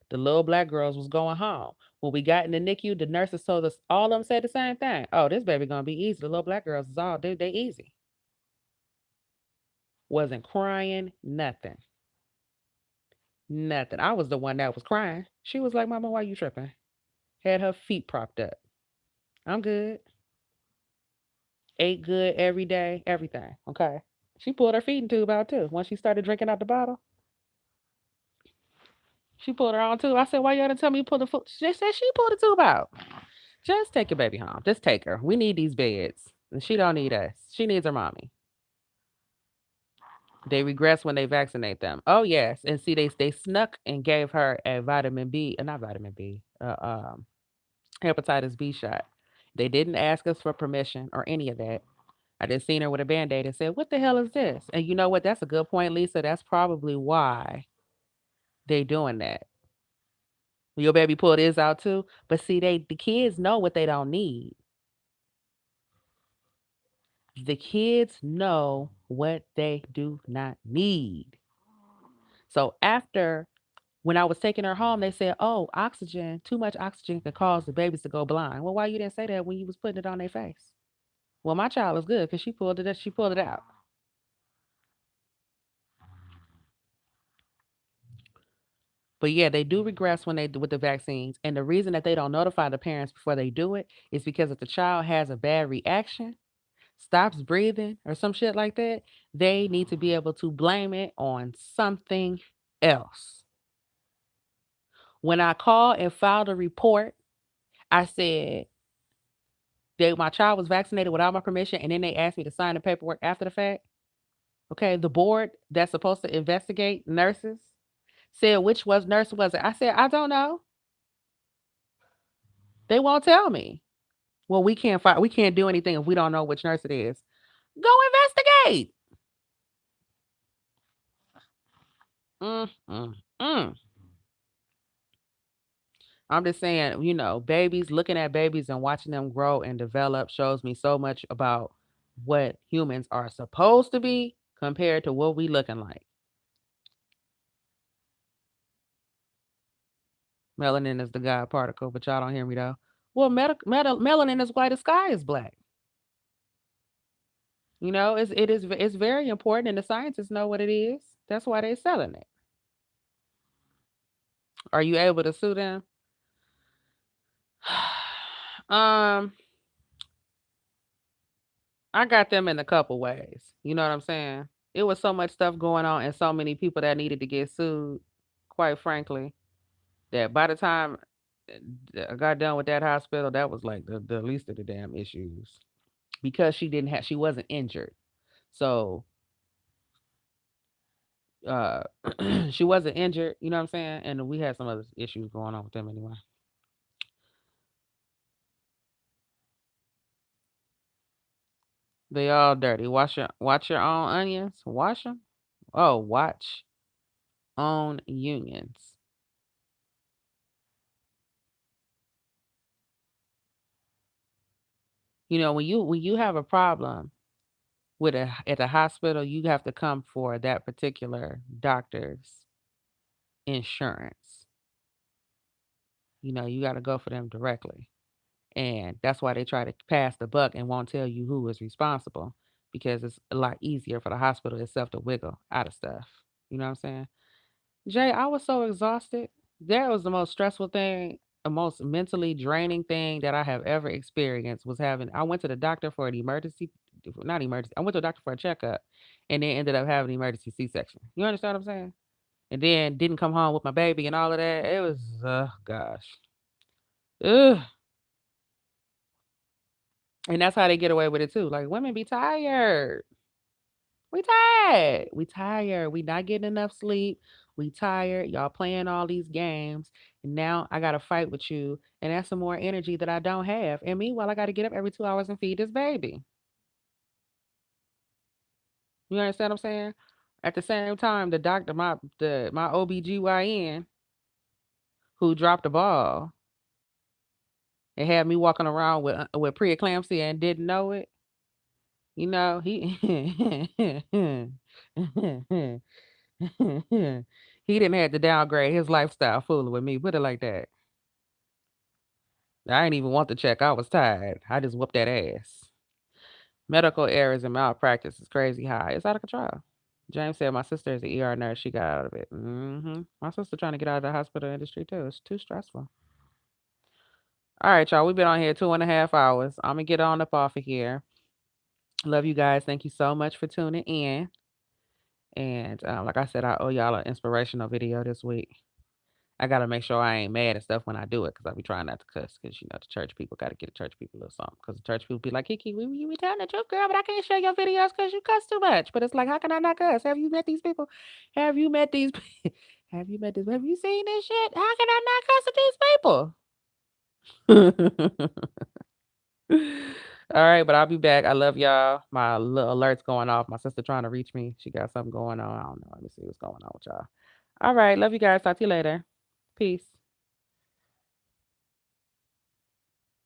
The little black girls was going home. When we got in the NICU, the nurses told us all of them said the same thing. Oh, this baby gonna be easy. The little black girls is all they easy. Wasn't crying, nothing. Nothing. I was the one that was crying. She was like, Mama, why you tripping? Had her feet propped up. I'm good. Ate good every day, everything. Okay. She pulled her feeding tube out too. Once she started drinking out the bottle, she pulled her own tube. I said, why you gotta tell me you pull the foot? She said she pulled the tube out. Just take your baby home. Just take her. We need these beds. And she don't need us. She needs her mommy. They regress when they vaccinate them. Oh yes. And see they snuck and gave her a vitamin B, not vitamin B, hepatitis B shot. They didn't ask us for permission or any of that. I just seen her with a band-aid and said, what the hell is this? And you know what? That's a good point, Lisa. That's probably why they doing that. Your baby pulled his out too. But see, the kids know what they don't need. The kids know what they do not need. So after when I was taking her home, they said, "Oh, oxygen, too much oxygen can cause the babies to go blind." Well, why you didn't say that when you was putting it on their face? Well, my child is good because she pulled it. She pulled it out. But yeah, they do regress when they do with the vaccines, and the reason that they don't notify the parents before they do it is because if the child has a bad reaction, stops breathing, or some shit like that, they need to be able to blame it on something else. When I called and filed a report, I said my child was vaccinated without my permission, and then they asked me to sign the paperwork after the fact. Okay, the board that's supposed to investigate nurses said which nurse was it. I said I don't know. They won't tell me. Well, we can't do anything if we don't know which nurse it is. Go investigate. Mm, mm, mm. I'm just saying, babies, looking at babies and watching them grow and develop shows me so much about what humans are supposed to be compared to what we looking like. Melanin is the God particle, but y'all don't hear me though. Well, melanin is why the sky is black. It's very important, and the scientists know what it is. That's why they're selling it. Are you able to sue them? um, I got them in a couple ways. You know what I'm saying? It was so much stuff going on and so many people that needed to get sued, quite frankly, that by the time I got done with that hospital, that was like the least of the damn issues because she wasn't injured. So uh she wasn't injured, you know what I'm saying? And we had some other issues going on with them anyway. They all dirty. Watch your own onions. Wash them. Oh, watch own unions. You know, when you have a problem with a at a hospital, you have to come for that particular doctor's insurance. You know, you got to go for them directly. And that's why they try to pass the buck and won't tell you who is responsible because it's a lot easier for the hospital itself to wiggle out of stuff. You know what I'm saying? Jay, I was so exhausted. That was the most stressful thing, the most mentally draining thing that I have ever experienced was having I went to the doctor for an emergency not emergency. I went to the doctor for a checkup and then ended up having an emergency C-section. You understand what I'm saying? And then didn't come home with my baby and all of that. It was gosh. Ugh. And that's how they get away with it too. Like women be tired. We tired. We tired. We not getting enough sleep. We tired. Y'all playing all these games. And now I gotta fight with you. And that's some more energy that I don't have. And meanwhile, I gotta get up every 2 hours and feed this baby. You understand what I'm saying? At the same time, the doctor, my OBGYN who dropped the ball and had me walking around with preeclampsia and didn't know it. You know, he he didn't have to downgrade his lifestyle fooling with me. Put it like that. I didn't even want to check. I was tired. I just whooped that ass. Medical errors and malpractice is crazy high. It's out of control. James said my sister is an ER nurse. She got out of it. My sister trying to get out of the hospital industry too. It's too stressful. All right, y'all. We've been on here 2.5 hours. I'm gonna get on up off of here. Love you guys. Thank you so much for tuning in. And like I said, I owe y'all an inspirational video this week. I gotta make sure I ain't mad and stuff when I do it, cause I be trying not to cuss, cause you know the church people gotta get the church people a little something, cause the church people be like, Kiki, we be telling the truth, girl, but I can't share your videos cause you cuss too much. But it's like, how can I not cuss? Have you met these people? Have you met these? Have you met this? Have you seen this shit? How can I not cuss at these people? All right, but I'll be back. I love y'all. My little alert's going off. My sister trying to reach me. She got something going on. I don't know. Let me see what's going on with y'all. All right, love you guys. Talk to you later. Peace.